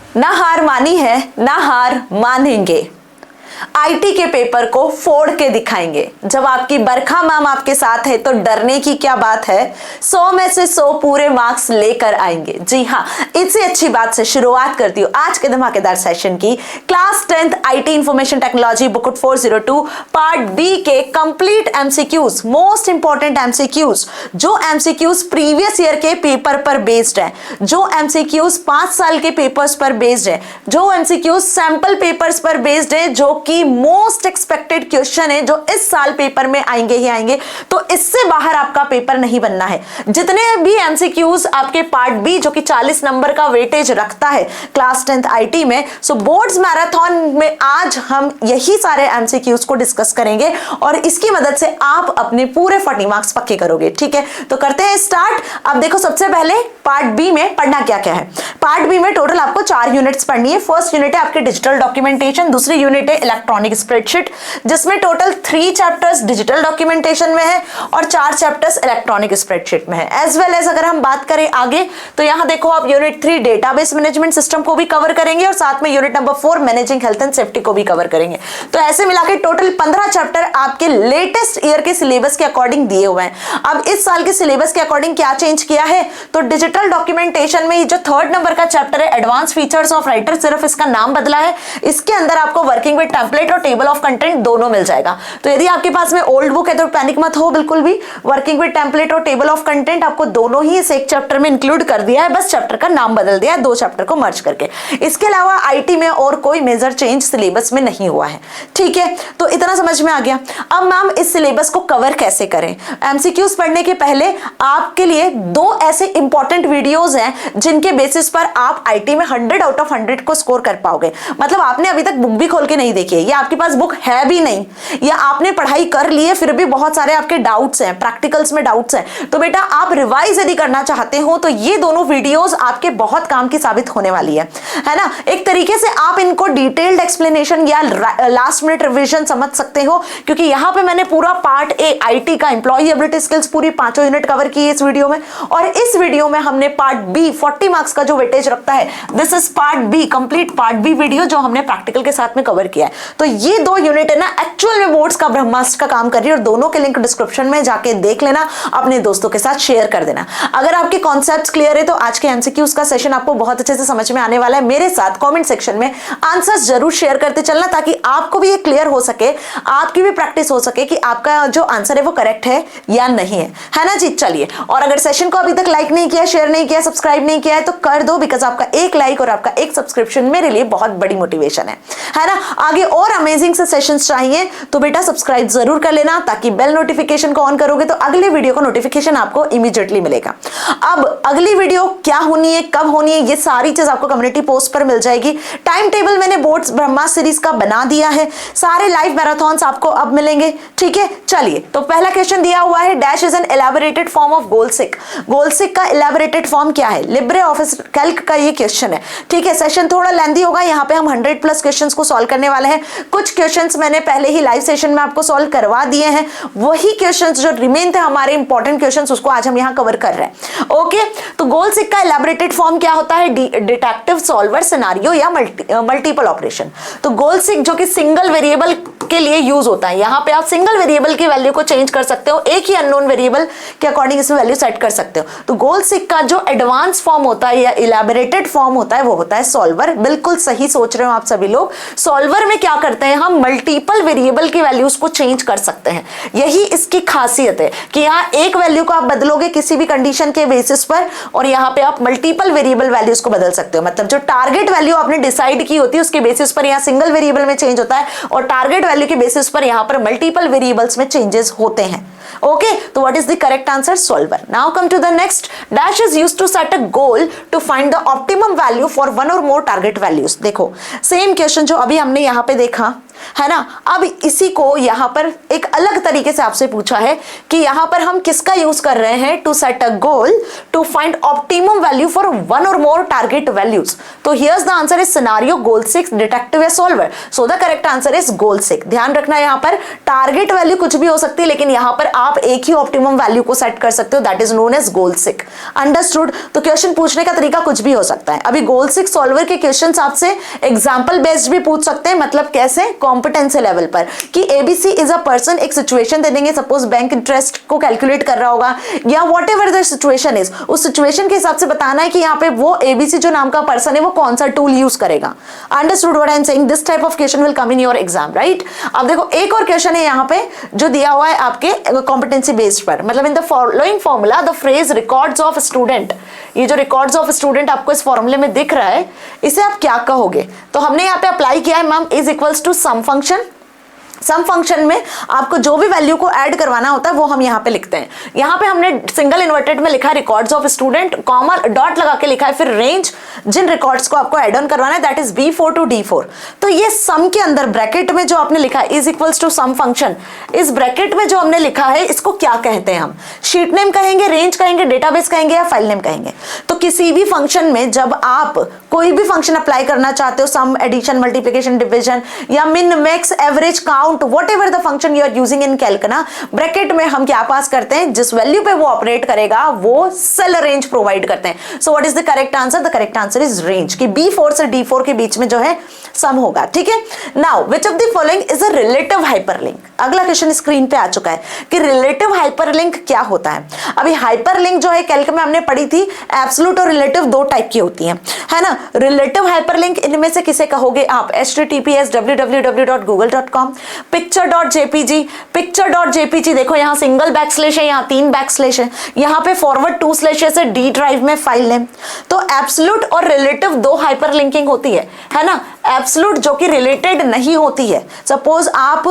ना हार मानी है ना हार मानेंगे, आईटी के पेपर को फोड़ के दिखाएंगे। जब आपकी बरखा मैम आपके साथ है तो डरने की क्या बात है, 100 में से 100 पूरे मार्क्स लेकर आएंगे। जी हाँ, इसी अच्छी बात से शुरुआत करती हूँ आज के धमाकेदार सेशन की। Class 10th IT information technology booklet 402 part B के complete MCQs, most important MCQs, जो एमसीक्यूज प्रीवियस ईयर के पेपर पर बेस्ड है, जो एमसीक्यूज 5 साल के पेपर्स पर बेस्ड है, जो एमसीक्यूज सैंपल पेपर्स पर बेस्ड है, जो कि मोस्ट एक्सपेक्टेड क्वेश्चन है, जो इस साल पेपर में आएंगे ही आएंगे। तो इससे बाहर आपका पेपर नहीं बनना है। जितने भी एमसीक्यूज आपके पार्ट बी जो कि 40 नंबर का वेटेज रखता है क्लास 10th आईटी में, सो बोर्ड्स मैराथन में आज हम यही सारे एमसीक्यूज को डिस्कस करेंगे और इसकी मदद से आप अपने पूरे 40 मार्क्स पक्के करोगे। ठीक है, तो करते हैं स्टार्ट। अब देखो, सबसे पहले पार्ट बी में पढ़ना क्या क्या है। पार्ट बी में टोटल आपको 4 यूनिट्स पढ़नी है। फर्स्ट यूनिट है आपके डिजिटल डॉक्यूमेंटेशन, दूसरी यूनिट है इलेक्ट्रॉनिक स्प्रेडशीट, जिसमें टोटल 3 चैप्टर्स डिजिटल डॉक्यूमेंटेशन में है और 4 चैप्टर्स इलेक्ट्रॉनिक स्प्रेडशीट में है। एज वेल एज अगर हम बात करें आगे, तो यहां देखो आप यूनिट 3 डेटाबेस मैनेजमेंट सिस्टम को भी कवर करेंगे और साथ में unit number 4 managing health and safety को भी कवर करेंगे। तो ऐसे मिला के टोटल 15 चैप्टर आपके लेटेस्ट ईयर के सिलेबस के अकॉर्डिंग दिए हुए हैं। अब इस साल के सिलेबस के अकॉर्डिंग क्या चेंज किया है, तो डिजिटल डॉक्यूमेंटेशन में जो 3rd नंबर का चैप्टर है एडवांस फीचर्स ऑफ राइटर, सिर्फ इसका नाम बदला है। इसके अंदर आपको वर्किंग विद टेम्पलेट और टेबल ऑफ कंटेंट दोनों मिल जाएगा। तो यदि आपके पास में ओल्ड बुक है तो पैनिक मत हो बिल्कुल भी। वर्किंग विद टेम्पलेट और टेबल ऑफ कंटेंट आपको दोनों ही इस एक चैप्टर में इंक्लूड कर दिया है, बस चैप्टर का नाम बदल दिया है, 2 चैप्टर को मर्ज करके। इसके अलावा आईटी में और कोई मेजर चेंज सिलेबस में नहीं हुआ है। ठीक है, तो इतना समझ में आ गया। अब मैम इस सिलेबस को कवर कैसे करें। एमसीक्यूज पढ़ने के पहले आपके लिए 2 ऐसे इंपॉर्टेंट वीडियोस हैं जिनके बेसिस पर आप आईटी में 100 आउट ऑफ 100 को स्कोर कर पाओगे। मतलब आपने अभी तक बुक भी खोल के नहीं देखी है, या आपके पास बुक है भी नहीं, या आपने पढ़ाई कर ली है फिर भी बहुत सारे आपके डाउट्स हैं, प्रैक्टिकल्स में डाउट्स हैं, तो बेटा आप रिवाइज यदि करना चाहते हो तो ये दोनों वीडियोस आपके बहुत काम की साबित होने वाली है ना। एक तरीके से आप इनको डिटेल्ड एक्सप्लेनेशन या लास्ट मिनट रिवीजन समझ सकते हो, क्योंकि यहां पे मैंने पूरा पार्ट ए आईटी का एम्प्लॉय एबिलिटी स्किल्स पूरी 5 यूनिट कवर की है इस वीडियो में, और इस वीडियो में हमने पार्ट बी 40 मार्क्स का जो वेटेज रखता है, this is part B, complete part B video जो हमने प्रैक्टिकल के साथ में कवर किया है। तो ये 2 यूनिट है ना, एक्चुअल में बोर्ड्स का ब्रह्मास्त्र का काम कर रही है, और दोनों के लिंक डिस्क्रिप्शन में जाके देख लेना, अपने दोस्तों के साथ शेयर कर देना। अगर आपके कॉन्सेप्ट्स क्लियर है तो आज के एमसीक्यूज का सेशन आपको बहुत अच्छे से समझ में आने वाला है। मेरे साथ कमेंट सेक्शन में आंसर्स जरूर शेयर करते चलना, ताकि आपको भी ये क्लियर हो सके, आपकी भी प्रैक्टिस हो सके कि आपका जो आंसर है वो करेक्ट है या नहीं है ना जी। चलिए, और अगर सेशन को अभी तक लाइक नहीं किया, शेयर नहीं किया, सब्सक्राइब नहीं किया है तो कर दो, बिकॉज आपका एक लाइक और आपका एक सब्सक्रिप्शन मेरे लिए बहुत बड़ी मोटिवेशन है ना। आगे और अमेजिंग से सेशंस चाहिए तो बेटा सब्सक्राइब जरूर कर लेना, ताकि बेल नोटिफिकेशन को ऑन करोगे तो अगले वीडियो का नोटिफिकेशन आपको इमीडिएटली मिलेगा। अब अगली वीडियो क्या होनी है, कब होनी है, ये सारी चीज आपको कम्युनिटी पोस्ट पर मिल जाएगी। टाइम टेबल मैंने बोर्ड्स ब्रह्मास्त्र सीरीज का बना दिया है, सारे लाइव मैराथन्स आपको अब मिलेंगे। ठीक है, चलिए, तो पहला क्वेश्चन दिया हुआ है, dash is an elaborated form of goal seek. Goal seek का एलैबोरेटेड फॉर्म क्या है, लिब्रे ऑफिस कैल्क का ये क्वेश्चन है। ठीक है, सेशन थोड़ा लेंथी होगा, यहाँ पे हम 100+ क्वेश्चंस को सॉल्व करने वाले हैं। कुछ क्वेश्चंस मैंने पहले ही लाइव सेशन में आपको सॉल्व करवा दिए हैं, वही क्वेश्चंस जो रिमेन थे हमारे इंपॉर्टेंट क्वेश्चंस, उसको आज हम यहाँ कवर कर रहे हैं। ओके, तो गोलसिक का एलैबोरेटेड फॉर्म क्या होता है, डिटेक्टिव सॉल्वर सिनेरियो या मल्टीपल ऑपरेशन। तो गोलसिक जो कि सिंगल वेरिएबल के लिए यूज होता है, यहाँ पे आप सिंगल वेरिएबल की वैल्यू को चेंज कर सकते हो, एक ही अननोन वेरिएबल के अकॉर्डिंग इसमें वैल्यू सेट कर सकते हो। तो गोलसिक का जो एडवांस फॉर्म होता है या इलैबोरेटेड फॉर्म होता है वो होता है सॉल्वर। बिल्कुल सही सोच रहे हो आप सभी लोग। सॉल्वर में क्या करते हैं, हम मल्टीपल वेरिएबल की वैल्यूज को चेंज कर सकते हैं। यही इसकी खासियत है कि यहाँ एक वैल्यू को आप बदलोगे किसी भी कंडीशन के बेसिस पर, और यहाँ पे आप मल्टीपल वेरिएबल वैल्यूज को बदल सकते हो। मतलब जो टारगेट वैल्यू आपने डिसाइड की होती है उसके बेसिस पर यहाँ सिंगल वेरिएबल में चेंज होता है, और टारगेट वैल्यू के बेसिस पर यहाँ पर मल्टीपल वेरिएबल्स में चेंजेस होते हैं। ओके, तो what is the correct answer, solver. Now come to the next, dash is used to set a goal to find the optimum value for one और more target values. देखो, same question जो अभी हमने यहाँ पे देखा, है ना। अब इसी को यहां पर एक अलग तरीके से आपसे पूछा है कि यहां पर हम किसका यूज कर रहे हैं, to set a goal to find optimum value for one और मोर टारगेट वैल्यूज। तो here's the answer is scenario goal 6 detective या solver. So the correct answer is goal 6। ध्यान रखना यहां पर टारगेट वैल्यू कुछ भी हो सकती है, लेकिन यहां पर आप एक ही ऑप्टिमम वैल्यू को सेट कर सकते हो, that is known as goal 6। Understood. तो क्वेश्चन पूछने का तरीका कुछ भी हो सकता है। अभी गोल 6 सॉल्वर के क्वेश्चंस आपसे एग्जांपल बेस्ड भी पूछ सकते हैं, मतलब कैसे, कॉम्पिटेंसी लेवल पर कि एबीसी इज अ पर्सन, एक सिचुएशन दे देंगे, सपोज बैंक इंटरेस्ट को कैलकुलेट कर रहा होगा या what ever the situation is, उस सिचुएशन के हिसाब से बताना है कि यहाँ पे वो एबीसी जो नाम का पर्सन है वो कौन सा टूल यूज करेगा। Understood what I am saying? This type of question will come in your exam, right. अब देखो एक और क्वेश्चन है यहाँ पे जो दिया हुआ है आपके कॉम्पिटेंसी बेस्ड पर, मतलब in the following formula the phrase records of student, ये जो रिकॉर्ड्स ऑफ स्टूडेंट आपको इस फॉर्मूले में दिख रहा है, इसे आप क्या कहोगे? तो हमने यहाँ पे अप्लाई किया है ma'am is equals to sum function. Sum function में आपको जो भी वैल्यू को ऐड करवाना होता है वो हम यहाँ पे लिखते हैं। यहाँ पे हमने सिंगल इन्वर्टेड में लिखा है records of student, comma dot लगा के लिखा है फिर रेंज जिन रिकॉर्ड्स को आपको ऐड ऑन करवाना है, that is B4 to D4। तो ये सम के अंदर ब्रैकेट में जो आपने लिखा है is equals to sum function, इस ब्रैकेट में जो हमने लिखा है इसको क्या कहते हैं हम? शीट नेम कहेंगे, रेंज कहेंगे, डेटाबेस कहेंगे या फाइल नेम कहेंगे? तो किसी भी फंक्शन में जब आप कोई भी फंक्शन अप्लाई करना चाहते हो, सम, एडिशन, मल्टीप्लिकेशन, डिवीजन या min, max, average, count, whatever the function you are using in Calc ना, ब्रैकेट में हम क्या पास करते हैं, जिस वैल्यू पे वो ऑपरेट करेगा वो सेल रेंज प्रोवाइड करते हैं। सो what is the correct answer? The correct answer is range, कि B4 से D4 के बीच में जो है सम होगा, ठीक है। Now which of the following is a relative hyperlink? अगला क्वेश्चन स्क्रीन पे आ चुका है कि रिलेटिव हाइपरलिंक क्या होता है। अभी हाइपरलिंक जो है कैल्क में हमने पढ़ी थी, एब्सोल्यूट और रिलेटिव दो टाइप की होती है ना। रिलेटिव हाइपरलिंक इनमें से किसे कहोगे आप? https www.google.com, picture.jpg, picture.jpg देखो यहाँ सिंगल बैकस्लैश है, यहाँ 3 बैकस्लैश है, यहाँ पे फॉरवर्ड 2 स्लैशेस है, D ड्राइव में फाइल नेम। तो एब्सोल्यूट और रिलेटिव दो हाइपरलिंकिंग होती है ना। एब्सोल्यूट जो कि रिलेटेड नहीं होती है, सपोज आप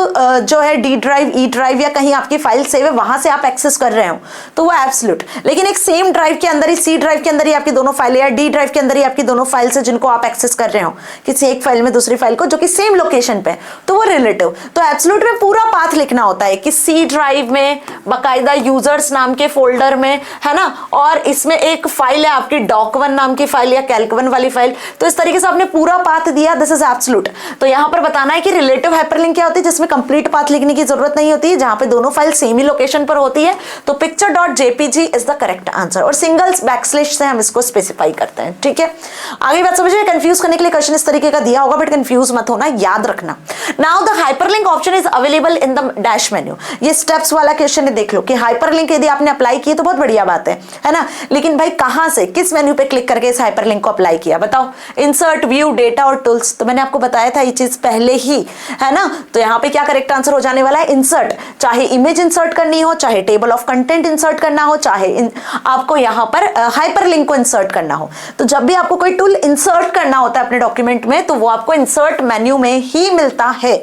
जो है D ड्राइव, E ड्राइव या कहीं आपकी फाइल सेव है वहां से आप एक्सेस कर रहे हो तो वो एब्सोल्यूट। लेकिन एक सेम ड्राइव के अंदर ही, C ड्राइव के अंदर ही आपकी दोनों फाइल या D ड्राइव के अंदर ही आपकी दोनों फाइल्स है जिनको आप एक्सेस कर रहे हो किसी एक फाइल में दूसरी फाइल को, जो कि सेम लोकेशन पे, तो वो रिलेटिव। तो एब्सोल्यूट में पूरा पाथ लिखना होता है कि C ड्राइव में बाकायदा यूजर्स नाम के फोल्डर में, है ना, और इसमें एक फाइल है आपकी doc1 नाम की फाइल या calc1 वाली फाइल। तो इस तरीके से आपने पूरा पाथ दिया, दिस इज एब्सोल्यूट। तो यहां पर बताना है कि रिलेटिव हाइपरलिंक क्या होती है, जिसमें कंप्लीट पाथ लिखने की जरूरत नहीं होती है, जहां पे दोनों फाइल सेम ही लोकेशन पर होती है। तो picture.jpg is the correct answer, और सिंगल बैकस्लैश से हम इसको स्पेसिफाई करते हैं, ठीक है। आगे बात समझिए, कंफ्यूज करने के लिए क्वेश्चन इस तरीके का दिया होगा, बट कंफ्यूज मत होना, याद रखना। Now the hyperlink option is available in the dash menu. ये स्टेप्स वाला क्वेश्चन है, देख लो कि हाइपरलिंक यदि आपने अप्लाई किया तो बहुत बढ़िया बात है ना। लेकिन भाई कहां से, किस मेन्यू पे क्लिक करके इस हाइपरलिंक को अप्लाई किया, बताओ? इंसर्ट, व्यू, डेटा और टूल्स। तो मैंने आपको बताया था ये चीज पहले ही, है ना। तो यहाँ पे क्या करेक्ट आंसर हो जाने वाला है? इंसर्ट। चाहे इमेज इंसर्ट करनी हो, चाहे टेबल ऑफ कंटेंट इंसर्ट करना हो, चाहे आपको यहाँ पर हाइपरलिंक को इंसर्ट करना हो, तो जब भी आपको कोई टूल इंसर्ट करना होता है अपने डॉक्यूमेंट में तो वो आपको इंसर्ट मेन्यू में ही मिलता है,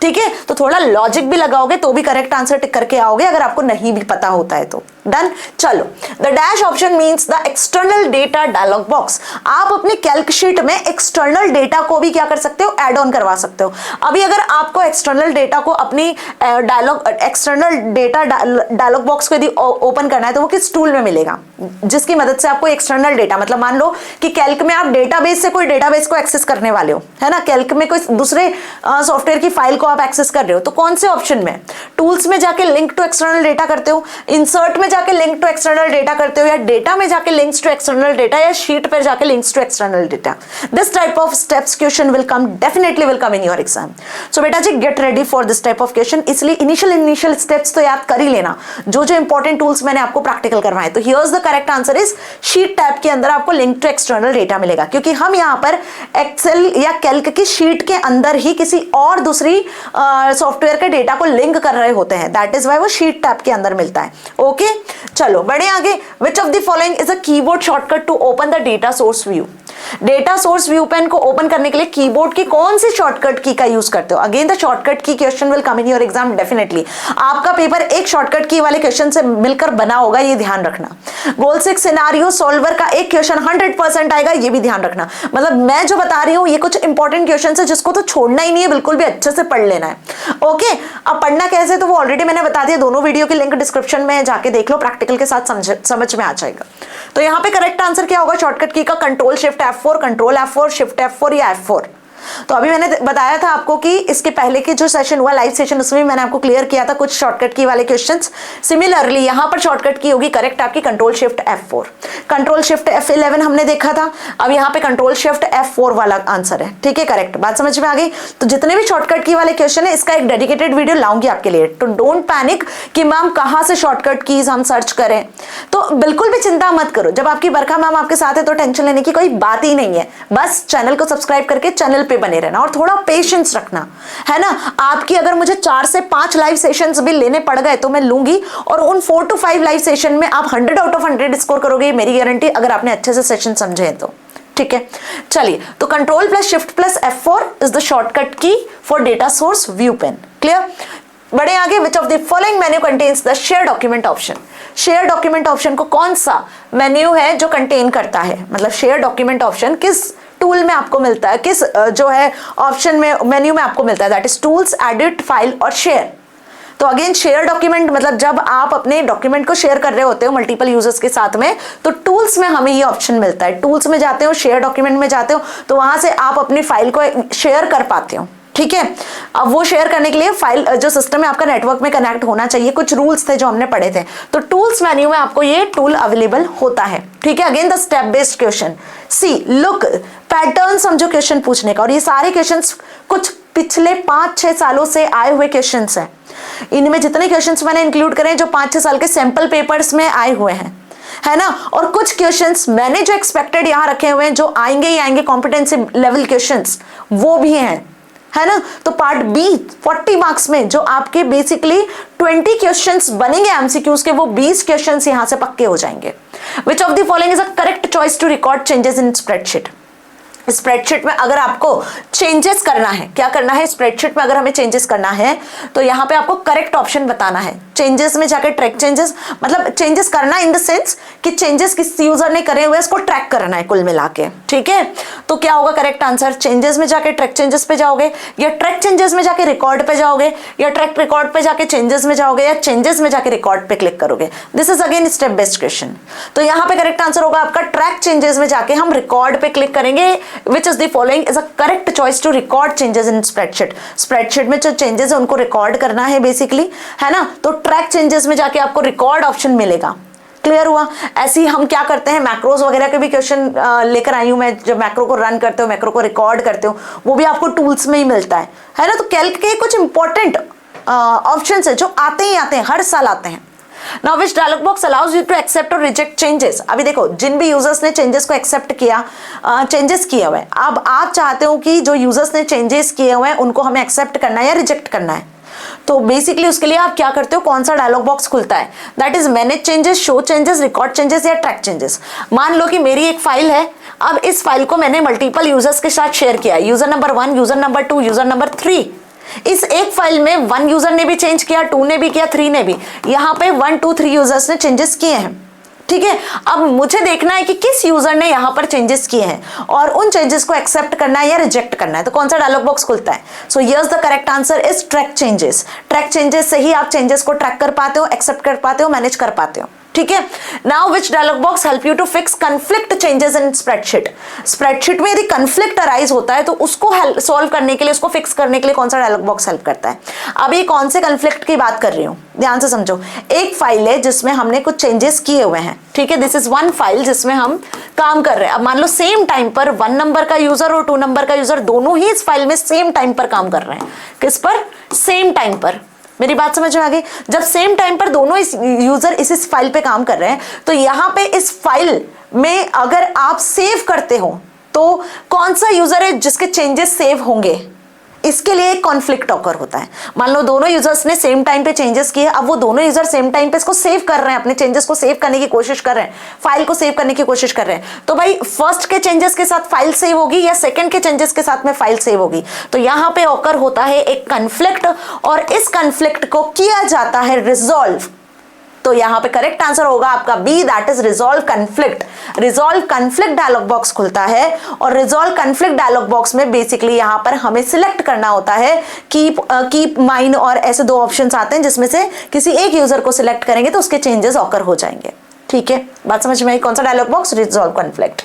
ठीक है। तो थोड़ा लॉजिक भी लगाओगे तो भी करेक्ट आंसर टिक करके आओगे, अगर आपको नहीं भी पता होता है तो। डन। चलो, the dash option means the external data dialog box. आप अपनी कैल्क शीट में एक्सटर्नल डेटा को भी क्या कर सकते हो, ऐड ऑन करवा सकते हो। अभी अगर आपको एक्सटर्नल डेटा को अपनी एक्सटर्नल डेटा डायलॉग बॉक्स को यदि ओपन करना है तो वो किस टूल में मिलेगा, जिसकी मदद से आपको एक्सटर्नल डेटा, मतलब मान लो कि कैल्क में आप डेटाबेस से कोई डेटाबेस को एक्सेस करने वाले हो, है ना, कैल्क में कोई दूसरे सॉफ्टवेयर की फाइल को आप एक्सेस कर रहे हो, तो कौन से ऑप्शन में? टूल्स में जाके लिंक टू एक्सटर्नल डेटा करते हो, इंसर्ट में जाके लिंक टू एक्सटर्नल डेटा करते हो, या डेटा में जाके लिंक्स टू एक्सटर्नल डेटा, या शीट पर जाके links to external data. This type of steps question will come, definitely will come in your exam. So बेटा जी get ready for this type of question. इसलिए initial steps तो याद कर ही लेना, जो जो इंपॉर्टेंट टूल्स मैंने आपको प्रैक्टिकल करवाए। तो here's the correct answer is sheet tab के अंदर आपको लिंक टू एक्सटर्नल डेटा मिलेगा, क्योंकि हम यहाँ पर एक्सेल या कैल्क की शीट के अंदर ही किसी और दूसरी सॉफ्टवेयर के डेटा को लिंक कर रहे होते हैं, दैट इज वाई वो शीट टैब के अंदर मिलता है। ओके, चलो बढ़े आगे। Which of the following is a keyboard shortcut to open the data source view? Data source view pane को ओपन करने के लिए कीबोर्ड की कौन सी शॉर्टकट की का यूज करते हो? अगेन द शॉर्टकट की question will come in your exam definitely. आपका पेपर एक शॉर्टकट की वाले क्वेश्चन से मिलकर बना होगा, ये ध्यान रखना। गोल 6 सिनेरियो सॉल्वर का एक क्वेश्चन 100% आएगा, ये भी ध्यान रखना। मतलब मैं जो बता रही हूं ये कुछ इंपॉर्टेंट क्वेश्चन है जिसको तो छोड़ना ही नहीं है, बिल्कुल भी अच्छे से पढ़ लेना है। ओके, अब पढ़ना कैसे तो वो ऑलरेडी मैंने बता दिया, दोनों वीडियो की लिंक डिस्क्रिप्शन में जाके देख लो, प्रैक्टिकल के साथ समझ में आ जाएगा। तो यहाँ पे करेक्ट आंसर क्या होगा शॉर्टकट की का? Control shift F4, control F4, shift F4 या F4। तो अभी मैंने बताया था आपको कि इसके पहले के जो सेशन हुआ लाइव सेशन, उसमें मैंने आपको क्लियर किया था कुछ शॉर्टकट की वाले क्वेश्चंस। सिमिलरली यहाँ पर शॉर्टकट की होगी करेक्ट आपकी control shift F4, control shift F11 हमने देखा था। अब यहाँ पे कंट्रोल शिफ्ट F4 वाला आंसर है, ठीक है, करेक्ट। बात समझ में आ गई? तो जितने भी शॉर्टकट की वाले क्वेश्चन है इसका एक डेडिकेटेड वीडियो लाऊंगी आपके लिए। तो डोंट पैनिक कि मैम कहाँ से शॉर्टकट कीज हम सर्च करें, तो बिल्कुल भी चिंता मत करो। जब आपकी बरखा मैम आपके साथ है तो टेंशन लेने की कोई बात ही नहीं है। बस चैनल को सब्सक्राइब करके चैनल पे बने रहना और थोड़ा पेशेंस रखना, है ना। आपकी अगर मुझे 4 से 5 लाइव सेशंस भी लेने पड़ गए तो मैं लूंगी, और उन 4 to 5 लाइव सेशन में आप 100 out of 100 स्कोर करोगे, मेरी गारंटी, अगर आपने अच्छे से सेशन समझे तो, ठीक है। चलिए, तो control plus shift plus F4 is the shortcut key for data source view pane. Clear? बढ़े आगे। Which of the following menu contains the share document option? Share document option को कौन सा मेन्यू है जो कंटेन करता है? मतलब शेयर डॉक्यूमेंट ऑप्शन किस टूल में आपको मिलता है, किस जो है ऑप्शन में, मेन्यू में आपको मिलता है? That is tools, edit, file और शेयर। तो अगेन शेयर डॉक्यूमेंट मतलब जब आप अपने डॉक्यूमेंट को शेयर कर रहे होते हो मल्टीपल यूजर्स के साथ में, तो टूल्स में हमें ये ऑप्शन मिलता है। टूल्स में जाते हो, शेयर डॉक्यूमेंट में जाते हो, तो वहां से आप अपनी फाइल को शेयर कर पाते हो, ठीक है। अब वो शेयर करने के लिए फाइल जो सिस्टम है आपका नेटवर्क में कनेक्ट होना चाहिए, कुछ रूल्स थे जो हमने पढ़े थे। तो टूल्स मेन्यू में आपको ये टूल अवेलेबल होता है, ठीक है। Again the step based question, see look pattern समझो क्वेश्चन पूछने का, और ये सारे क्वेश्चंस कुछ पिछले 5-6 सालों से आए हुए क्वेश्चंस हैं। इनमें जितने क्वेश्चंस मैंने इंक्लूड करे जो 5-6 साल के सैंपल पेपर्स में आए हुए हैं, है ना। और कुछ क्वेश्चंस मैंने जो एक्सपेक्टेड यहाँ रखे हुए हैं, जो आएंगे ही आएंगे कॉम्पिटेंसी लेवल क्वेश्चंस, वो भी हैं, है ना। तो पार्ट बी 40 मार्क्स में जो आपके बेसिकली 20 क्वेश्चंस बनेंगे एमसीक्यूज के, वो 20 क्वेश्चंस यहां से पक्के हो जाएंगे। Which of the following is a correct choice to record changes in spreadsheet? Spreadsheet में अगर आपको चेंजेस करना है, क्या करना है स्प्रेडशीट में, अगर हमें चेंजेस करना है तो यहाँ पे आपको करेक्ट ऑप्शन बताना है। चेंजेस में जाकर ट्रैक चेंजेस, मतलब चेंजेस करना इन द सेंस कि चेंजेस किस यूजर ने करे हुए इसको ट्रैक करना है कुल मिला के, ठीक है। तो क्या होगा करेक्ट आंसर? चेंजेस में जाके ट्रैक चेंजेस पे जाओगे, या ट्रैक चेंजेस में जाके रिकॉर्ड पे जाओगे, या ट्रैक रिकॉर्ड पे जाके चेंजेस में जाओगे, या चेंजेस में जाके रिकॉर्ड पे क्लिक करोगे। This is again step based question. तो यहाँ पे करेक्ट आंसर होगा आपका ट्रैक चेंजेस में जाके हम रिकॉर्ड पे क्लिक करेंगे। Which is the following is a correct choice to record changes in spreadsheet? Spreadsheet में जो चेंजेस है उनको रिकॉर्ड करना है बेसिकली, है ना। तो ट्रैक चेंजेस में जाके आपको रिकॉर्ड ऑप्शन मिलेगा। क्लियर हुआ? ऐसे ही हम क्या करते हैं, मैक्रोज वगैरह के भी क्वेश्चन लेकर आई हूं मैं। जब मैक्रो को रन करते हो, मैक्रो को रिकॉर्ड करते हो, वो भी आपको टूल्स में ही मिलता है ना। तो कैल्क के कुछ इंपॉर्टेंट ऑप्शंस है जो आते ही आते हैं, हर साल आते हैं। Now which dialog box allows you to accept or reject changes? अभी देखो, जिन भी यूजर्स ने चेंजेस को एक्सेप्ट किया, चेंजेस किए हुए, अब आप चाहते हो कि जो यूजर्स ने चेंजेस किए हुए हैं उनको हमें एक्सेप्ट करना है या रिजेक्ट करना है। तो बेसिकली उसके लिए आप क्या करते हो, कौन सा डायलॉग बॉक्स खुलता है? That is manage changes, show changes, record changes या ट्रैक चेंजेस। मान लो कि मेरी एक फाइल है, अब इस फाइल को मैंने मल्टीपल यूजर्स के साथ शेयर किया, user number 1, user number 2, user number 3। इस एक फाइल में 1 यूजर ने भी चेंज किया, 2 ने भी किया, 3 ने भी। यहाँ पे 1, 2, 3 यूजर्स ने चेंजेस किए हैं, ठीक है। अब मुझे देखना है कि किस यूजर ने यहाँ पर चेंजेस किए हैं और उन चेंजेस को एक्सेप्ट करना है या रिजेक्ट करना है। तो कौन सा डायलॉग बॉक्स खुलता है? So here's the correct answer is track changes. Track changes से ही आप चेंजेस को ट्रैक कर पाते हो, एक्सेप्ट कर पाते हो, मैनेज कर पाते हो, ठीक है। Now which dialog box help you to fix conflict changes in spreadsheet? Spreadsheet में यदि कंफ्लिक्ट अराइज होता है तो उसको सॉल्व करने के लिए, उसको फिक्स करने के लिए कौन सा डायलॉग बॉक्स हेल्प करता है? अभी कौन से कंफ्लिक्ट की बात कर रही हूँ, ध्यान से समझो। एक फाइल है जिसमें हमने कुछ चेंजेस किए हुए हैं, ठीक है। दिस इज वन फाइल जिसमें हम काम कर रहे हैं। अब मान लो सेम टाइम पर 1 नंबर का यूजर और 2 नंबर का यूजर दोनों ही इस फाइल में सेम टाइम पर काम कर रहे हैं। किस पर? सेम टाइम पर। मेरी बात समझ में आ गई? जब सेम टाइम पर दोनों इस यूजर इस फाइल पे काम कर रहे हैं, तो यहाँ पे इस फाइल में अगर आप सेव करते हो तो कौन सा यूजर है जिसके चेंजेस सेव होंगे? इसके लिए एक कॉन्फ्लिक्ट ऑकर होता है। मान लो दोनों यूजर्स ने सेम टाइम पे चेंजेस किए, अब वो दोनों यूजर सेम टाइम पे इसको सेव कर रहे हैं, अपने चेंजेस को सेव करने की कोशिश कर रहे हैं, फाइल को सेव करने की कोशिश कर रहे हैं, तो भाई फर्स्ट के चेंजेस के साथ फाइल सेव होगी या सेकंड के चेंजेस के साथ में फाइल सेव होगी? तो यहां पे ऑकर होता है एक कॉन्फ्लिक्ट, और इस कॉन्फ्लिक्ट को किया जाता है रिजॉल्व। तो यहां पे करेक्ट आंसर होगा आपका B, that is resolve conflict. Resolve conflict dialog box खुलता है, और रिजॉल्व कॉन्फ्लिक्ट डायलॉग बॉक्स में बेसिकली यहां पर हमें सिलेक्ट करना होता है कीप माइन, और ऐसे दो ऑप्शंस आते हैं जिसमें से किसी एक यूजर को सिलेक्ट करेंगे तो उसके चेंजेस ऑकर हो जाएंगे। ठीक है, बात समझ में आई? कौन सा dialog box? Resolve conflict.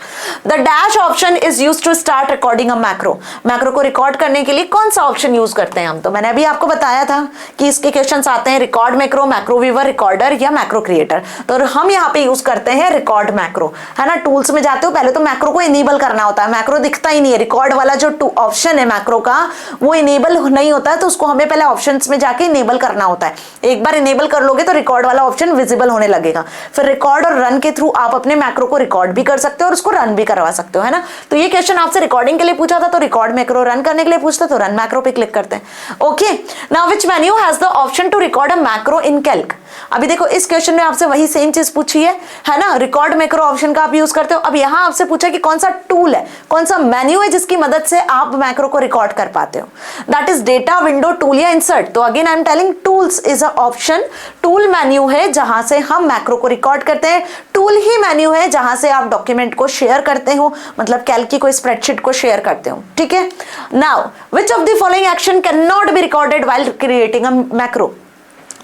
The dash option is used to start recording a macro. Macro को रिकॉर्ड करने के लिए कौन सा ऑप्शन यूज करते हैं हम? तो मैंने अभी आपको बताया था कि इसके क्वेश्चंस आते हैं record macro, macro viewer, recorder या मैक्रो क्रिएटर। तो हम यहाँ पे यूज करते हैं रिकॉर्ड मैक्रो, है ना। टूल्स में जाते हो, पहले तो मैक्रो को इनेबल करना होता है, मैक्रो दिखता ही नहीं है, रिकॉर्ड वाला जो ऑप्शन है मैक्रो का वो इनेबल नहीं होता है, तो उसको हमें पहले ऑप्शन में जाके इनेबल करना होता है। एक बार इनेबल कर लोगे तो रिकॉर्ड वाला ऑप्शन विजिबल होने लगेगा, फिर रिकॉर्ड और रन के थ्रू आप अपने मैक्रो को रिकॉर्ड भी कर सकते हो और उसको रन भी करवा सकते हो, है ना। तो ये क्वेश्चन आपसे रिकॉर्डिंग के लिए पूछा था तो रिकॉर्ड मैक्रो, रन करने के लिए पूछता तो रन मैक्रो पे क्लिक करते हैं। Okay, now which menu has the option to record a macro in Calc? अभी देखो इस क्वेश्चन में आपसे वही सेम चीज पूछी है ना, रिकॉर्ड मैक्रो ऑप्शन का आप यूज करते हो। अब यहां आपसे पूछा कि कौन सा टूल है, कौन सा मेन्यू है जिसकी मदद से आप मैक्रो को रिकॉर्ड कर पाते हो? That is data, window, tool या इंसर्ट। तो again I am telling tools is a option. Tool menu है जहां से हम मैक्रो को रिकॉर्ड करते हैं, टूल ही मेन्यू है जहां से आप डॉक्यूमेंट को शेयर करते हो, मतलब कैल्क की कोई स्प्रेडशीट को शेयर करते हो। ठीक है, now which of the following action can not be recorded while creating a macro?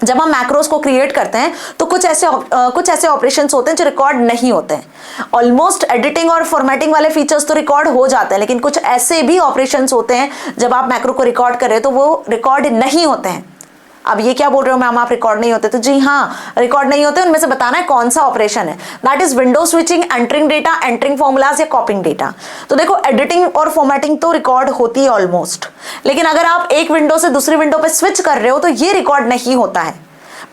जब हम मैक्रोस को क्रिएट करते हैं तो कुछ ऐसे ऑपरेशंस होते हैं जो रिकॉर्ड नहीं होते हैं। ऑलमोस्ट एडिटिंग और फॉर्मेटिंग वाले फीचर्स तो रिकॉर्ड हो जाते हैं, लेकिन कुछ ऐसे भी ऑपरेशंस होते हैं जब आप मैक्रो को रिकॉर्ड कर रहे हो तो वो रिकॉर्ड नहीं होते हैं। अब ये क्या बोल रहे हो मैम आप रिकॉर्ड नहीं होते? तो जी हाँ, रिकॉर्ड नहीं होते, उनमें से बताना है कौन सा ऑपरेशन है। That is window switching, entering data, entering formulas या कॉपिंग डेटा। तो देखो एडिटिंग और फॉर्मेटिंग तो रिकॉर्ड होती है ऑलमोस्ट, लेकिन अगर आप एक विंडो से दूसरी विंडो पे स्विच कर रहे हो तो ये रिकॉर्ड नहीं होता है।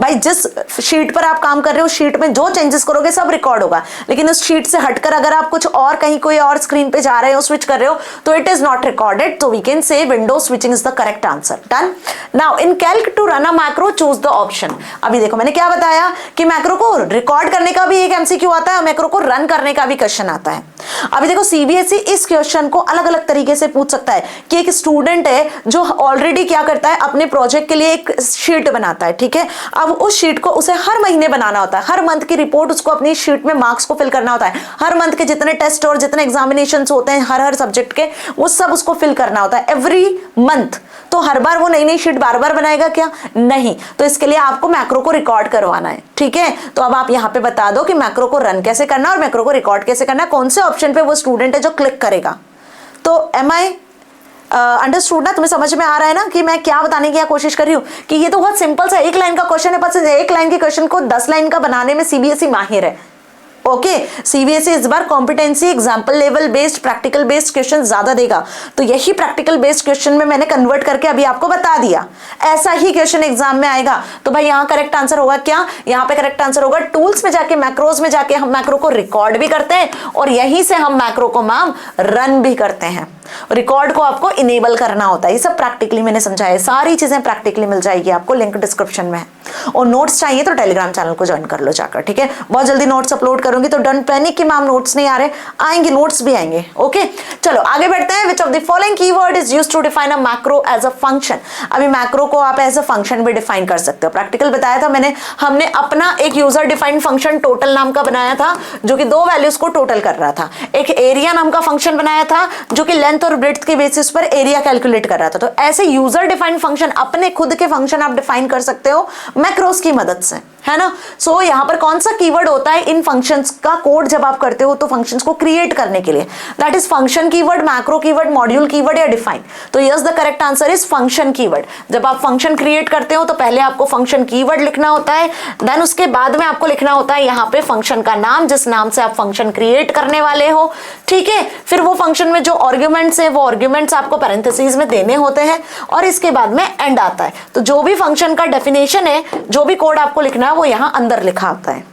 भाई जिस शीट पर आप काम कर रहे हो शीट में जो चेंजेस करोगे सब रिकॉर्ड होगा, लेकिन उस शीट से हटकर अगर आप कुछ और कहीं कोई और स्क्रीन पे जा रहे हो, स्विच कर रहे हो, तो इट इज नॉट रिकॉर्डेड। तो we can say window switching is the correct answer. Done. Now in Calc to run a macro choose the option. अभी देखो मैंने क्या बताया कि मैक्रो को रिकॉर्ड करने का भी एक एमसीक्यू आता है, मैक्रो को रन करने का भी क्वेश्चन आता है। अभी देखो सीबीएसई इस क्वेश्चन को अलग अलग तरीके से पूछ सकता है कि एक स्टूडेंट है जो ऑलरेडी क्या करता है, अपने प्रोजेक्ट के लिए एक शीट बनाता है। ठीक है, अब उस शीट को उसे हर महीने बनाना होता है, हर मंथ की रिपोर्ट उसको अपनी शीट में मार्क्स को फिल करना होता है, हर मंथ के जितने टेस्ट और जितने एग्जामिनेशंस होते हैं हर सब्जेक्ट के वो सब उसको फिल करना होता है एवरी मंथ। तो हर बार वो नई नई शीट बार बार बनाएगा क्या? नहीं। तो इसके लिए आपको मैक्रो को रिकॉर्ड करवाना है। ठीक है, तो अब आप यहाँ पे बता दो कि मैक्रो को रन कैसे करना और मैक्रो को रिकॉर्ड कैसे करना, कौन से ऑप्शन पे वो स्टूडेंट है जो क्लिक करेगा। तो एम आई अंडरस्टूड ना? तुम्हें समझ में आ रहा है ना कि मैं क्या बताने की कोशिश कर रही हूँ कि ये तो बहुत सिंपल सा एक लाइन का क्वेश्चन है, बस एक लाइन के क्वेश्चन को 10 लाइन का बनाने में सीबीएसई माहिर है। ओके, सीबीएसई इस बार competency example level based practical based question ज्यादा देगा, तो यही प्रैक्टिकल बेस्ड क्वेश्चन में मैंने कन्वर्ट करके अभी आपको बता दिया। ऐसा ही क्वेश्चन एग्जाम में आएगा। तो भाई यहाँ करेक्ट आंसर होगा क्या? यहाँ पे करेक्ट आंसर होगा टूल्स में जाके, मैक्रोज में जाके हम मैक्रो को रिकॉर्ड भी करते हैं और यहीं से हम मैक्रो को मैम रन भी करते हैं। रिकॉर्ड को आपको इनेबल करना होता है। ये सब प्रैक्टिकली मैंने समझाया, सारी चीजें प्रैक्टिकली मिल जाएगी आपको, लिंक डिस्क्रिप्शन में है। और नोट्स चाहिए तो टेलीग्राम चैनल को ज्वाइन कर लो जाकर। ठीक है, बहुत जल्दी नोट्स अपलोड करूंगी, तो डोंट पैनिक कि मैम नोट्स नहीं आ रहे, आएंगे, नोट्स भी आएंगे। ओके, चलो आगे बढ़ते हैं। Which of the following keyword is used to define a macro as a function? अभी मैक्रो को आप एज अ फंक्शन भी डिफाइन कर सकते हो। प्रैक्टिकल बताया था मैंने, हमने अपना एक यूजर डिफाइंड फंक्शन टोटल नाम का बनाया था जो कि 2 वैल्यूज को टोटल कर रहा था। एक एरिया नाम का फंक्शन बनाया था जो कि लेंथ और ब्रेड्थ के बेसिस पर एरिया कैलकुलेट कर रहा था। तो ऐसे यूजर डिफाइंड फंक्शन, अपने खुद के फंक्शन आप डिफाइन कर सकते हो मैक्रोस की मदद से, है ना। सो यहाँ पर कौन सा कीवर्ड होता है इन फंक्शंस का कोड जब आप करते हो तो फंक्शंस को क्रिएट करने के लिए? That is function keyword, macro keyword, module keyword या डिफाइन। तो yes, the correct answer is function keyword. जब आप फंक्शन क्रिएट करते हो तो पहले आपको फंक्शन कीवर्ड लिखना होता है, देन उसके बाद में आपको लिखना होता है यहाँ पे फंक्शन का नाम, जिस नाम से आप फंक्शन क्रिएट करने वाले हो। ठीक है, फिर वो फंक्शन में जो आर्ग्यूमेंट्स है वो आर्ग्यूमेंट्स आपको पैरेंथेसिस में देने होते हैं और इसके बाद में एंड आता है। तो जो भी फंक्शन का डेफिनेशन है, जो भी कोड आपको लिखना है वो यहाँ अंदर लिखा होता है।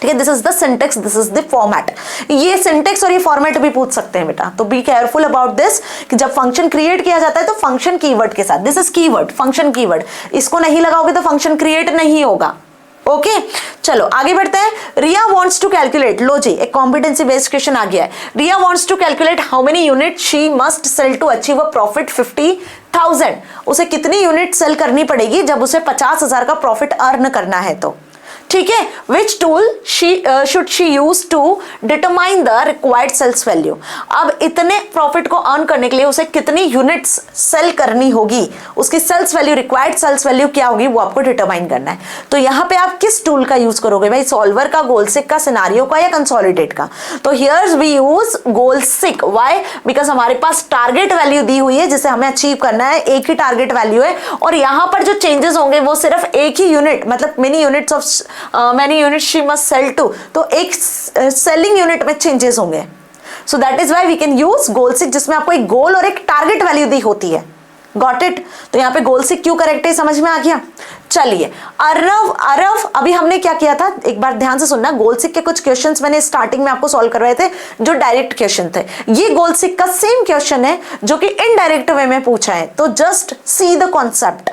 ठीक है, this is the syntax, this is the format. ये सिंटेक्स और ये फॉर्मेट भी पूछ सकते हैं बेटा, तो बी केयरफुल अबाउट दिस कि जब फंक्शन क्रिएट किया जाता है तो फंक्शन कीवर्ड के साथ, this is keyword, function keyword, इसको नहीं लगाओगे तो फंक्शन क्रिएट नहीं होगा। ओके चलो आगे बढ़ते हैं। रिया वांट्स टू कैलकुलेट, लो जी एक कॉम्पिटेंसी बेस्ड क्वेश्चन आ गया है। Riya wants to calculate how many unit she must sell to achieve a profit 50,000। उसे कितनी यूनिट सेल करनी पड़ेगी जब उसे 50,000 का प्रॉफिट अर्न करना है तो, ठीक है। Which tool should she use to determine the required sales value. अब इतने प्रॉफिट को अर्न करने के लिए उसे कितनी यूनिट्स सेल करनी होगी, उसकी sales value, required sales value क्या होगी वो आपको डिटरमाइन करना है। तो यहाँ पे आप किस टूल का यूज करोगे भाई, सॉल्वर का, गोलसिक का, सिनारियो का या कंसोलिडेट का। तो here's we use goal seek, why, because हमारे पास टारगेट वैल्यू दी हुई है जिसे हमें अचीव करना है, एक ही टारगेट वैल्यू है और यहाँ पर जो चेंजेस होंगे वो सिर्फ एक ही यूनिट, मतलब many units of many unit she must sell to, तो एक सेलिंग यूनिट में चेंजेस होंगे। So that is why we can use goal seek, जिसमें आपको एक गोल और एक टारगेट वैल्यू दी होती है। Got it. तो यहाँ पे गोलसिक क्यों करेक्ट है समझ में आ गया। चलिए अरव अभी हमने क्या किया था, एक बार ध्यान से सुनना। गोलसिक के कुछ क्वेश्चंस मैंने स्टार्टिंग में आपको सॉल्व करवाए थे जो डायरेक्ट क्वेश्चन थे। ये गोलसिक का सेम क्वेश्चन है जो कि इनडायरेक्ट वे में पूछा है, तो just see the concept.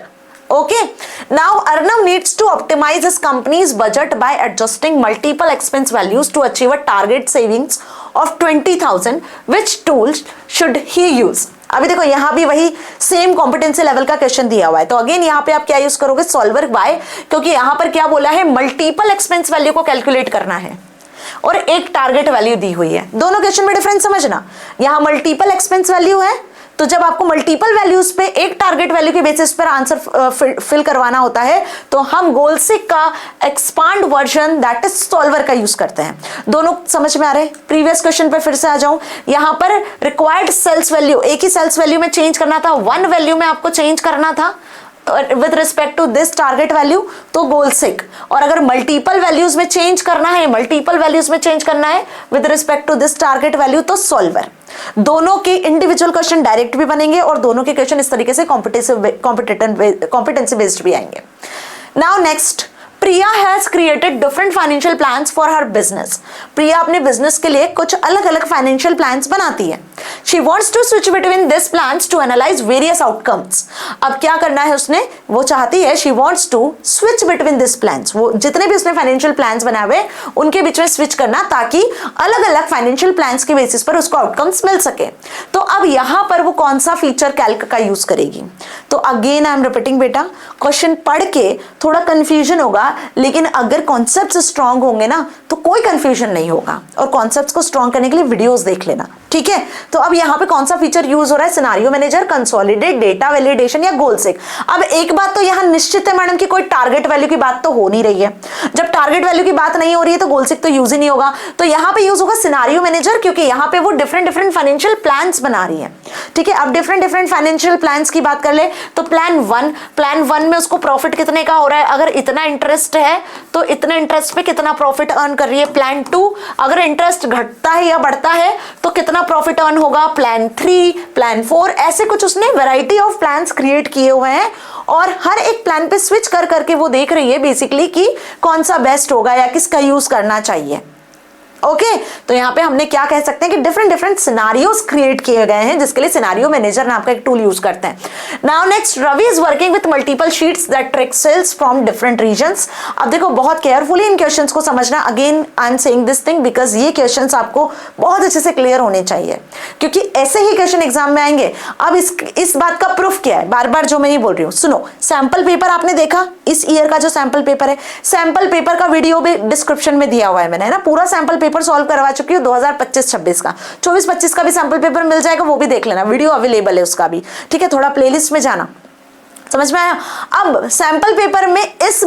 Okay, now Arnav needs to optimize his company's budget by adjusting multiple expense values to achieve a target savings of 20,000. Which tool should he use? अभी देखो यहाँ भी वही same competency level का question दिया हुआ है, तो अगेन यहाँ पे आप क्या यूज करोगे, सॉल्वर। बाय, क्योंकि यहाँ पर क्या बोला है, मल्टीपल एक्सपेंस वैल्यू को कैलकुलेट करना है और एक टारगेट वैल्यू दी हुई है। दोनों क्वेश्चन में डिफरेंस समझना, यहाँ मल्टीपल एक्सपेंस वैल्यू है तो जब आपको मल्टीपल वैल्यूज पे एक टारगेट वैल्यू के बेसिस पर आंसर फिल करवाना होता है तो हम गोलसिक का expand version that is solver का यूज करते हैं। दोनों समझ में आ रहे हैं। प्रीवियस क्वेश्चन पे फिर से आ जाऊं, यहां पर रिक्वायर्ड सेल्स वैल्यू एक ही सेल्स वैल्यू में चेंज करना था, वन वैल्यू में आपको चेंज करना था with respect to this target value, तो गोलसिक। और अगर मल्टीपल वैल्यूज में चेंज करना है, मल्टीपल वैल्यूज में चेंज करना है with respect to this target value, तो सॉल्वर। दोनों के इंडिविजुअल क्वेश्चन डायरेक्ट भी बनेंगे और दोनों के क्वेश्चन इस तरीके से कॉम्पिटेंसी बेस्ड भी आएंगे। Now next, Priya has created different financial plans for her business. Priya अपने बिजनेस के लिए कुछ अलग अलग फाइनेंशियल प्लान्स बनाती है। She wants to switch between this plans to analyse various outcomes. अब क्या करना है उसने, वो चाहती है, she wants to switch between this plans, वो जितने भी उसने फाइनेंशियल प्लान्स बनाए हुए उनके बीच में स्विच करना ताकि अलग अलग फाइनेंशियल प्लान्स के बेसिस पर उसको आउटकम्स मिल सके। तो अब यहां पर वो कौन सा फीचर कैल्क का यूज करेगी। तो अगेन आई एम रिपीटिंग बेटा, क्वेश्चन पढ़ के थोड़ा कंफ्यूजन होगा, लेकिन अगर कॉन्सेप्ट्स स्ट्रांग होंगे ना तो कोई कंफ्यूजन नहीं होगा। और कॉन्सेप्ट्स को स्ट्रांग करने के लिए वीडियोस देख लेना, ठीक है। तो अब यहाँ पे कौन सा फीचर यूज हो रहा है, scenario manager, consolidate, data validation या गोलसिक। अब एक बात तो यहाँ निश्चित है मैडम कि कोई टारगेट वैल्यू की बात तो हो नहीं रही है। जब टारगेट वैल्यू की बात नहीं हो रही है तो गोलसिक तो यूज ही नहीं होगा। तो यहाँ पे यूज होगा सिनारियो मैनेजर, क्योंकि यहाँ पे वो डिफरेंट फाइनेंशियल प्लान्स बना रही है, ठीक है। अब डिफरेंट फाइनेंशियल प्लान्स की बात कर ले तो प्लान वन में उसको प्रॉफिट कितने का हो रहा है, अगर इतना इंटरेस्ट है तो इतने इंटरेस्ट पे कितना प्रॉफिट अर्न कर रही है। प्लान 2, अगर इंटरेस्ट घटता है या बढ़ता है तो कितना प्रॉफिट अर्न होगा। प्लान 3, प्लान 4, ऐसे कुछ उसने वैरायटी ऑफ प्लान्स क्रिएट किए हुए हैं और हर एक प्लान पे स्विच कर करके वो देख रही है बेसिकली कि कौन सा बेस्ट होगा या किसका यूज करना चाहिए। ओके, तो यहाँ पे हमने क्या कह सकते हैं कि डिफरेंट सिनारियोस क्रिएट किए गए हैं, जिसके लिए सिनारियो मैनेजर नाम का एक टूल यूज करते हैं। Now next, Ravi is working with multiple sheets that track sales from different regions. अब देखो बहुत केयरफुली इन क्वेश्चंस को समझना। Again I am saying this thing because ये क्वेश्चंस आपको बहुत अच्छे से क्लियर होने चाहिए, क्योंकि ऐसे ही क्वेश्चन एग्जाम में आएंगे। अब इस बात का प्रूफ क्या है, बार बार जो मैं ही बोल रही हूँ, सुनो। सैंपल पेपर आपने देखा, इस ईयर का जो सैंपल पेपर है, सैंपल पेपर का वीडियो भी डिस्क्रिप्शन में दिया हुआ है मैंने, है ना। पूरा सैंपल पेपर सॉल्व करवा चुकी हूँ 2025-26 का। 24-25 का भी सैंपल पेपर मिल जाएगा, वो भी देख लेना, वीडियो अवेलेबल है उसका भी, ठीक है। थोड़ा प्लेलिस्ट में जाना, समझ में आया। अब सैंपल पेपर में इस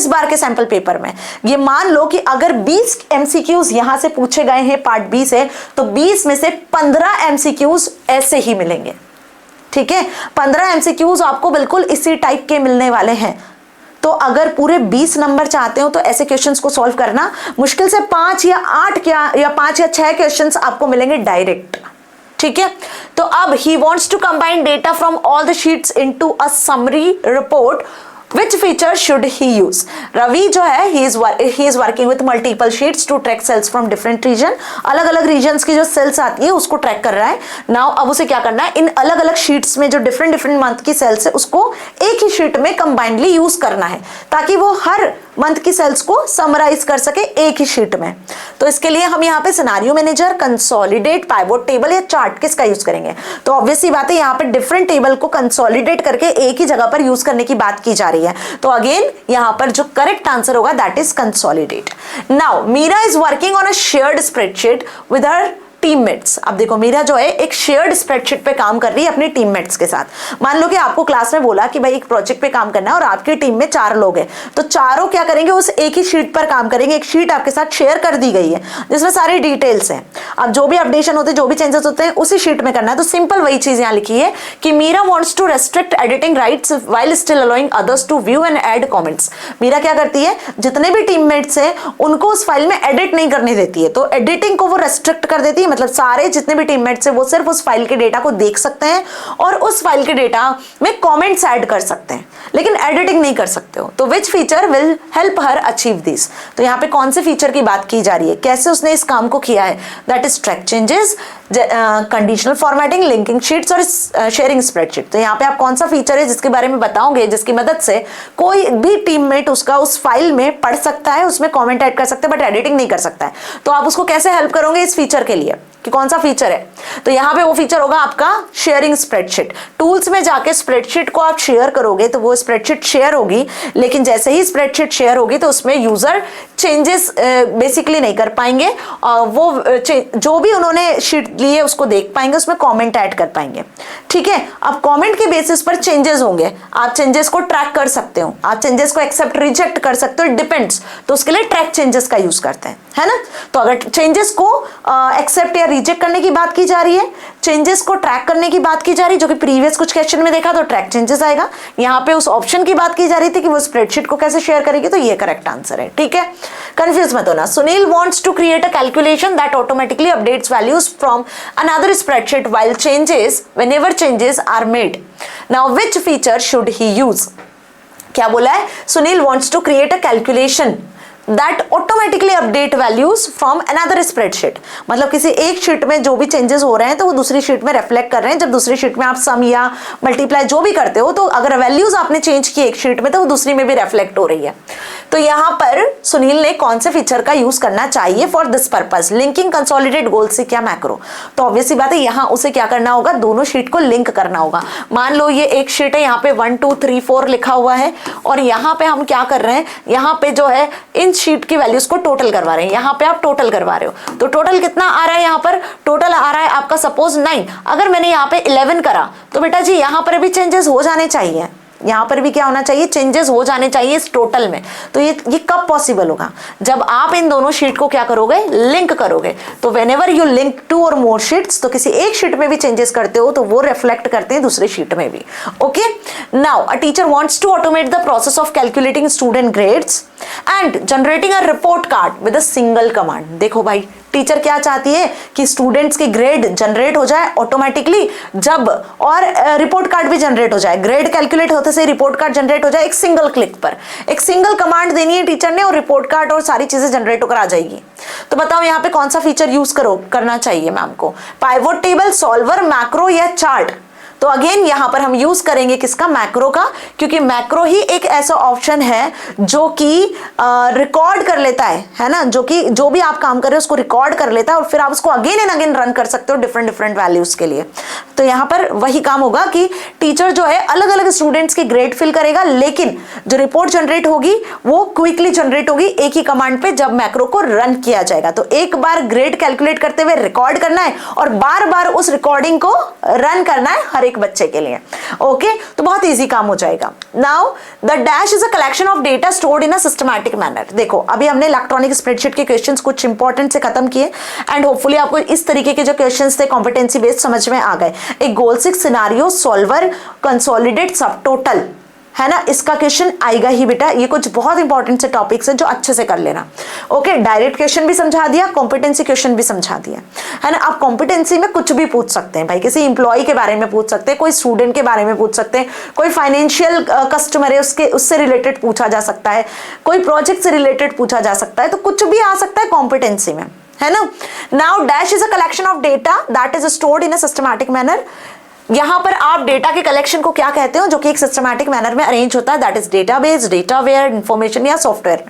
बार के सैंपल पेपर में ये मान लो कि अगर 20 एमसीक्यूज यहां से पूछे गए हैं, पार्ट 20 है, तो 20 में से 15 एमसीक्यूज ऐसे ही मिलेंगे, ठीक है। 15 एमसीक्यूज आपको बिल्कुल इसी टाइप के मिलने वाले हैं। तो अगर पूरे 20 नंबर चाहते हो तो ऐसे क्वेश्चंस को सॉल्व करना मुश्किल से 5 या 8 या 5 या 6 क्वेश्चंस आपको मिलेंगे डायरेक्ट, ठीक है। तो अब he wants to combine data from all the sheets into a summary report Which feature should he use? Ravi जो है he is working with multiple sheets to track cells from different region. अलग अलग regions की जो cells आती है उसको track कर रहा है. Now अब उसे क्या करना है, इन अलग अलग sheets में जो different month की cells है उसको एक ही sheet में combinedly use करना है ताकि वो हर मंथ की सेल्स को समराइज कर सके एक ही शीट में. तो इसके लिए हम यहाँ पे scenario manager, consolidate, pivot table या चार्ट किसका यूज करेंगे? तो ऑब्वियसली बात है यहाँ पे डिफरेंट टेबल को कंसोलिडेट करके एक ही जगह पर यूज करने की बात की जा रही है. तो अगेन यहाँ पर जो करेक्ट आंसर होगा that is consolidate. Now Meera is working on a shared spreadsheet with her teammates. अब देखो मीरा जो है एक शेयर्ड स्प्रेडशीट पे काम कर रही है अपनी टीममेट्स के साथ. मान लो कि आपको क्लास में बोला कि भाई एक प्रोजेक्ट पे काम करना है और आपकी टीम में 4 लोग हैं, तो चारों क्या करेंगे, उस एक ही शीट पर काम करेंगे. एक शीट आपके साथ शेयर कर दी गई है जिसमें सारी डिटेल्स हैं. अब जो भी अपडेशन होते हैं, जो भी चेंजेस होते हैं उसी शीट में करना है. तो सिंपल वही चीज यहाँ लिखी है कि Meera wants to restrict editing rights while still allowing others to view and add comments. Meera क्या करती है, जितने भी टीममेट्स हैं उनको उस फाइल में एडिट नहीं करने देती है. तो एडिटिंग को वो रेस्ट्रिक्ट कर देती है, मतलब सारे जितने भी टीममेट्स हैं वो सिर्फ उस फाइल के डेटा को देख सकते हैं और उस फाइल के डेटा में कमेंट्स ऐड कर सकते हैं, लेकिन एडिटिंग नहीं कर सकते हो. तो which feature will help her achieve this? तो यहाँ पे कौन से फीचर की बात की जा रही है, कैसे उसने इस काम को किया है? That is track changes, conditional formatting, linking sheets और शेयरिंग स्प्रेडशीट. तो यहाँ पे आप कौन सा फीचर है जिसके बारे में बताओगे, जिसकी मदद से कोई भी टीममेट उसका उस फाइल में पढ़ सकता है, उसमें कमेंट ऐड कर सकता है बट एडिटिंग नहीं कर सकता है. तो आप उसको कैसे हेल्प करोगे इस फीचर के लिए कि कौन सा फीचर है? तो यहाँ पे वो फीचर होगा आपका शेयरिंग स्प्रेडशीट. टूल्स में जाके स्प्रेडशीट को आप शेयर करोगे तो वो स्प्रेडशीट शेयर होगी, लेकिन जैसे ही स्प्रेडशीट शेयर होगी तो उसमें यूजर चेंजेस बेसिकली नहीं कर पाएंगे. वो जो भी उन्होंने शीट ली है उसको देख पाएंगे, उसमें कमेंट ऐड कर पाएंगे. ठीक है, अब कमेंट के बेसिस पर चेंजेस होंगे, आप चेंजेस को ट्रैक कर सकते हो, आप चेंजेस को एक्सेप्ट रिजेक्ट कर सकते हो, डिपेंड्स. तो उसके लिए ट्रैक चेंजेस का यूज करते हैं, है ना. तो अगर चेंजेस को एक्सेप्ट या रिजेक्ट करने की बात की जा रही है, चेंजेस को ट्रैक करने की बात की जा रही है, जो कि प्रीवियस कुछ क्वेश्चन में देखा तो ट्रैक चेंजेस आएगा. यहाँ पे उस ऑप्शन की बात की जा रही थी कि वो स्प्रेडशीट को कैसे शेयर करेगी, तो ये करेक्ट आंसर है. ठीक है, कंफ्यूज मत होना. Sunil wants to create a calculation that automatically updates values from another spreadsheet while changes whenever changes are made. Now which feature should he use? क्या बोला है? Sunil wants to create a calculation that automatically update values from another spreadsheet. मतलब किसी एक sheet में जो भी changes हो रहे हैं तो वो दूसरी शीट में रिफ्लेक्ट कर रहे हैं. जब दूसरी शीट में आप सम या मल्टीप्लाई जो भी करते हो, तो अगर वैल्यूज आपने चेंज की एक शीट में तो वो दूसरी में भी रिफ्लेक्ट हो रही है. तो यहाँ पर सुनील ने कौन से फीचर का यूज करना चाहिए for this purpose? Linking consolidate goal से क्या मैक्रो? तो ऑब्वियसली बात है यहाँ उसे क्या करना होगा, दोनों शीट को लिंक करना होगा. मान लो ये एक शीट है, यहाँ पे 1 2 3 4 लिखा हुआ है और यहाँ पे हम क्या कर रहे हैं, यहाँ पे जो है इन शीट की वैल्यूज को टोटल करवा रहे हैं. यहाँ पे आप टोटल करवा रहे हो तो टोटल कितना आ रहा है? यहाँ पर टोटल आ रहा है आपका सपोज 9. अगर मैंने यहाँ पे 11 करा तो बेटा जी यहाँ पर भी चेंजेस हो जाने चाहिए, यहाँ पर भी क्या होना चाहिए, चेंजेस हो जाने चाहिए इस टोटल में. तो ये कब पॉसिबल होगा? जब आप इन दोनों शीट को क्या करोगे, लिंक करोगे. तो व्हेनेवर यू लिंक 2 और मोर शीट्स, तो किसी एक शीट में भी चेंजेस करते हो तो वो रिफ्लेक्ट करते हैं दूसरी शीट में भी. Okay, now a teacher wants to automate the process of calculating student grades and generating a report card with a single command. देखो भाई, टीचर क्या चाहती है कि स्टूडेंट्स की ग्रेड जनरेट हो जाए ऑटोमेटिकली जब, और रिपोर्ट कार्ड भी जनरेट हो जाए. ग्रेड कैलकुलेट होते से रिपोर्ट कार्ड जनरेट हो जाए एक सिंगल क्लिक पर. एक सिंगल कमांड देनी है टीचर ने और रिपोर्ट कार्ड और सारी चीजें जनरेट होकर आ जाएगी. तो बताओ यहाँ पे कौन सा फीचर यूज करना चाहिए मैम को? पाइवोट टेबल, सॉल्वर, मैक्रो या चार्ट? तो अगेन यहां पर हम यूज करेंगे किसका, मैक्रो का, क्योंकि मैक्रो ही एक ऐसा ऑप्शन है जो कि रिकॉर्ड कर लेता है ना, जो कि जो भी आप काम कर रहे हो उसको रिकॉर्ड कर लेता है और फिर आप उसको अगेन एंड अगेन रन कर सकते हो डिफरेंट वैल्यूज के लिए. तो यहां पर वही काम होगा कि टीचर जो है अलग अलग स्टूडेंट्स के ग्रेड फिल करेगा, लेकिन जो रिपोर्ट जनरेट होगी वो क्विकली जनरेट होगी एक ही कमांड पे जब मैक्रो को रन किया जाएगा. तो एक बार ग्रेड कैलकुलेट करते हुए रिकॉर्ड करना है और बार बार उस रिकॉर्डिंग को रन करना है हर एक बच्चे के लिए. ओके, तो बहुत इजी काम हो जाएगा. Now the dash is a collection of data stored in a systematic manner. देखो अभी हमने इलेक्ट्रॉनिक स्प्रेडशीट के क्वेश्चंस कुछ इंपॉर्टेंट से खत्म किए एंड होपफुली आपको इस तरीके के जो क्वेश्चंस थे कॉम्पिटेंसी बेस्ड समझ में आ गए. एक गोल 6 सिनारियो, सॉल्वर, कंसोलिडेट, सब टोटल. है ना, इसका क्वेश्चन आएगा ही बेटा। ये कुछ बहुत इंपॉर्टेंट से टॉपिक्स है जो अच्छे से कर लेना। ओके, डायरेक्ट क्वेश्चन भी समझा दिया, कॉम्पिटेंसी क्वेश्चन भी समझा दिया, है ना। आप कॉम्पिटेंसी में कुछ भी पूछ सकते हैं भाई, किसी इंप्लॉय के बारे में पूछ सकते हैं, कोई स्टूडेंट के बारे में पूछ सकते हैं, कोई फाइनेंशियल कस्टमर है उससे रिलेटेड पूछा जा सकता है, कोई प्रोजेक्ट से रिलेटेड पूछा जा सकता है, तो कुछ भी आ सकता है कॉम्पिटेंसी में, है ना। Now dash is a collection of data that is stored in a systematic manner. यहां पर आप डेटा के कलेक्शन को क्या कहते हो, जो कि एक सिस्टमैटिक मैनर में अरेंज होता है, दैट इज डेटाबेस, डेटावेयर, इंफॉर्मेशन या सॉफ्टवेयर।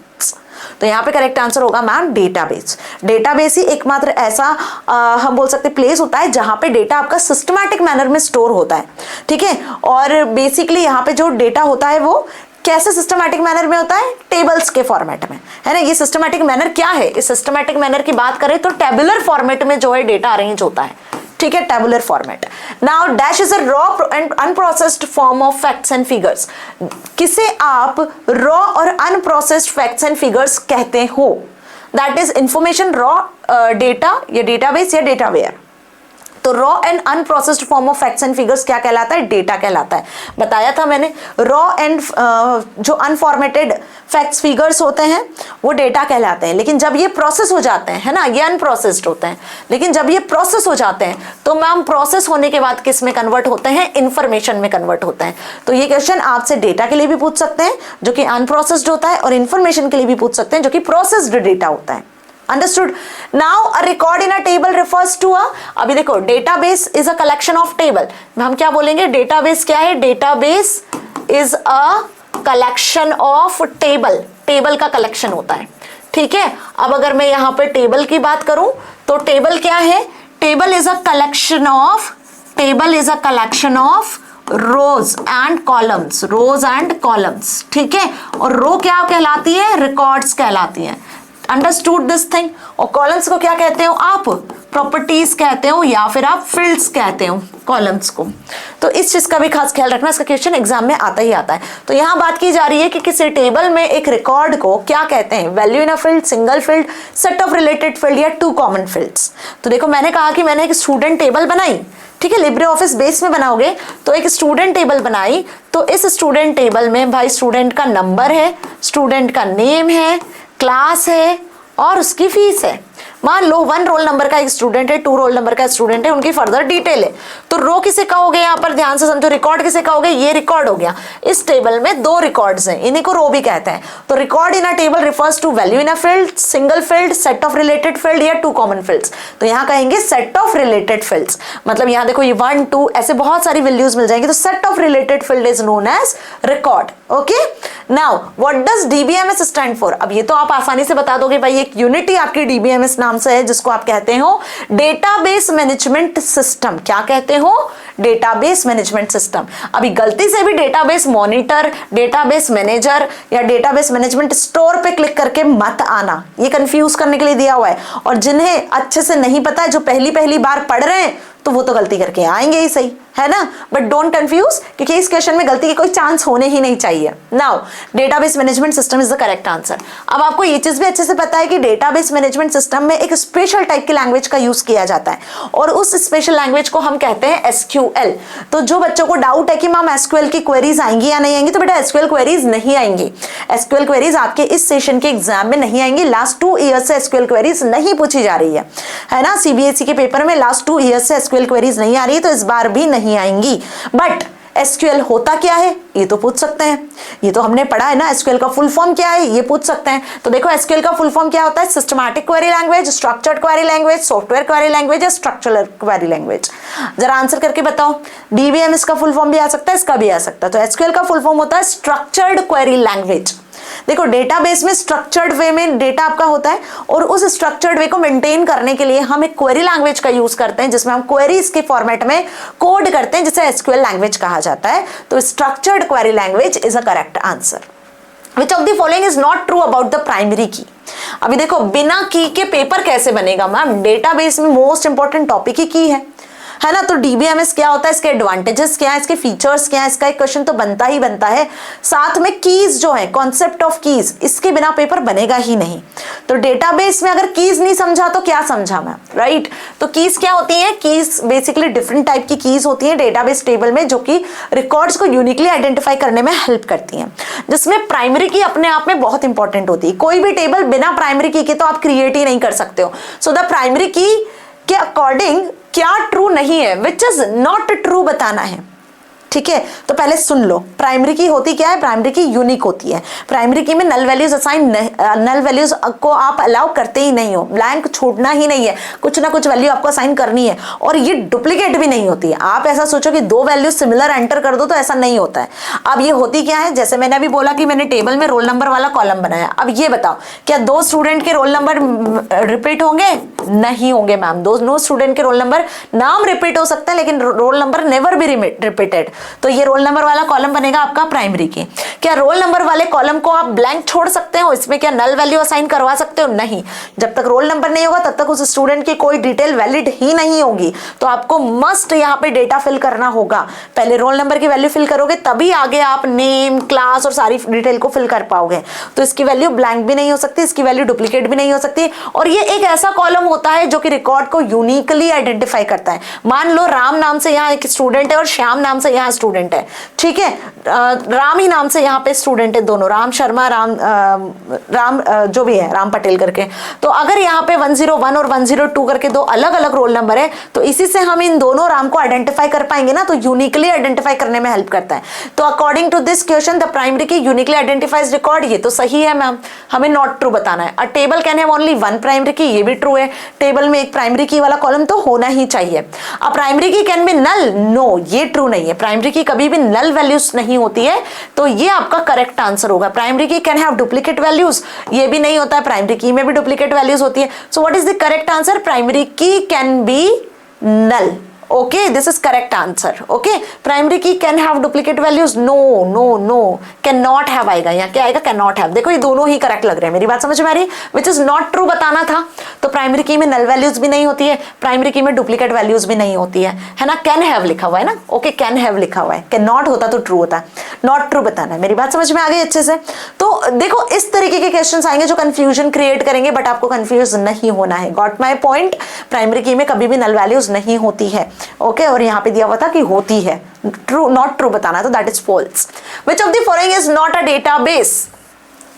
तो यहां पे करेक्ट आंसर होगा मैम डेटाबेस। डेटाबेस ही एकमात्र ऐसा हम बोल सकते प्लेस होता है जहां पे डेटा आपका सिस्टमैटिक मैनर में स्टोर होता है, ठीक है। और बेसिकली यहां पे जो डेटा होता है वो कैसे सिस्टमैटिक मैनर में होता है, टेबल्स के फॉर्मेट में, है ना। ये सिस्टमैटिक मैनर क्या है, इस सिस्टमैटिक मैनर की बात करें तो टेबुलर फॉर्मेट में जो है डेटा अरेंज होता है, ठीक है, tabular format. Now dash is a raw and unprocessed form of facts and figures. किसे आप रॉ और अनप्रोसेस्ड फैक्ट्स एंड फिगर्स कहते हो, that is information raw data या डेटाबेस या डेटावेयर। तो raw and unprocessed form of facts and figures क्या कहलाता है, डेटा कहलाता है। बताया था मैंने, रॉ एंड जो अनफॉर्मेटेड फैक्ट्स फिगर्स होते हैं वो डेटा कहलाते हैं, लेकिन जब ये प्रोसेस हो जाते हैं, है ना, ये अनप्रोसेस्ड होते हैं, लेकिन जब ये प्रोसेस हो जाते हैं तो मैम प्रोसेस होने के बाद किस में कन्वर्ट होते हैं, इंफॉर्मेशन में कन्वर्ट होते हैं। तो ये क्वेश्चन आपसे डेटा के लिए भी पूछ सकते हैं जो कि अनप्रोसेस्ड होता है, और इंफॉर्मेशन के लिए भी पूछ सकते हैं जो कि प्रोसेस्ड डेटा होता है। Understood? Now a record in a table refers to a, अभी देखो database is a collection of table, हम क्या बोलेंगे, database क्या है, database is a collection of table, table का collection होता है, ठीक है। अब अगर मैं यहाँ पे table की बात करूं तो table क्या है, table is a collection of rows and columns, rows and columns, ठीक है। और रो क्या कहलाती है, रिकॉर्ड्स कहलाती है। Understood this thing. और कॉलम्स को क्या कहते हो आप, प्रॉपर्टीज कहते हो या फिर आप फील्ड्स कहते हो कॉलम्स को। तो इस चीज का भी खास ख्याल रखना, इसका क्वेश्चन एग्जाम में आता ही आता है। तो यहाँ बात की जा रही है कि किसी टेबल में एक रिकॉर्ड को क्या कहते हैं, value in a field, single field, set of related field या टू कॉमन फील्ड्स। तो देखो मैंने कहा कि मैंने एक स्टूडेंट टेबल बनाई, ठीक है, लिब्रे ऑफिस बेस में बनाओगे तो एक स्टूडेंट टेबल बनाई। तो इस स्टूडेंट टेबल में भाई स्टूडेंट का नंबर है, स्टूडेंट का नेम है, क्लास है और उसकी फीस है। मान लो 1 रोल नंबर का एक स्टूडेंट है, 2 रोल नंबर का स्टूडेंट है, उनकी फर्दर डिटेल है। तो रो किसे कहोगे, यहाँ पर ध्यान से समझो, रिकॉर्ड किसे कहोगे, ये रिकॉर्ड हो गया। इस टेबल में 2 रिकॉर्ड्स हैं, इन्हीं को रो भी कहते हैं। तो record in a table refers to value in a field, single field, set of related field या 2 कॉमन फील्ड्स। तो यहाँ कहेंगे सेट ऑफ रिलेटेड फील्ड्स, मतलब यहाँ देखो ये 1 2 ऐसे बहुत सारी वैल्यूज मिल जाएंगी। तो set of related field is known as record. Okay, now what does DBMS stand for. अब ये तो आप आसानी से बता दोगे भाई, एक यूनिट ही आपकी डीबीएमएस नाम से है जिसको आप कहते हो डेटाबेस मैनेजमेंट सिस्टम। क्या कहते हो, डेटाबेस मैनेजमेंट सिस्टम। अभी गलती से भी डेटाबेस मॉनिटर, डेटाबेस मैनेजर या डेटाबेस मैनेजमेंट स्टोर पे क्लिक करके मत आना, ये कंफ्यूज करने के लिए दिया हुआ है। और जिन्हें अच्छे से नहीं पता है, जो पहली बार पढ़ रहे हैं, तो वो तो गलती करके आएंगे ही सही, है ना। बट डोंट कंफ्यूज, क्योंकि इस क्वेश्चन में गलती की कोई चांस होने ही नहीं चाहिए। Now database management system is the correct answer. अब आपको ये चीज भी अच्छे से पता है कि डेटाबेस मैनेजमेंट सिस्टम में एक स्पेशल टाइप की लैंग्वेज का यूज किया जाता है, और उस स्पेशल लैंग्वेज को हम कहते हैं एसक्यूएल। तो जो बच्चों को डाउट है कि मैम एसक्यूएल की क्वेरीज आएंगी या नहीं आएंगी, तो बेटा एसक्यूएल क्वेरीज नहीं आएंगी। एसक्यूएल क्वेरीज आपके इस सेशन के एग्जाम में नहीं आएंगी। लास्ट 2 ईयर्स से एसक्यूएल क्वेरीज नहीं पूछी जा रही है ना। सीबीएसई के पेपर में लास्ट 2 ईयर्स से एसक्यूएल क्वेरीज नहीं आ रही है, तो इस बार भी नहीं आएंगी। बट एसक्यूएल होता क्या है, ये तो पूछ सकते हैं। ये तो हमने पढ़ा है ना, एसक्यूएल का फुल फॉर्म क्या है, ये पूछ सकते हैं। तो देखो एसक्यूएल का फुल फॉर्म क्या होता है, systematic query language, structured query language, software query language या स्ट्रक्चरल क्वेरी लैंग्वेज। जरा आंसर करके बताओ। डीबीएमएस का फुल फॉर्म भी आ सकता है, इसका भी आ सकता है। तो एसक्यूएल का फुल फॉर्म होता है स्ट्रक्चर्ड क्वेरी लैंग्वेज। देखो डेटाबेस में स्ट्रक्चर्ड वे में डेटा आपका होता है, और उस स्ट्रक्चर्ड वे को मेंटेन करने के लिए हम एक क्वेरी लैंग्वेज का यूज करते हैं, जिसमें हम क्वेरीज के फॉर्मेट में कोड करते हैं, जिसे एसक्यूएल लैंग्वेज कहा जाता है। तो structured query language is a correct answer. Which of the following is not true about the primary की। अभी देखो बिना की के पेपर कैसे बनेगा मैम, डेटाबेस में मोस्ट इंपॉर्टेंट टॉपिक ही की है है ना। तो डीबीएमएस क्या होता है, इसके एडवांटेजेस क्या है, इसके फीचर्स क्या है, इसका एक क्वेश्चन तो बनता ही बनता है। साथ में कीज जो है, कॉन्सेप्ट ऑफ कीज, इसके बिना पेपर बनेगा ही नहीं। तो डेटाबेस में अगर कीज नहीं समझा तो क्या समझा मैं, राइट। तो कीज क्या होती है, कीज बेसिकली डिफरेंट टाइप की कीज होती है डेटाबेस टेबल में, जो कि रिकॉर्ड्स को यूनिकली आइडेंटिफाई करने में हेल्प करती हैं, जिसमें प्राइमरी की अपने आप में बहुत इंपॉर्टेंट होती है। कोई भी टेबल बिना प्राइमरी की के तो आप क्रिएट ही नहीं कर सकते हो। सो द प्राइमरी की के अकॉर्डिंग क्या ट्रू नहीं है, विच इज नॉट ट्रू बताना है, ठीक है। तो पहले सुन लो, प्राइमरी की होती क्या है, प्राइमरी की यूनिक होती है। प्राइमरी की में null values assign, null values को आप अलाउ करते ही नहीं हो, ब्लैंक छोड़ना ही नहीं है, कुछ ना कुछ वैल्यू आपको असाइन करनी है। और ये डुप्लीकेट भी नहीं होती है। आप ऐसा सोचो कि दो वैल्यू सिमिलर एंटर कर दो, तो ऐसा नहीं होता है। अब ये होती क्या है, जैसे मैंने अभी बोला कि मैंने टेबल में रोल नंबर वाला कॉलम बनाया। अब ये बताओ, क्या दो स्टूडेंट के रोल नंबर रिपीट होंगे? नहीं होंगे मैम। दो स्टूडेंट के रोल नंबर, नाम रिपीट हो सकता है लेकिन roll number never be repeated. तो ये रोल नंबर वाला कॉलम बनेगा आपका प्राइमरी की। क्या रोल नंबर वाले कॉलम को आप ब्लैंक छोड़ सकते हो? इसमें क्या नल वैल्यू असाइन करवा सकते हो? नहीं। जब तक रोल नंबर नहीं होगा तब तक उस स्टूडेंट की कोई डिटेल वैलिड ही नहीं होगी। तो आपको मस्ट यहाँ पे डेटा फिल करना होगा। पहले रोल नंबर की वैल्यू फिल करोगे, तभी आगे आप नेम, क्लास और सारी डिटेल को फिल कर पाओगे। तो इसकी वैल्यू ब्लैंक भी नहीं हो सकती, इसकी वैल्यू डुप्लीकेट भी नहीं हो सकती। और ये एक ऐसा कॉलम होता है जो कि रिकॉर्ड को यूनिकली आइडेंटिफाई करता है। मान लो राम नाम से यहाँ एक स्टूडेंट है और श्याम नाम से यहाँ स्टूडेंट है, ठीक है। राम ही नाम से यहाँ पे स्टूडेंट है दोनों, राम शर्मा, राम जो भी है, राम पटेल करके। तो अगर यहाँ पे 101 और 102 करके दो अलग अलग रोल नंबर है, तो इसी से हम इन दोनों राम को आइडेंटिफाई कर पाएंगे ना। तो यूनिकली आइडेंटिफाई करने में हेल्प करता है। तो according to this question, the primary key uniquely identifies record, ये तो सही है मैम, हमें नॉट ट्रू बताना है। अ table can have only one primary की, ये भी ट्रू है। टेबल में एक प्राइमरी की वाला कॉलम तो होना ही चाहिए। A primary key can be null, no, ये ट्रू नहीं है। प्राइमरी की कभी भी नल वैल्यूज नहीं होती है। तो ये आपका करेक्ट आंसर होगा। Primary key can have duplicate values, ये भी नहीं होता है। प्राइमरी की में भी डुप्लीकेट वैल्यूज होती है। So what is the correct answer? Primary key can be null. Okay, this is correct answer. Okay, primary key can have duplicate values, no no no, can not have आएगा। यहाँ क्या आएगा? Can not have. देखो ये दोनों ही correct लग रहे हैं। मेरी बात समझ में आ रही है? विच इज नॉट ट्रू बताना था। तो प्राइमरी की में नल वैल्यूज भी नहीं होती है, प्राइमरी की में डुप्लीकेट वैल्यूज भी नहीं होती है ना। कैन हैव लिखा हुआ है ना, ओके, कैन हैव लिखा हुआ है। कैन नॉट होता तो ट्रू होता है, नॉट ट्रू बताना है। मेरी बात समझ में आ गई अच्छे से? तो देखो इस तरीके के क्वेश्चन आएंगे जो कंफ्यूजन क्रिएट करेंगे, बट आपको कंफ्यूज नहीं होना है। Got my point? Primary key में कभी भी नल वैल्यूज नहीं होती है। ओके, और यहाँ पे दिया हुआ था कि होती है, ट्रू नॉट ट्रू बताना, तो that is false. Which of the following is not a database?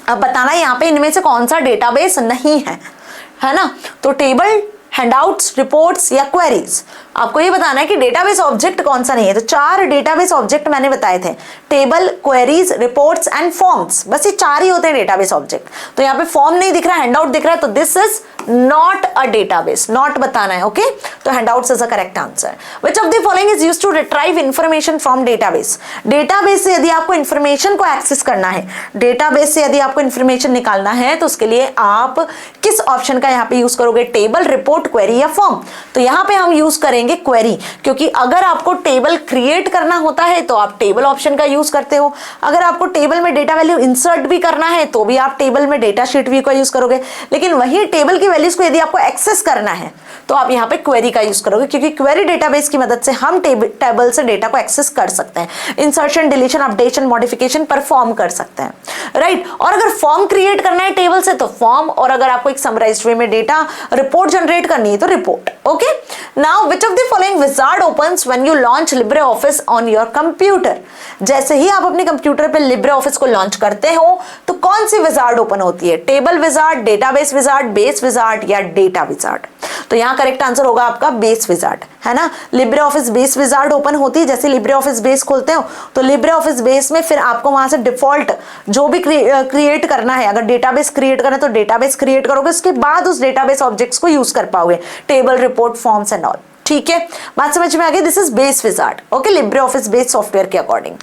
अब बताना यहाँ पे इनमें से कौन सा डेटाबेस नहीं है ना। तो टेबल, हैंडआउट्स, रिपोर्ट्स या क्वेरीज, आपको ये बताना है कि डेटाबेस ऑब्जेक्ट कौन सा नहीं है। तो 4 डेटाबेस ऑब्जेक्ट मैंने बताए थे, table, queries, reports and forms. बस ये 4 ही होते हैं डेटाबेस ऑब्जेक्ट। तो यहाँ पे फॉर्म नहीं दिख रहा, हैंडआउट दिख रहा है, तो this is not a database, not बताना है। ओके, तो handouts is a correct answer. Which of the following is used to retrieve information from database? Database से यदि आपको इंफॉर्मेशन को एक्सेस करना है, डेटाबेस से यदि आपको इंफॉर्मेशन निकालना है, तो उसके लिए आप किस ऑप्शन का यहाँ पे यूज करोगे? टेबल, रिपोर्ट, क्वेरी या फॉर्म? तो यहाँ पे हम यूज करेंगे क्वेरी, क्योंकि अगर आपको टेबल क्रिएट करना होता है तो आप टेबल ऑप्शन का यूज करते हो। अगर आपको टेबल में डेटा वैल्यू इंसर्ट भी करना है तो भी आप टेबल में डेटा शीट व्यू का यूज करोगे। लेकिन वही टेबल की वैल्यूज को यदि आपको एक्सेस करना है तो आप यहाँ पे क्वेरी का यूज करोगे, क्योंकि क्वेरी डेटाबेस की मदद से हम टेबल से डेटा को एक्सेस कर सकते हैं, insertion, deletion, updation, modification perform कर सकते हैं, राइट। और अगर फॉर्म क्रिएट करना है टेबल से तो फॉर्म, और अगर आपको एक समराइज्ड वे में डेटा रिपोर्ट जनरेट करनी है तो report. Okay, now which of the following wizard opens when you launch Libre office on your computer? जैसे ही आप अपने कंप्यूटर पे लिब्रे ऑफिस को लॉन्च करते हो तो कौन सी विजार्ड ओपन होती है? Table wizard, database wizard, base wizard या डेटा विजार्ड? तो यहाँ करेक्ट आंसर होगा आपका बेस विजार्ड, है ना। Libre office base wizard open होती है। जैसे लिब्रे ऑफिस बेस खोलते हो तो लिब्रे ऑफिस बेस में फिर आपको वहां से डिफॉल्ट जो भी क्रिएट करना है, अगर डेटाबेस क्रिएट करना है तो डेटाबेस क्रिएट करोगे, उसके बाद उस डेटाबेस ऑब्जेक्ट्स को यूज कर पाओगे, table, report, forms and all. ठीक है, बात समझ में आ गई? This is base wizard. Okay, LibreOffice base software के according.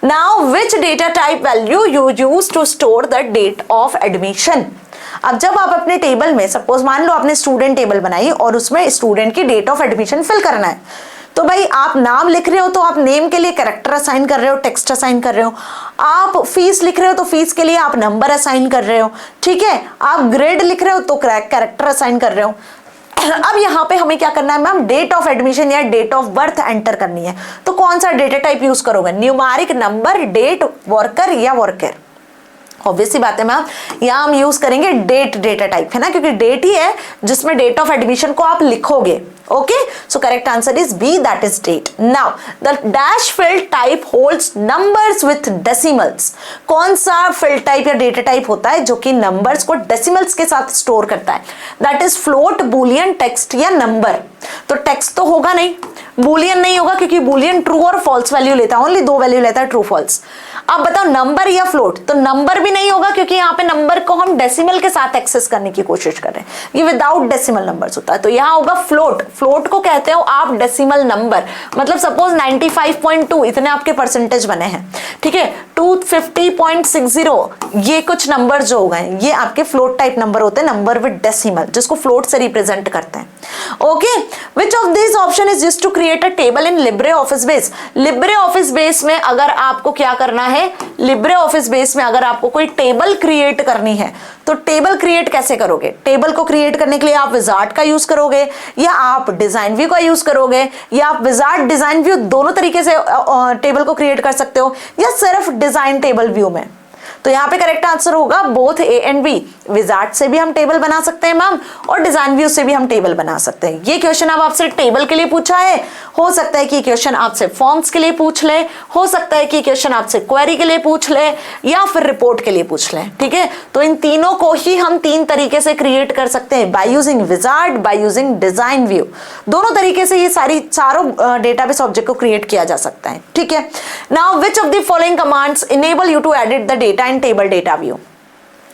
Now which data type value you use to store the date of admission? अब जब आप अपने टेबल में, सपोज मान लो आपने स्टूडेंट टेबल बनाई और उसमें स्टूडेंट की डेट ऑफ एडमिशन फिल करना है, तो भाई आप नाम लिख रहे हो तो आप नेम के लिए कैरेक्टर असाइन कर रहे हो, टेक्स्ट असाइन कर रहे हो। आप फीस लिख रहे हो तो फीस के लिए आप नंबर असाइन कर रहे हो, ठीक है। आप ग्रेड लिख रहे हो तो कैरेक्टर असाइन कर रहे हो। अब यहाँ पे हमें क्या करना है मैम, डेट ऑफ एडमिशन या डेट ऑफ बर्थ एंटर करनी है। तो कौन सा डेटा टाइप यूज करोगे, न्यूमेरिक नंबर, डेट, वर्कर या वर्कर? ऑब्वियस सी बात है मैम, यहाँ हम यूज करेंगे डेट डेटा टाइप, है ना, क्योंकि डेट ही है जिसमें डेट ऑफ एडमिशन को आप लिखोगे। Okay, so correct answer is B, that is date. Now the dash field type holds numbers with decimals. कौन सा फील्ड टाइप या डेटा टाइप होता है जो कि नंबर्स को डेसिमल्स के साथ स्टोर करता है? That is float, Boolean, text या नंबर। तो टेक्स्ट तो होगा नहीं, बुलियन नहीं होगा क्योंकि बुलियन ट्रू और फॉल्स वैल्यू लेता है, ओनली दो वैल्यू लेता है, ट्रू फॉल्स। अब बताओ नंबर या फ्लोट? तो नंबर भी नहीं होगा क्योंकि यहाँ पे नंबर को हम डेसिमल के साथ एक्सेस करने की कोशिश कर रहे हैं, ये विदाउट डेसिमल नंबर्स होता है। तो यहाँ होगा फ्लोट। फ्लोट को कहते हो आप डेसिमल नंबर, मतलब सपोज 95.2 इतने आपके परसेंटेज बने हैं, ठीक है, 250.60 ये कुछ नंबर जो हो गए ये आपके फ्लोट टाइप नंबर होते हैं, नंबर विद डेसिमल, जिसको फ्लोट से रिप्रेजेंट करते हैं। Okay, which of this option is used to create a table in LibreOffice Base? LibreOffice Base में अगर आपको क्या करना है, लिब्रे ऑफिस बेस में अगर आपको कोई टेबल क्रिएट करनी है तो टेबल क्रिएट कैसे करोगे? टेबल को क्रिएट करने के लिए आप विजार्ड का यूज करोगे या आप डिजाइन व्यू का यूज करोगे, या आप विजार्ड डिजाइन व्यू दोनों तरीके से टेबल को क्रिएट कर सकते हो, या सिर्फ डिजाइन टेबल व्यू में? तो यहाँ पे करेक्ट आंसर होगा both A and B. Wizard से भी हम टेबल बना सकते हैं मैम, और डिजाइन व्यू से भी हम टेबल बना सकते हैं। ये क्वेश्चन अब आपसे टेबल के लिए पूछा है, हो सकता है कि क्वेश्चन आपसे फॉर्म्स के लिए पूछ ले, हो सकता है कि क्वेश्चन आपसे क्वेरी के लिए पूछ ले, या फिर रिपोर्ट के लिए पूछ ले, ठीक है। तो इन तीनों को ही हम तीन तरीके से क्रिएट कर सकते हैं, by using wizard, by using design view. दोनों तरीके से ये चारों डेटाबेस ऑब्जेक्ट को क्रिएट किया जा सकता है, ठीक है। Now which of the following commands enable you to edit the data in table data view?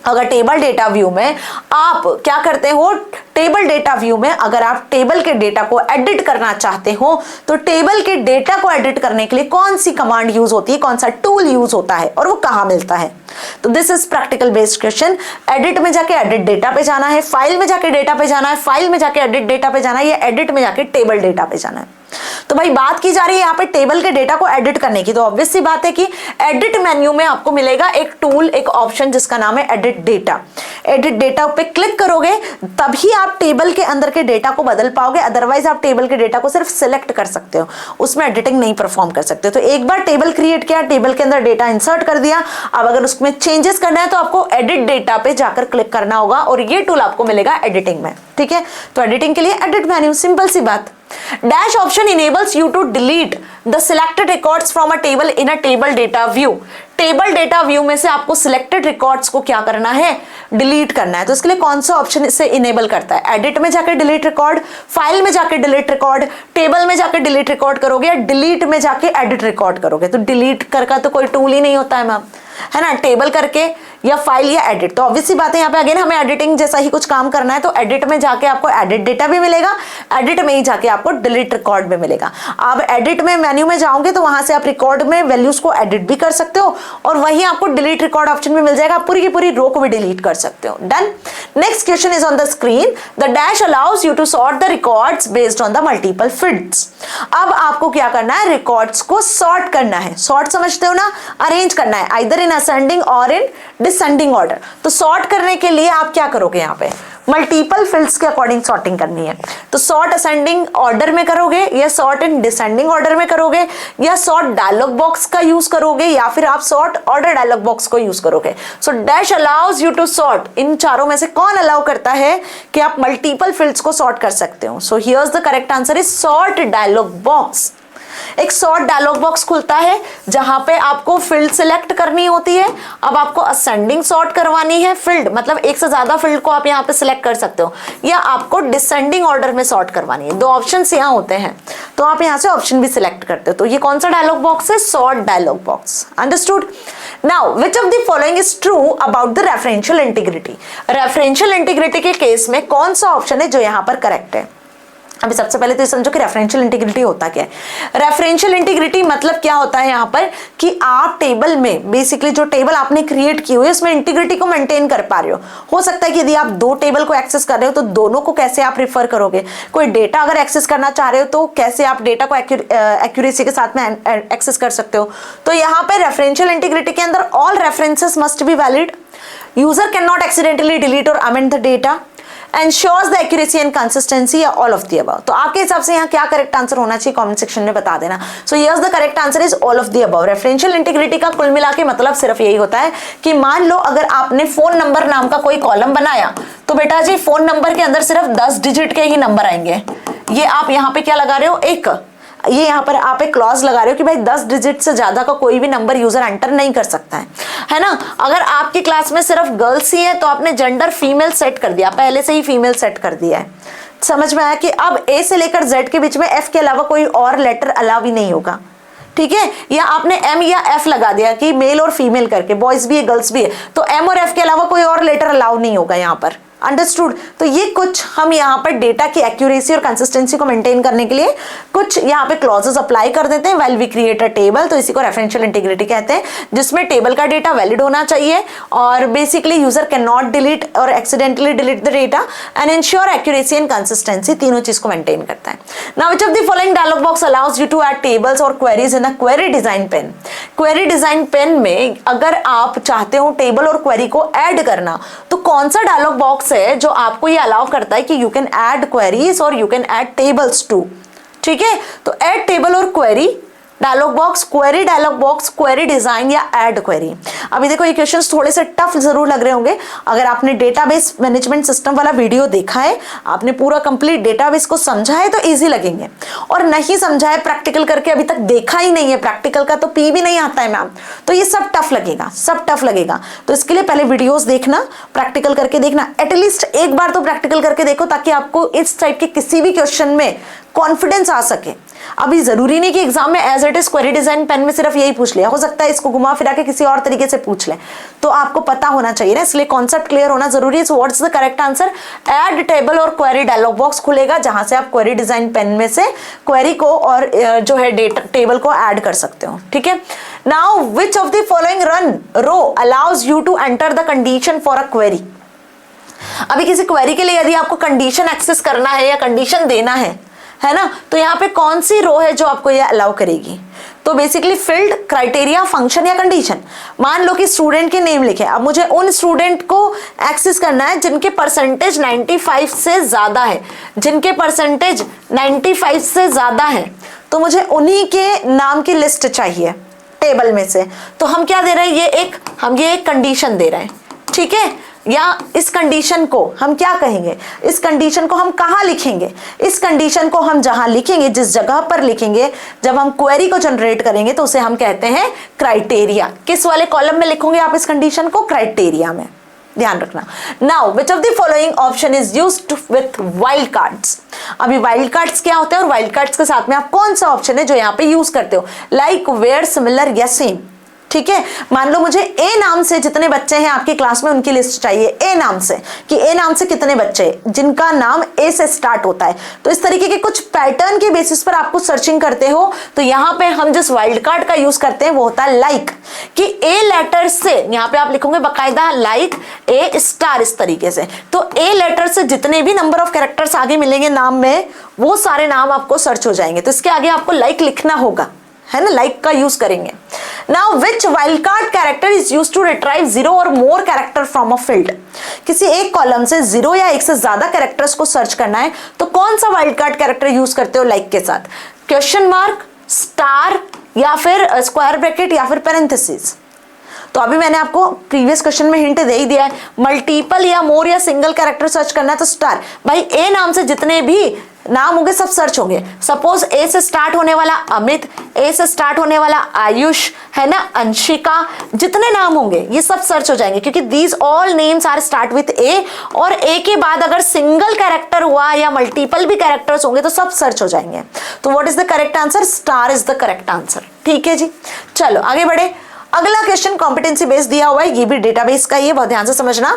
अगर टेबल डेटा व्यू में आप क्या करते हो, टेबल डेटा व्यू में अगर आप टेबल के डेटा को एडिट करना चाहते हो तो टेबल के डेटा को एडिट करने के लिए कौन सी कमांड यूज होती है, कौन सा टूल यूज होता है और वो कहां मिलता है? तो this is practical based question. Edit में जाके एडिट डेटा पे जाना है, फाइल में जाके डेटा पे जाना है, फाइल में जाके एडिट डेटा पे जाना है, या एडिट में जाके टेबल डेटा पे जाना है। तो भाई बात की जा रही है यहाँ पे टेबल के डेटा को एडिट करने की, तो ऑब्वियस सी बात है कि एडिट मेन्यू में आपको मिलेगा एक टूल, एक ऑप्शन जिसका नाम है एडिट डेटा। एडिट डेटा पे क्लिक करोगे तभी आप टेबल के अंदर के डेटा को बदल पाओगे, अदरवाइज आप टेबल के डेटा को सिर्फ सिलेक्ट कर सकते हो, उसमें एडिटिंग नहीं परफॉर्म कर सकते। तो एक बार टेबल क्रिएट किया, टेबल के अंदर डेटा इंसर्ट कर दिया, अब अगर उसमें चेंजेस करना है तो आपको एडिट डेटा पे जाकर क्लिक करना होगा और ये टूल आपको मिलेगा एडिटिंग में, ठीक है। तो एडिटिंग के लिए एडिट मेन्यू, सिंपल सी बात। Dash option enables you to delete the selected records from a table in a table data view. Table data view में से आपको सिलेक्टेड रिकॉर्ड्स को क्या करना है, डिलीट करना है। तो इसके लिए कौन सा ऑप्शन इसे इनेबल करता है? एडिट में जाकर डिलीट रिकॉर्ड, फाइल में जाकर डिलीट रिकॉर्ड, टेबल में जाकर डिलीट रिकॉर्ड करोगे, या डिलीट में जाके एडिट रिकॉर्ड करोगे? तो डिलीट करके तो कोई टूल ही नहीं होता है मैम, है ना, टेबल करके या फाइल या एडिट। तो ऑब्वियस सी बात है यहाँ पे अगेन हमें एडिटिंग जैसा ही कुछ काम करना है, तो एडिट में जाके आपको एडिट डेटा भी मिलेगा, एडिट में ही जाके आपको डिलीट रिकॉर्ड भी मिलेगा। आप एडिट में मेन्यू में जाओगे तो वहां से आप रिकॉर्ड में वैल्यूज को एडिट भी कर सकते हो, और वहीं आपको डिलीट रिकॉर्ड ऑप्शन भी मिल जाएगा, आप पूरी की पूरी रो को भी डिलीट कर सकते हो। Done. Next question is on the screen. The dash allows you to sort the records based on the multiple fields. अब आपको क्या करना है, रिकॉर्ड्स को सॉर्ट करना है। सॉर्ट समझते हो ना, अरेंज करना है, आइदर इन असेंडिंग और इन डिसेंडिंग ऑर्डर। तो सॉर्ट करने के लिए आप क्या करोगे, यहाँ पे मल्टीपल फील्ड्स के अकॉर्डिंग सॉर्टिंग करनी है। तो सॉर्ट असेंडिंग ऑर्डर में करोगे, या सॉर्ट इन डिसेंडिंग ऑर्डर में करोगे, या सॉर्ट डायलॉग बॉक्स का यूज करोगे, या फिर आप सॉर्ट ऑर्डर डायलॉग बॉक्स को यूज करोगे। So dash allows you to sort. इन चारों में से कौन अलाउ करता है कि आप मल्टीपल फील्ड्स को सॉर्ट कर सकते हो? So here's the correct answer is sort dialog box. एक सॉर्ट डायलॉग बॉक्स खुलता है जहां पे आपको फील्ड सिलेक्ट करनी होती है। अब आपको असेंडिंग सॉर्ट करवानी है, फील्ड मतलब एक से ज्यादा फील्ड को आप यहाँ पे सिलेक्ट कर सकते हो, या आपको डिसेंडिंग ऑर्डर में सॉर्ट करवानी है। दो ऑप्शंस यहाँ होते हैं, तो आप यहाँ से ऑप्शन भी सिलेक्ट करते हो। तो ये कौन सा डायलॉग बॉक्स है? Sort dialog box. Understood. Now which of the following is true about the referential integrity? Referential integrity के केस में कौन सा ऑप्शन है जो यहाँ पर करेक्ट है? अभी सबसे पहले तो समझो कि रेफरेंशियल इंटीग्रिटी होता क्या है। रेफरेंशियल इंटीग्रिटी मतलब क्या होता है यहाँ पर कि आप टेबल में बेसिकली जो टेबल आपने क्रिएट की हुई है उसमें इंटीग्रिटी को मेंटेन कर पा रहे हो सकता है कि यदि आप दो टेबल को एक्सेस कर रहे हो तो दोनों को कैसे आप रिफर करोगे। कोई डेटा अगर एक्सेस करना चाह रहे हो तो कैसे आप डेटा को एक्यूरेसी के साथ में एक्सेस कर सकते हो। तो यहाँ पे रेफरेंशियल इंटीग्रिटी के अंदर all references must be valid, user can not accidentally delete और amend the data, ensures the accuracy and consistency या ऑल ऑफ द अबव। तो आपके हिसाब से यहाँ क्या करेक्ट आंसर होना चाहिए, कमेंट सेक्शन में बता देना। So yes the correct answer is all of the above. Referential integrity का कुल मिला के मतलब सिर्फ यही होता है कि मान लो अगर आपने फोन नंबर नाम का कोई कॉलम बनाया तो बेटा जी फोन नंबर के अंदर सिर्फ 10 डिजिट के ही नंबर आएंगे। ये आप यहाँ पे क्या लगा रहे हो, एक ये यहाँ पर आप एक क्लॉज लगा रहे हो कि भाई 10 डिजिट से ज्यादा का कोई भी नंबर यूजर एंटर नहीं कर सकता है ना। अगर आपकी क्लास में सिर्फ गर्ल्स ही है तो आपने जेंडर फीमेल सेट कर दिया, पहले से ही फीमेल सेट कर दिया है। समझ में आया कि अब ए से लेकर जेड के बीच में एफ के अलावा कोई और लेटर अलाउ ही नहीं होगा, ठीक है। या आपने एम या एफ लगा दिया कि मेल और फीमेल करके, बॉयज भी है गर्ल्स भी है, तो एम और एफ के अलावा कोई और लेटर अलाउ नहीं होगा यहाँ पर। अंडरस्टूड। तो ये कुछ हम यहाँ पर डेटा की एक्यूरेसी और कंसिस्टेंसी को मेंटेन करने के लिए कुछ यहाँ पे क्लॉजेस अप्लाई कर देते हैं while we create a table. तो इसी को रेफरेंशियल इंटीग्रिटी कहते हैं, जिसमें टेबल का डेटा वैलिड होना चाहिए और basically user can not delete और accidentally delete the data and ensure accuracy and consistency, तीनों चीज को मेंटेन करता है। Now which of the following dialog box allows you to add tables और queries in the query design pane. Query design pane में अगर आप चाहते हो टेबल और क्वेरी को ऐड करना तो कौन सा डायलॉग बॉक्स है जो आपको ये अलाउ करता है कि यू कैन ऐड क्वेरीज और you can add tables to, ठीक है। तो ऐड टेबल और query dialog box, query dialog box, query design या ऐड क्वेरी। अभी देखो ये क्वेश्चंस थोड़े से टफ जरूर लग रहे होंगे। अगर आपने डेटाबेस मैनेजमेंट सिस्टम वाला वीडियो देखा है, आपने पूरा कंप्लीट डेटाबेस को समझा है तो इजी लगेंगे, और नहीं समझा है प्रैक्टिकल करके अभी तक देखा ही नहीं है, प्रैक्टिकल का तो पी भी नहीं आता है मैम, तो ये सब टफ लगेगा, सब टफ लगेगा। तो इसके लिए पहले वीडियोस देखना, प्रैक्टिकल करके देखना, एटलीस्ट एक बार तो प्रैक्टिकल करके देखो ताकि आपको इस टाइप के किसी भी क्वेश्चन में कॉन्फिडेंस आ सके। अभी जरूरी नहीं कि एग्जाम में as it is query design pane में सिर्फ यही पूछ लिया, हो सकता है इसको घुमा फिरा के किसी और तरीके से पूछ ले, तो आपको पता होना चाहिए ना, इसलिए कॉन्सेप्ट क्लियर होना जरूरी है। So what's the correct answer, add table और क्वेरी डायलॉग बॉक्स खुलेगा जहां से आप क्वेरी डिजाइन पेन में से क्वेरी को और जो है डेटा टेबल को ऐड कर सकते हो, ठीक है। Now which of the following run row allows you to enter the condition for a query. अभी किसी क्वेरी के लिए यदि आपको कंडीशन एक्सेस करना है या कंडीशन देना है ना, तो यहाँ पे कौन सी रो है जो आपको ये अलाउ करेगी। तो बेसिकली फील्ड, क्राइटेरिया, फंक्शन या कंडीशन। मान लो कि स्टूडेंट के नेम लिखे, अब मुझे उन स्टूडेंट को एक्सेस करना है जिनके परसेंटेज 95 से ज्यादा है, जिनके परसेंटेज 95 से ज्यादा है, तो मुझे उन्हीं के नाम की लिस्ट चाहिए टेबल में से। तो हम क्या दे रहे हैं, हम ये एक कंडीशन दे रहे हैं, ठीक है। या इस कंडीशन को हम क्या कहेंगे, इस कंडीशन को हम कहाँ लिखेंगे, इस कंडीशन को हम जहां लिखेंगे, जिस जगह पर लिखेंगे, जब हम क्वेरी को जनरेट करेंगे तो उसे हम कहते हैं क्राइटेरिया। किस वाले कॉलम में लिखोगे आप इस कंडीशन को, क्राइटेरिया में, ध्यान रखना। Now which of the following option is used with wild cards. अभी वाइल्ड कार्ड्स क्या होते हैं और वाइल्ड कार्ड्स के साथ में आप कौन सा ऑप्शन है जो यहाँ पे यूज करते हो, लाइक, वेयर, सिमिलर या सेम, ठीक है। मान लो मुझे ए नाम से जितने बच्चे हैं आपकी क्लास में उनकी लिस्ट चाहिए, ए नाम से, कि ए नाम से कितने बच्चे जिनका नाम ए से स्टार्ट होता है। तो इस तरीके के कुछ पैटर्न के बेसिस पर आपको सर्चिंग करते हो, तो यहाँ पे हम जिस वाइल्ड कार्ड का यूज करते हैं वो होता है लाइक, कि ए लेटर से, यहाँ पे आप लिखोगे बाकायदा लाइक ए स्टार, इस तरीके से। तो ए लेटर से जितने भी नंबर ऑफ कैरेक्टर्स आगे मिलेंगे नाम में, वो सारे नाम आपको सर्च हो जाएंगे। तो इसके आगे आपको लाइक लिखना होगा, है ना, लाइक का यूज करेंगे। Now which wildcard character is used to retrieve 0 और more character from a field. किसी एक कॉलम से 0 या 1 से ज्यादा कैरेक्टर्स को सर्च करना है तो कौन सा वाइल्ड कार्ड कैरेक्टर यूज करते हो लाइक के साथ, क्वेश्चन मार्क, स्टार या फिर स्क्वायर ब्रैकेट या फिर पैरेंथेसिस। तो अभी मैंने आपको प्रीवियस क्वेश्चन में हिंट दे ही दिया है, मल्टीपल या मोर या सिंगल कैरेक्टर सर्च करना है तो स्टार। भाई ए नाम से जितने भी नाम होंगे सब सर्च होंगे। सपोज ए से स्टार्ट होने वाला अमित, ए से स्टार्ट होने वाला आयुष, है ना, अंशिका, जितने नाम होंगे ये सब सर्च हो जाएंगे, क्योंकि these all names are start with A, और ए के बाद अगर सिंगल कैरेक्टर हुआ या मल्टीपल भी कैरेक्टर्स होंगे तो सब सर्च हो जाएंगे। तो what is the correct answer, star is the correct answer, ठीक है जी। चलो आगे बढ़े। अगला क्वेश्चन कॉम्पिटेंसी बेस दिया हुआ है, ये भी डेटाबेस का ही है, बहुत ध्यान से समझना।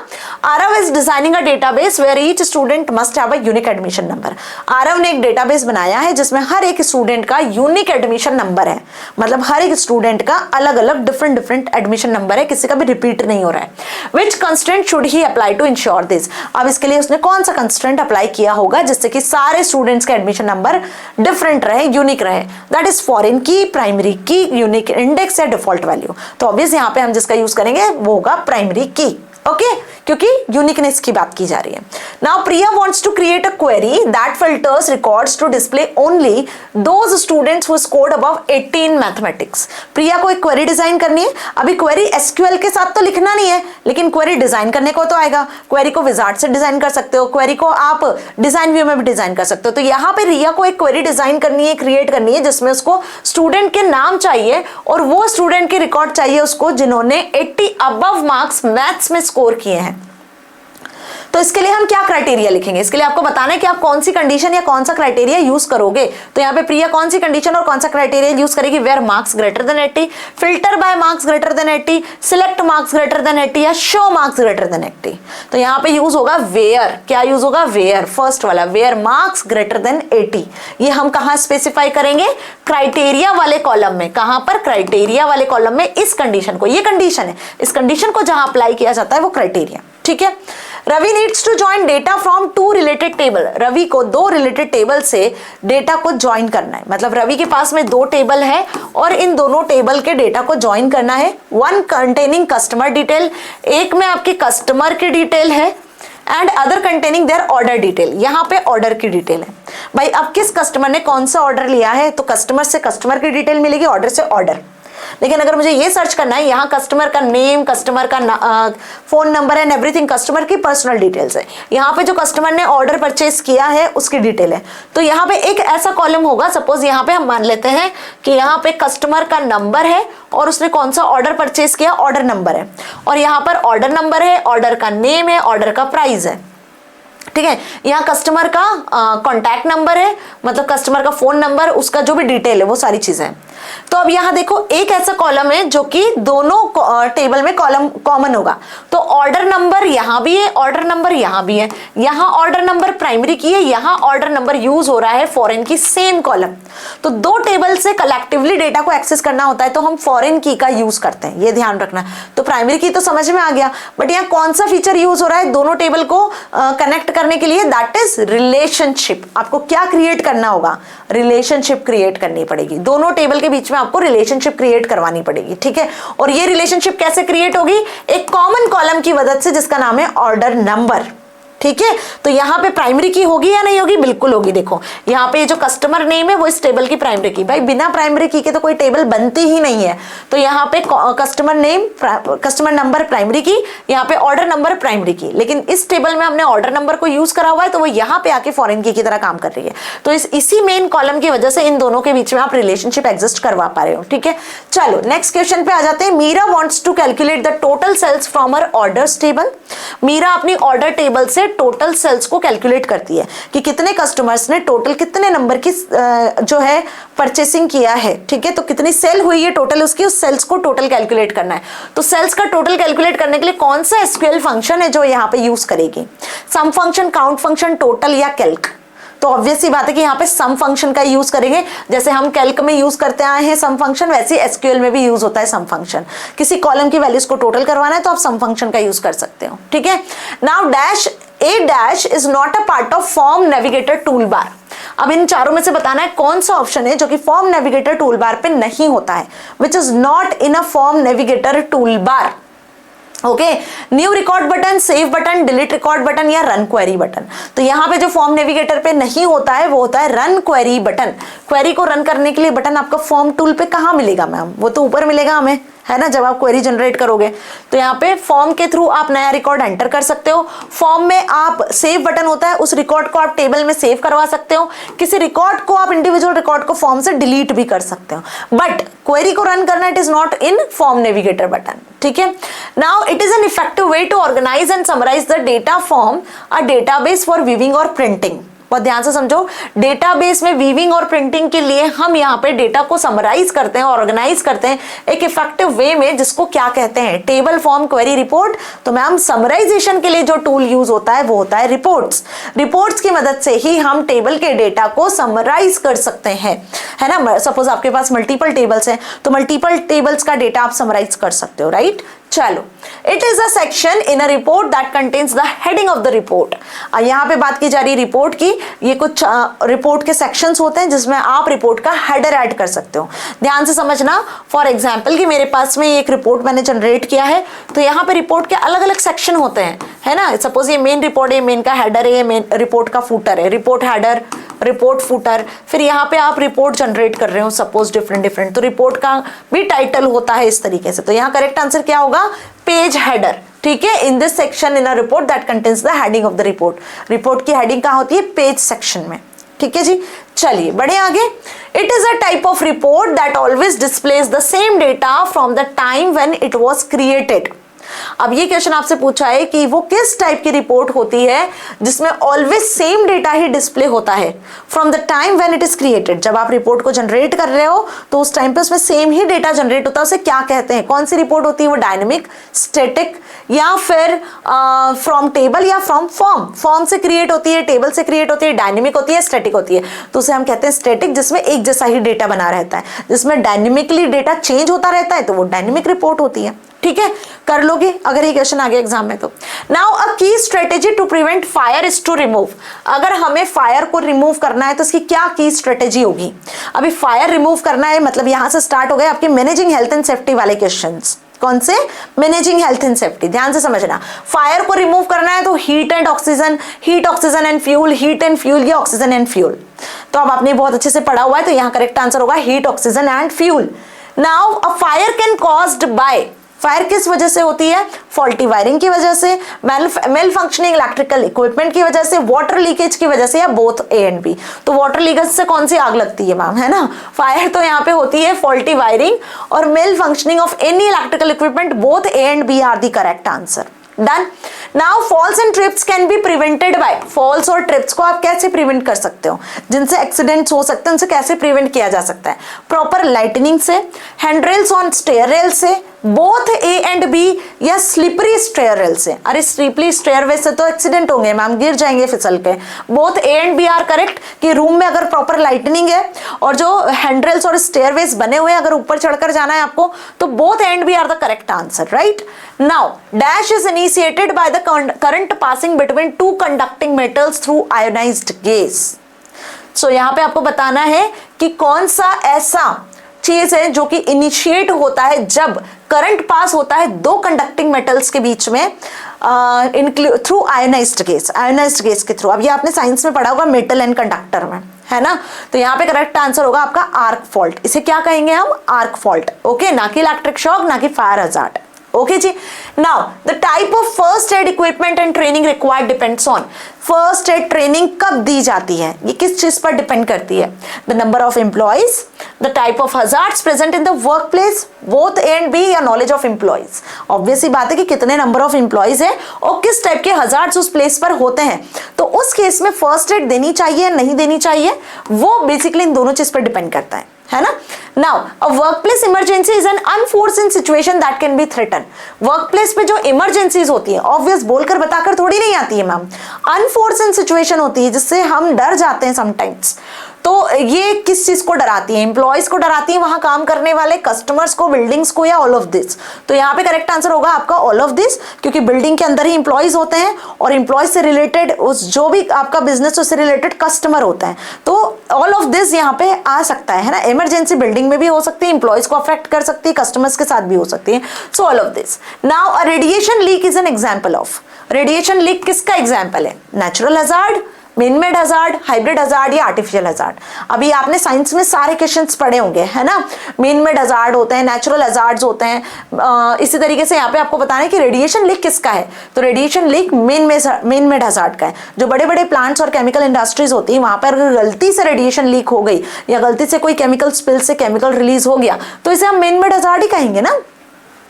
Aarav is designing a database where each student must have a unique admission number. Aarav ने एक डेटाबेस बनाया है जिसमें हर एक स्टूडेंट का यूनिक एडमिशन नंबर है, मतलब हर एक स्टूडेंट का अलग अलग डिफरेंट एडमिशन नंबर है, किसी का भी रिपीट नहीं हो रहा है। Which constraint should he apply to ensure this. अब इसके लिए उसने कौन सा कंस्ट्रेंट अप्लाई किया होगा जिससे कि सारे स्टूडेंट्स का एडमिशन नंबर डिफरेंट रहे, यूनिक रहे। दैट इज फॉरेन की, प्राइमरी की, यूनिक इंडेक्स या डिफॉल्ट वैल्यू। तो ऑब्वियस यहाँ पे हम जिसका यूज करेंगे वो होगा प्राइमरी की, ओके क्योंकि यूनिकनेस की बात की जा रही है। Now Priya wants to create a query that filters records to display only those students who scored above 80 in mathematics. प्रिया को एक क्वेरी डिजाइन करनी है। अभी क्वेरी एसक्यूएल के साथ तो लिखना नहीं है, लेकिन क्वेरी डिजाइन करने को तो आएगा। क्वेरी को विजार्ड से डिजाइन कर सकते हो, क्वेरी को आप डिजाइन व्यू में भी डिजाइन कर सकते हो। तो यहाँ पे रिया को एक क्वेरी डिजाइन करनी है, क्रिएट करनी है, जिसमें उसको स्टूडेंट के नाम चाहिए और वो स्टूडेंट के रिकॉर्ड चाहिए उसको जिन्होंने 80 अबव मार्क्स मैथ्स में स्कोर किए हैं। तो इसके लिए हम क्या क्राइटेरिया लिखेंगे? इसके लिए आपको बताना है कि आप कौन सी कंडीशन या कौन सा क्राइटेरिया यूज करोगे। तो यहाँ पे प्रिया कौन सी कंडीशन और कौन सा क्राइटेरिया यूज करेगी? Where marks greater than 80, filter by marks greater than 80, select marks greater than 80 या शो मार्क्स ग्रेटर देन 80। तो यहाँ पे यूज होगा वेयर। क्या यूज होगा? वेयर, फर्स्ट वाला, वेयर मार्क्स ग्रेटर देन 80। ये हम कहाँ स्पेसिफाई करेंगे? क्राइटेरिया वाले कॉलम में। कहां पर? क्राइटेरिया वाले कॉलम में। इस कंडीशन को, ये कंडीशन है, इस कंडीशन को जहां अप्लाई किया जाता है वो क्राइटेरिया। ठीक है। Ravi needs to join data from 2 related table. Ravi को 2 रिलेटेड टेबल से डेटा को ज्वाइन करना है। मतलब रवि के पास में 2 टेबल है और इन दोनों टेबल के डेटा को ज्वाइन करना है। वन कंटेनिंग कस्टमर डिटेल, एक में आपके कस्टमर की डिटेल है, and other containing their order detail. यहाँ पे ऑर्डर की डिटेल है। भाई अब किस कस्टमर ने कौन सा ऑर्डर लिया है, तो कस्टमर से कस्टमर की डिटेल मिलेगी, ऑर्डर से ऑर्डर। लेकिन अगर मुझे ये सर्च करना है, यहाँ कस्टमर का नेम, कस्टमर का phone number and everything, customer की पर्सनल डिटेल्स है। यहाँ पे जो कस्टमर ने ऑर्डर परचेज किया है उसकी डिटेल है। तो यहाँ पे एक ऐसा कॉलम होगा, सपोज यहाँ पे हम मान लेते हैं कि यहाँ पे कस्टमर का नंबर है और उसने कौन सा ऑर्डर परचेज किया, ऑर्डर नंबर है, और यहाँ पर ऑर्डर नंबर है, ऑर्डर का नेम है, ऑर्डर का प्राइस है। ठीक है। यहाँ कस्टमर का कॉन्टैक्ट नंबर है, मतलब कस्टमर का फोन नंबर, उसका जो भी डिटेल है वो सारी चीजें हैं। तो अब यहाँ देखो एक ऐसा कॉलम है जो कि दोनों टेबल में कॉलम कॉमन होगा। तो ऑर्डर नंबर यहाँ भी है, ऑर्डर नंबर यहाँ भी है। यहाँ ऑर्डर नंबर प्राइमरी की है, यहाँ ऑर्डर नंबर यूज हो रहा है फॉरेन की, सेम कॉलम। तो 2 टेबल से कलेक्टिवली डेटा को एक्सेस करना होता है तो हम फॉरेन की का यूज करते हैं, ये ध्यान रखना। तो प्राइमरी की तो समझ में आ गया, बट यहाँ कौन सा फीचर यूज हो रहा है दोनों टेबल को कनेक्ट करने के लिए? That is relationship. आपको क्या क्रिएट करना होगा? रिलेशनशिप क्रिएट करनी पड़ेगी। दोनों टेबल के बीच में आपको रिलेशनशिप क्रिएट करवानी पड़ेगी। ठीक है। और ये रिलेशनशिप कैसे क्रिएट होगी? एक कॉमन कॉलम की मदद से जिसका नाम है ऑर्डर नंबर। ठीक है। तो यहाँ पे प्राइमरी की होगी या नहीं होगी? बिल्कुल होगी। देखो यहाँ पे जो कस्टमर नेम है वो इस टेबल की प्राइमरी की। भाई बिना प्राइमरी की के तो कोई टेबल बनती ही नहीं है। तो यहाँ पे customer name, customer number primary key, यहाँ पे ऑर्डर नंबर प्राइमरी की। लेकिन इस टेबल में हमने ऑर्डर नंबर को यूज करा हुआ है तो वो यहाँ पे आके फॉरेन की तरह काम कर रही है। तो इसी मेन कॉलम की वजह से इन दोनों के बीच में आप रिलेशनशिप एग्जिस्ट करवा पा रहे हो। ठीक है। चलो नेक्स्ट क्वेश्चन पे आ जाते हैं। Meera wants to calculate the total sales from her orders table. Meera अपनी ऑर्डर टेबल से टोटल सेल्स को कैलकुलेट करती है कि कितने कस्टमर्स ने टोटल कितने नंबर की जो है परचेसिंग किया है। ठीक है। तो कितनी सेल हुई है टोटल उसकी, उस सेल्स को टोटल कैलकुलेट करना है। तो सेल्स का टोटल कैलकुलेट करने के लिए कौन सा एसक्यूएल फंक्शन है जो यहाँ पे यूज करेगी? सम फंक्शन, काउंट फंक्शन, टोटल या कैल्क? तो ऑब्वियस सी बात है कि यहाँ पे सम फंक्शन का यूज करेंगे। जैसे हम कैल्क में यूज करते आए हैं सम फंक्शन, वैसे एसक्यूएल में भी यूज होता है सम फंक्शन। किसी कॉलम की वैल्यूज को टोटल करवाना है तो आप सम फंक्शन का यूज कर सकते हो। ठीक है। Now dash A dash is not a part of form navigator tool bar. अब इन चारों में से बताना है कौन सा ऑप्शन है जो कि फॉर्म नेविगेटर टूल बार पे नहीं होता है, which is not in a form navigator tool bar. Okay. New record button, save button, delete record button या रन क्वेरी बटन। तो यहाँ पे जो फॉर्म नेविगेटर पे नहीं होता है वो होता है रन क्वेरी बटन। क्वेरी को रन करने के लिए बटन आपका फॉर्म टूल पे कहाँ मिलेगा मैम? वो तो ऊपर मिलेगा हमें, है ना, जब आप क्वेरी जनरेट करोगे। तो यहाँ पे फॉर्म के थ्रू आप नया रिकॉर्ड एंटर कर सकते हो। फॉर्म में आप सेव बटन होता है, उस रिकॉर्ड को आप टेबल में सेव करवा सकते हो। किसी रिकॉर्ड को आप इंडिविजुअल रिकॉर्ड को फॉर्म से डिलीट भी कर सकते हो। बट क्वेरी को रन करना it is not in form navigator button. ठीक है। Now it is an effective way to organise and summarise the data form a database for viewing और प्रिंटिंग। बहुत ध्यान से समझो, डेटाबेस में वीविंग और प्रिंटिंग के लिए हम यहाँ पे डेटा को समराइज करते हैं, ऑर्गेनाइज करते हैं एक इफेक्टिव वे में, जिसको क्या कहते हैं? Table, form, query, report. तो मैम समराइजेशन के लिए जो टूल यूज होता है वो होता है रिपोर्ट्स। रिपोर्ट्स की मदद से ही हम टेबल के डेटा को समराइज कर सकते हैं, है ना। सपोज आपके पास मल्टीपल टेबल्स हैं तो मल्टीपल टेबल्स का डेटा आप समराइज कर सकते हो, राइट। चलो, it is a section in a report that contains the heading of the report. यहाँ पे बात की जा रही है रिपोर्ट की। ये कुछ रिपोर्ट के सेक्शंस होते हैं जिसमें आप रिपोर्ट का हेडर ऐड कर सकते हो। ध्यान से समझना। फॉर एग्जांपल कि मेरे पास में एक रिपोर्ट मैंने जनरेट किया है, तो यहाँ पे रिपोर्ट के अलग अलग सेक्शन होते हैं, है ना। सपोज ये मेन रिपोर्ट है, मेन का हेडर है, ये मेन रिपोर्ट का फूटर है, रिपोर्ट हेडर, रिपोर्ट फूटर। फिर यहाँ पे आप रिपोर्ट जनरेट कर रहे हो सपोज डिफरेंट, तो रिपोर्ट का भी टाइटल होता है इस तरीके से। तो यहाँ करेक्ट आंसर क्या होगा? Page header. ठीक है, in this section in a report that contains the heading of the report. Report की हेडिंग कहाँ होती है? पेज सेक्शन में। ठीक है जी, चलिए बढ़े आगे। It is a type of report that always displays the same data from the time when it was created. अब ये क्वेश्चन आपसे पूछा है कि वो किस टाइप की रिपोर्ट होती है जिसमें ऑलवेज सेम डेटा ही डिस्प्ले होता है from the time when it is created. जब आप रिपोर्ट को जनरेट कर रहे हो तो उस टाइम पे उसमें सेम ही डेटा जनरेट होता है, उसे क्या कहते हैं? कौन सी रिपोर्ट होती है वो? डायनेमिक, स्टैटिक, या फिर फ्रॉम टेबल या फ्रॉम फॉर्म। फॉर्म से क्रिएट होती है, टेबल से क्रिएट होती है, डायनेमिक होती है, स्टैटिक होती है। तो उसे हम कहते हैं स्टैटिक, जिसमें एक जैसा ही डेटा बना रहता है। जिसमें डायनेमिकली डेटा चेंज होता रहता है तो वो डायनेमिक रिपोर्ट होती है। ठीक है, कर लोगे अगर ये क्वेश्चन आ गया एग्जाम में तो। Now a key strategy to prevent fire is to remove. अगर हमें फायर को रिमूव करना है तो इसकी क्या की स्ट्रेटेजी होगी? अभी फायर रिमूव करना है मतलब यहां से स्टार्ट हो गए आपके मैनेजिंग हेल्थ एंड सेफ्टी वाले क्वेश्चंस। कौन से? Managing health and safety. ध्यान से समझना। फायर को रिमूव करना है तो heat and oxygen, heat oxygen and fuel, heat and fuel या ऑक्सीजन एंड फ्यूल। तो अब आपने बहुत अच्छे से पढ़ा हुआ है तो यहाँ करेक्ट आंसर होगा heat, oxygen and fuel. Now a fire can caused by, fire किस वजह से होती है? फॉल्टी वायरिंग की वजह से, मेल फंक्शनिंग इलेक्ट्रिकल इक्विपमेंट की वजह से, वाटर लीकेज की वजह से, या बोथ ए एंड बी। तो वाटर लीकेज से कौन सी आग लगती है मैम, है ना? फायर तो यहाँ पे होती है फॉल्टी वायरिंग और malfunctioning of any electrical equipment, both A and B are the correct answer. Done. Now falls and trips can be prevented by. Falls और ट्रिप्स को आप कैसे प्रिवेंट कर सकते हो? जिनसे एक्सीडेंट्स हो सकते हैं उनसे कैसे प्रिवेंट किया जा सकता है? प्रॉपर लाइटनिंग से, हैंडरेल्स ऑन स्टेयर रेल से, बोथ ए एंड बी, या स्लिपरी स्टेयर रेल से। अरे स्लिपरी स्टेयरवे से तो एक्सीडेंट होंगे मैम, गिर जाएंगे फिसल के। Both A and B are correct कि रूम में अगर प्रॉपर लाइटनिंग है और जो हैंडरेल्स और स्टेयरवेज बने हुए हैं, अगर ऊपर चढ़कर जाना है आपको तो both and B are the correct answer, right? Now dash is initiated by the current passing between two conducting metals through ionised gas. So यहाँ पे आपको बताना है कि कौन सा ऐसा चीज है जो कि इनिशिएट होता है जब करंट पास होता है दो कंडक्टिंग मेटल्स के बीच में through ionised gas, ionised gas के थ्रू। अब ये आपने साइंस में पढ़ा होगा मेटल एंड कंडक्टर में, है ना? तो यहाँ पे करेक्ट आंसर होगा आपका आर्क फॉल्ट। इसे क्या कहेंगे हम? Arc fault. ओके, ना कि इलेक्ट्रिक शॉक, ना कि फायर हजार्ड। ओके जी। Now the type of first aid equipment and training required depends on. First aid training कब दी जाती है? ये किस चीज पर डिपेंड करती है? The number of employees, the type of hazards present in the workplace, both A and B, या नॉलेज ऑफ एम्प्लॉइज। ऑब्वियसली बात है कि कितने नंबर ऑफ एम्प्लॉइज है और किस टाइप के हजार्ड्स उस प्लेस पर होते हैं। तो उस केस में फर्स्ट एड देनी चाहिए नहीं देनी चाहिए, वो बेसिकली इन दोनों चीज पर डिपेंड करता है ना? Now a workplace emergency is an unforeseen situation that can B threaten. Workplace पे जो इमरजेंसीज होती है, ऑब्वियस बोलकर बताकर थोड़ी नहीं आती है मैम, अनफोर्सिन सिचुएशन होती है जिससे हम डर जाते हैं समटाइम्स। तो ये किस चीज को डराती है? एम्प्लॉयज को डराती है, वहां काम करने वाले कस्टमर्स को, बिल्डिंग्स को, या ऑल ऑफ दिस? तो यहाँ पे करेक्ट आंसर होगा आपका ऑल ऑफ दिस, क्योंकि बिल्डिंग के अंदर ही एम्प्लॉयज होते हैं और एम्प्लॉयज से रिलेटेड उस जो भी आपका बिजनेस उससे रिलेटेड कस्टमर होता है। तो ऑल ऑफ दिस यहाँ पे आ सकता है ना? इमरजेंसी बिल्डिंग में भी हो सकती है, एम्प्लॉयज को अफेक्ट कर सकती है, कस्टमर्स के साथ भी हो सकती है। So all of this. Now a radiation leak is an example of. Radiation leak किसका एग्जाम्पल है? Natural hazard, main made hazard, hybrid hazard, या आर्टिफिशियल हजार्ड। अभी आपने साइंस में सारे क्वेश्चंस पढ़े होंगे, है ना? मेन मेड हजार्ड होते हैं, नेचुरल हजार्ड्स होते हैं। इसी तरीके से यहाँ पे आपको बताना है कि रेडिएशन लीक किसका है। तो radiation leak main made hazard का है। जो बड़े बड़े प्लांट्स और केमिकल इंडस्ट्रीज होती है, वहां पर अगर गलती से रेडिएशन लीक हो गई या गलती से कोई केमिकल स्पिल से केमिकल रिलीज हो गया तो इसे हम मेन मेड हजार्ड ही कहेंगे ना।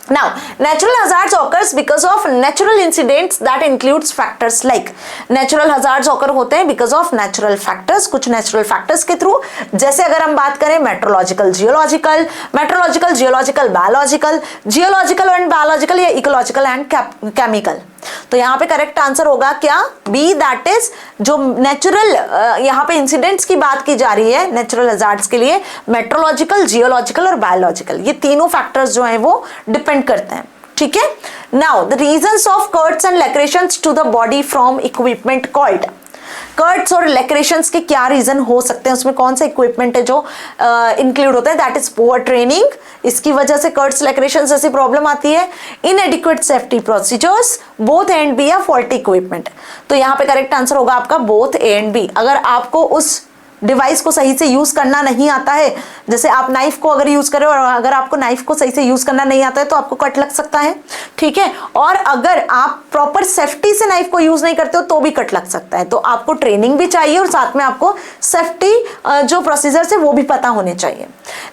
Now, natural hazards occurs because of natural incidents that includes factors like natural hazards occur होते हैं because of natural factors, कुछ natural factors के थ्रू। जैसे अगर हम बात करें meteorological, geological, meteorological, geological, biological, geological and biological, या इकोलॉजिकल एंड केमिकल। तो यहाँ पे करेक्ट आंसर होगा क्या? बी, दैट इज जो नेचुरल यहाँ पे इंसिडेंट्स की बात की जा रही है नेचुरल हजार्ड्स के लिए, मेट्रोलॉजिकल, जियोलॉजिकल और बायोलॉजिकल, ये तीनों फैक्टर्स जो हैं वो डिपेंड करते हैं। ठीक है। Now the reasons of cuts and lacerations to the body from equipment called, cuts और लैक्रेशंस के क्या रीजन हो सकते हैं, उसमें कौन सा इक्विपमेंट है जो इंक्लूड होता है, दैट इज पुअर ट्रेनिंग, इसकी वजह से कर्ट्स लैक्रेशंस जैसी प्रॉब्लम आती है, inadequate safety procedures, both A and B या फॉल्टी इक्विपमेंट। तो यहाँ पे करेक्ट आंसर होगा आपका बोथ ए एंड बी। अगर आपको उस डिवाइस को सही से यूज करना नहीं आता है, जैसे आप नाइफ को अगर यूज करें और अगर आपको नाइफ को सही से यूज करना नहीं आता है तो आपको कट लग सकता है, ठीक है। और अगर आप प्रॉपर सेफ्टी से नाइफ को यूज नहीं करते हो तो भी कट लग सकता है। तो आपको ट्रेनिंग भी चाहिए और साथ में आपको सेफ्टी जो प्रोसीजर्स है वो भी पता होने चाहिए।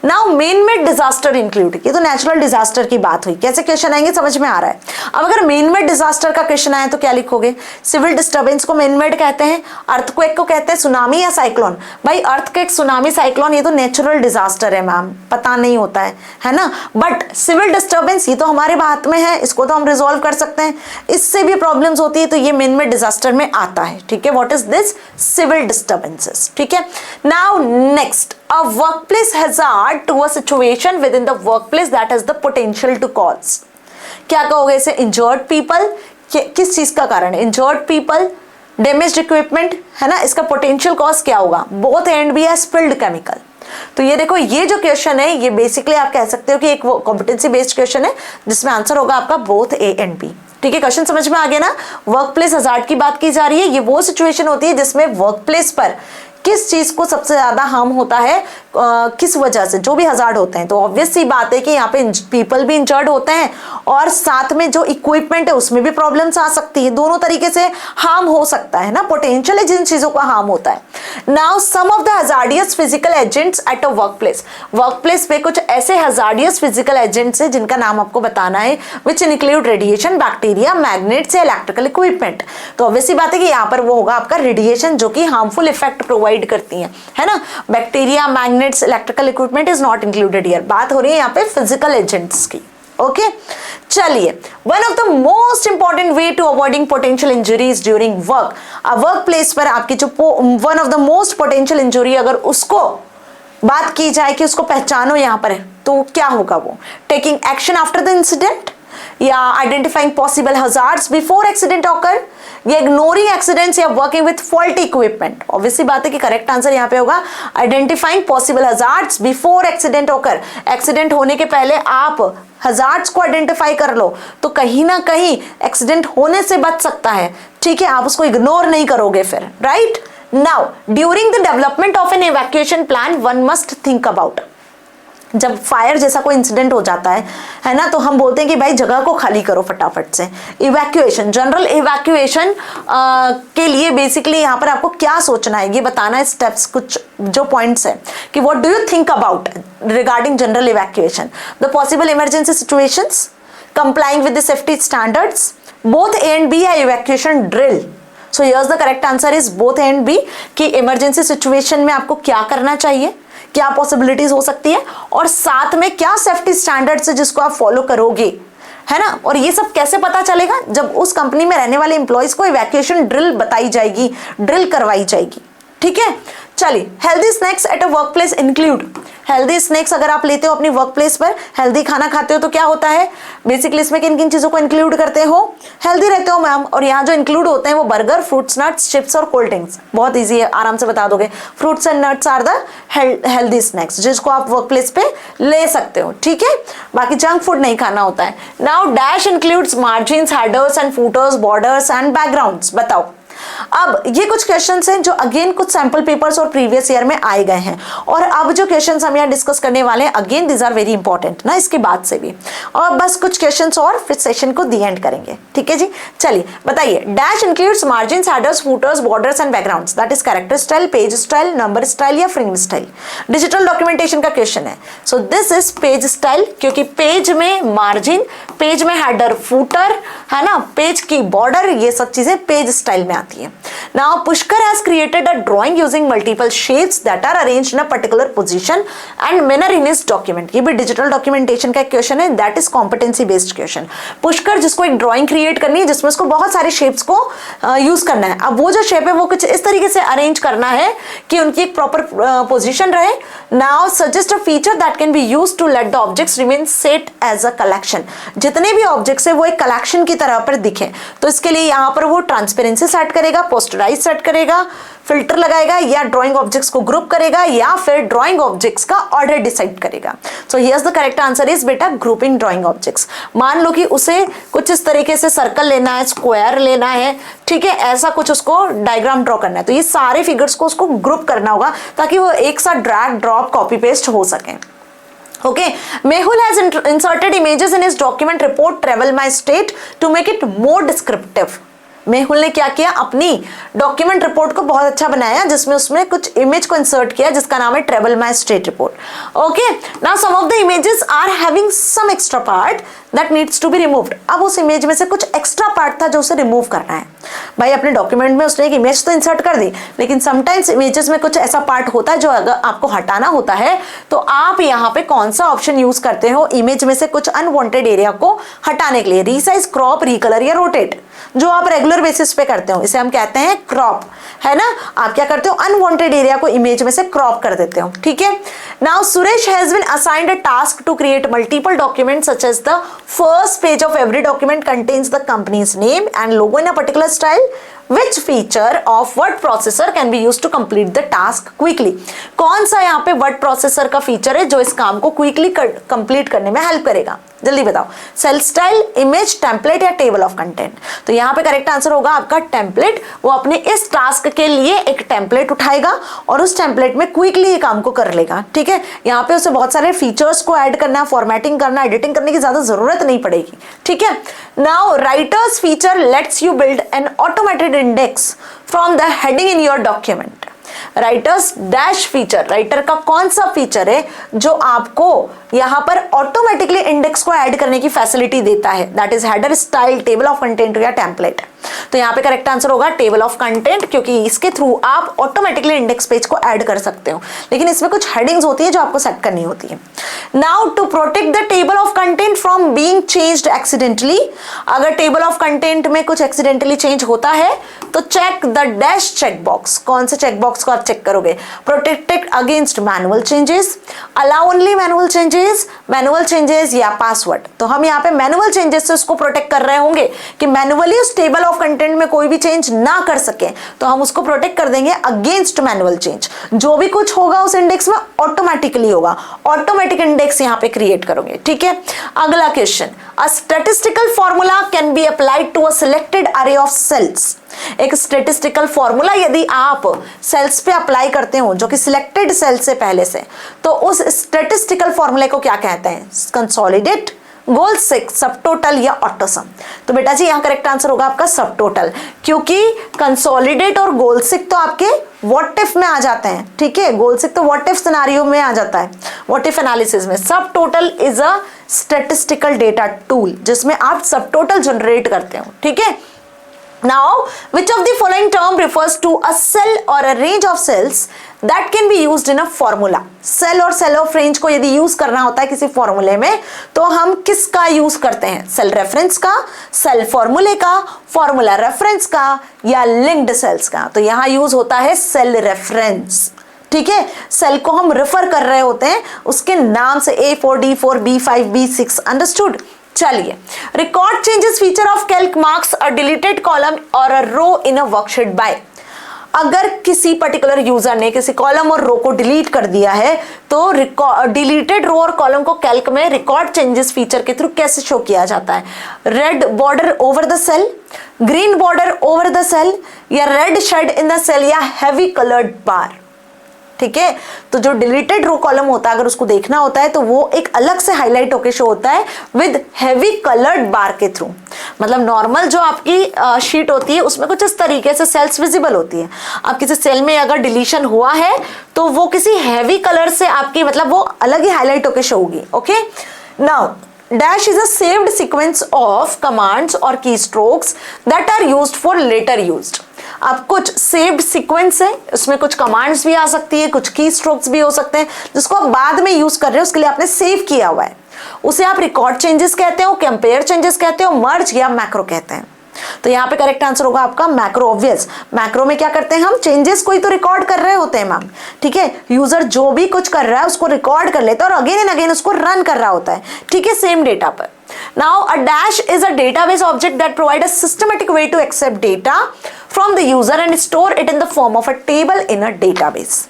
Now main made disaster include, ये तो नेचुरल डिजास्टर की बात हुई, कैसे क्वेश्चन आएंगे समझ में आ रहा है। अब अगर मेन मेड डिजास्टर का क्वेश्चन आए तो क्या लिखोगे, सिविल डिस्टर्बेंस को मेन मेड कहते हैं, अर्थक्वेक को कहते हैं, सुनामी या साइक्लोन। भाई अर्थक्वेक, सुनामी, साइक्लोन ये तो नेचुरल डिजास्टर है मैम, पता नहीं होता है ना। बट सिविल डिस्टर्बेंस ये तो हमारे हाथ में है, इसको तो हम रिजॉल्व कर सकते हैं, इससे भी प्रॉब्लम्स होती है तो ये मेन मेड डिजास्टर में आता है, ठीक है। What is this, civil disturbances, ठीक है। Now next, a workplace hazard to a situation within the workplace that has the potential to cause, क्या कहोगे इसे, इंजर्ड पीपल, किस चीज का कारण है, इंजर्ड पीपल, डैमेज्ड इक्विपमेंट, है ना, इसका पोटेंशियल कॉज क्या होगा, बोथ एंड बी या स्पिल्ड केमिकल। तो ये देखो, ये जो क्वेश्चन है ये बेसिकली आप कह सकते हो कि एक कॉम्पिटेंसी बेस्ड क्वेश्चन है जिसमें आंसर होगा आपका बोथ ए एंड बी, ठीक है। क्वेश्चन समझ में आ गया ना। वर्क प्लेस हजार्ड की बात की जा रही है, ये वो सिचुएशन होती है जिसमें वर्क प्लेस पर किस चीज को सबसे ज्यादा हार्म होता है, किस वजह से, जो भी हजार्ड होते हैं। तो ऑब्वियस सी बात है कि यहाँ पे पीपल भी इंजर्ड होते हैं और साथ में जो इक्विपमेंट है उसमें भी प्रॉब्लम्स आ सकती है, दोनों तरीके से हार्म हो सकता है ना, पोटेंशियल है जिन चीजों का हार्म होता है। Now some of the hazardous physical agents at a work place पे कुछ ऐसे हजार्डियस फिजिकल एजेंट्स है जिनका नाम आपको बताना है, which include radiation, bacteria, magnets या इलेक्ट्रिकल इक्विपमेंट। तो ऑब्वियस सी बात है कि यहाँ पर वो होगा आपका रेडिएशन जो कि हार्मफुल इफेक्ट प्रोवाइड करती है ना। Bacteria, magnets, electrical equipment is not included here, बात हो रही है यहाँ पे फिजिकल एजेंट्स की, ओके। चलिए, one of the most important way to avoiding potential injuries during work, work place पर आपकी जो one of the most potential injury, अगर उसको बात की जाए कि उसको पहचानो यहाँ पर है तो क्या होगा वो, taking action after the incident, या identifying possible hazards before accident occur, या इग्नोरिंग एक्सीडेंट्स, या working with faulty equipment. Obviously बात है कि करेक्ट आंसर यहाँ पे होगा identifying possible hazards before accident occur. Accident होने के पहले आप हजार्ड्स को आइडेंटिफाई कर लो तो कहीं ना कहीं एक्सीडेंट होने से बच सकता है, ठीक है, आप उसको इग्नोर नहीं करोगे फिर, right. Now during the development of an evacuation plan one must think about, जब फायर जैसा कोई इंसिडेंट हो जाता है ना, तो हम बोलते हैं कि भाई जगह को खाली करो फटाफट से। इवैक्यूएशन, जनरल इवैक्यूएशन के लिए बेसिकली यहाँ पर आपको क्या सोचना है ये बताना है, स्टेप्स कुछ जो पॉइंट्स है कि what do you think about regarding general evacuation, the possible emergency situations, complying with the safety standards, both A and B या evacuation drill. So here's the correct answer is both A and B, कि emergency situation में आपको क्या करना चाहिए, क्या possibilities हो सकती है, और साथ में क्या सेफ्टी स्टैंडर्ड्स है जिसको आप फॉलो करोगे, है ना। और ये सब कैसे पता चलेगा, जब उस कंपनी में रहने वाले एम्प्लॉयज को इवैक्यूएशन ड्रिल बताई जाएगी, ड्रिल करवाई जाएगी, ठीक है। चलिए, healthy snacks eight a work place include, healthy snacks अगर आप लेते हो अपनी वर्क प्लेस पर, हेल्दी खाना खाते हो तो क्या होता है, बेसिकली इसमें किन किन चीजों को इंक्लूड करते हो, हेल्दी रहते हो मैम। और यहाँ जो इंक्लूड होते हैं वो बर्गर, फ्रूट्स, नट्स, चिप्स और कोल्ड ड्रिंक्स, बहुत ईजी है, आराम से बता दोगे। Fruits and nuts are the healthy snacks जिसको आप वर्क प्लेस पे ले सकते हो, ठीक है, बाकी जंक फूड नहीं खाना होता है। Now dash includes margins, headers and footers, borders and backgrounds. बताओ, अब ये कुछ क्वेश्चंस हैं जो अगेन कुछ सैंपल पेपर्स और प्रीवियस ईयर में आए गए हैं, और अब जो क्वेश्चंस हम यहाँ डिस्कस करने वाले हैं again these are very important ना, इसके बाद से भी, और बस कुछ क्वेश्चंस और फिर सेशन को दी एंड करेंगे, ठीक है जी। चलिए बताइए, dash includes margins, headers, footers, borders and backgrounds, that is character style, page style, number style या फ्रेम स्टाइल। डिजिटल डॉक्यूमेंटेशन का क्वेश्चन है, सो दिस इज पेज स्टाइल, क्योंकि पेज में मार्जिन, पेज में हेडर, फूटर, है ना, पेज की border, ये सब चीजें पेज स्टाइल में आती है। Now Pushkar has created a drawing using multiple shapes that are arranged in a particular position and manner in his document. ये भी डिजिटल डॉक्यूमेंटेशन का क्वेश्चन है, that is competency based question. Pushkar जिसको एक ड्राइंग क्रिएट करनी है जिसमें उसको बहुत सारे शेप्स को यूज करना है। अब वो जो शेप है वो कुछ इस तरीके से अरेंज करना है कि उनकी एक प्रॉपर पोजीशन रहे। Now suggest a feature that can be used to let the objects remain set as a collection. जितने भी ऑब्जेक्ट्स है वो एक कलेक्शन की तरह पर दिखे, तो इसके लिए यहाँ पर वो ट्रांसपेरेंसी सेट करेगा, पोस्टराइज सेट करेगा, फिल्टर लगाएगा, या ड्राइंग ऑब्जेक्ट्स को ग्रुप करेगा, या फिर ड्राइंग ऑब्जेक्ट्स का ऑर्डर डिसाइड करेगा। So here's the correct answer is बेटा ग्रुपिंग ड्राइंग ऑब्जेक्ट्स। मान लो कि उसे कुछ इस तरीके से सर्कल लेना है, स्क्वायर लेना है, ठीक है, ऐसा कुछ उसको डायग्राम ड्रॉ करना है, तो ये सारे फिगर्स को उसको ग्रुप करना होगा ताकि वो एक साथ ड्रैग ड्रॉप कॉपी पेस्ट हो सके। Okay, Mehul has inserted images in his document report Travel My State to make it more descriptive. Mehul ने क्या किया, अपनी डॉक्यूमेंट रिपोर्ट को बहुत अच्छा बनाया जिसमें उसमें कुछ इमेज को इंसर्ट किया जिसका नाम है travel my state report. Okay, now some of the images are having some extra part that needs to be removed. अब उस इमेज में से कुछ एक्स्ट्रा पार्ट था जो उसे रिमूव करना है। भाई अपने डॉक्यूमेंट में उसने एक इमेज तो इंसर्ट कर दी, लेकिन समटाइम्स इमेजेस में कुछ ऐसा पार्ट होता है जो अगर आपको हटाना होता है तो आप यहाँ पे कौन सा ऑप्शन यूज करते हो इमेज में से कुछ अनवांटेड एरिया को हटाने के लिए? रीसाइज, क्रॉप, रिकलर या रोटेट, जो आप रेगुलर बेसिस पे करते हो, इसे हम कहते हैं क्रॉप, है ना। आप क्या करते हो, अनवांटेड एरिया को इमेज में से क्रॉप कर देते हो, ठीक है। Now Suresh has been assigned a task to create multiple documents such as the first page of every document contains the company's name and logo in a particular style. Which feature of word processor can be used to complete the task quickly? कौन सा यहाँ पे word processor का feature है जो इस काम को क्विकली कंप्लीट करने में हेल्प करेगा? जल्दी बताओ। सेल स्टाइल, इमेज, टेम्पलेट या टेबल ऑफ कंटेंट? तो यहाँ पे करेक्ट आंसर होगा आपका टेम्पलेट। वो अपने इस टास्क के लिए एक टेम्पलेट उठाएगा और उस टेम्पलेट में क्विकली ये काम को कर लेगा, ठीक है। यहाँ पे उसे बहुत सारे फीचर्स को ऐड करना, फॉर्मेटिंग करना, एडिटिंग करने की ज्यादा जरूरत नहीं पड़ेगी, ठीक है। Now writers feature let's you build an automated index from the heading in your document. Writers dash feature, writer का कौन सा फीचर है जो आपको यहां पर ऑटोमेटिकली इंडेक्स को ऐड करने की फैसिलिटी देता है? That is header, style, table of content या टेम्पलेट। तो यहाँ पे करेक्ट आंसर होगा टेबल ऑफ कंटेंट, क्योंकि इसके थ्रू आप ऑटोमेटिकली इंडेक्स पेज को ऐड कर सकते हो, लेकिन इसमें कुछ हेडिंग्स होती है जो आपको सेट करनी होती है। Now to protect the table of content from being changed accidentally, अगर टेबल ऑफ कंटेंट में कुछ एक्सीडेंटली चेंज होता है तो check the dash check box. कौन से चेक बॉक्स को आप चेक करोगे? Protected against manual changes, allow only manual changes या पासवर्ड। तो हम यहाँ पे मैनुअल चेंजेस से उसको प्रोटेक्ट कर रहे होंगे कि मैनुअली उस टेबल ऑफ कंटेंट में कोई भी चेंज ना कर सके, तो हम उसको प्रोटेक्ट कर देंगे अगेंस्ट मैनुअल चेंज। जो भी कुछ होगा उस इंडेक्स में ऑटोमेटिकली होगा, ऑटोमेटिक इंडेक्स यहाँ पे क्रिएट करोगे, ठीक है। अगला question, a statistical formula can be applied to a selected array of cells. एक स्टैटिस्टिकल फॉर्मूला यदि आप सेल्स पे अप्लाई करते हो जो कि सिलेक्टेड सेल से पहले से, तो उस स्टैटिस्टिकल फॉर्मूले को क्या कहते हैं? कंसोलिडेट, गोल सिक, सब टोटल या ऑटोसम। तो बेटा जी यहाँ करेक्ट आंसर होगा आपका सब टोटल, क्योंकि कंसोलिडेट और गोल सिक तो आपके व्हाट इफ में आ जाते हैं, ठीक है। गोल सिक तो व्हाट इफ सिनेरियो में आ जाता है, व्हाट इफ एनालिसिस में। सब total is a statistical data tool जिसमें आप सब टोटल जनरेट करते हो, ठीक है। Now, which of the following term refers to a cell or a range of cells that can be used in a formula? Cell और cell of range को यदि यूज करना होता है किसी फॉर्मूले में तो हम किसका यूज करते हैं? सेल रेफरेंस का, सेल फॉर्मूले का, फॉर्मूला रेफरेंस का या लिंक्ड सेल्स का? तो यहां यूज होता है सेल रेफरेंस, ठीक है। सेल को हम रेफर कर रहे होते हैं उसके नाम से, A4, D4, B5, B6, understood. चलिए, record changes feature of Calc marks a deleted column और a row in a worksheet bye. अगर किसी पर्टिकुलर यूजर ने किसी कॉलम और रो को डिलीट कर दिया है तो डिलीटेड रो और कॉलम को कैल्क में रिकॉर्ड चेंजेस फीचर के थ्रू कैसे शो किया जाता है? Red border over the cell, green border over the cell या red shade in the cell या हैवी कलर्ड बार, ठीक है। तो जो डिलीटेड रो कॉलम होता है अगर उसको देखना होता है तो वो एक अलग से हाईलाइट होके शो होता है विद हैवी कलर्ड बार के थ्रू। मतलब नॉर्मल जो आपकी शीट होती है उसमें कुछ इस तरीके से सेल्स विजिबल होती है। अब किसी सेल में अगर डिलीशन हुआ है तो वो किसी हैवी कलर से आपकी मतलब वो अलग ही हाईलाइट होके शो होगी, okay. Now dash is a saved sequence of commands or keystrokes that are used for later used. अब कुछ सेव्ड सीक्वेंस है, उसमें कुछ कमांड्स भी आ सकती है, कुछ की स्ट्रोक्स भी हो सकते हैं जिसको आप बाद में यूज कर रहे हो, उसके लिए आपने सेव किया हुआ है, उसे आप रिकॉर्ड चेंजेस कहते हो, कंपेयर चेंजेस कहते हो, मर्ज या मैक्रो कहते हैं। तो यहाँ पे करेक्ट आंसर होगा आपका मैक्रो। ऑब्वियस, मैक्रो में क्या करते हैं हम, चेंजेस कोई तो रिकॉर्ड कर रहे होते हैं मैम, ठीक है। यूजर जो भी कुछ कर रहा है उसको रिकॉर्ड कर लेता है और अगेन एंड अगेन उसको रन कर रहा होता है, ठीक है, सेम डेटा पर। Now a dash is a database object that provide a systematic way to accept data from the user and store it in the form of a table in a database.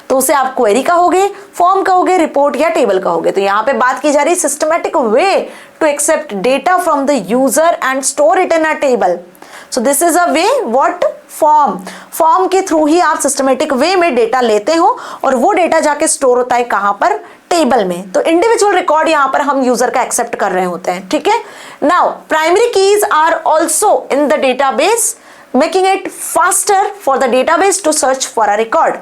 तो उसे आप query कहोगे, form कहोगे, report या table कहोगे। तो यहाँ पे बात की जा रही है systematic way to accept data from the user and store it in a table. So this is a way, what, form के थ्रू ही आप सिस्टमैटिक वे में डेटा लेते हो और वो डेटा जाके स्टोर होता है कहां पर, टेबल में। तो इंडिविजुअल रिकॉर्ड यहां पर हम यूजर का एक्सेप्ट कर रहे होते हैं, ठीक है। Now primary keys are also in the database making it faster for the database to search for a record.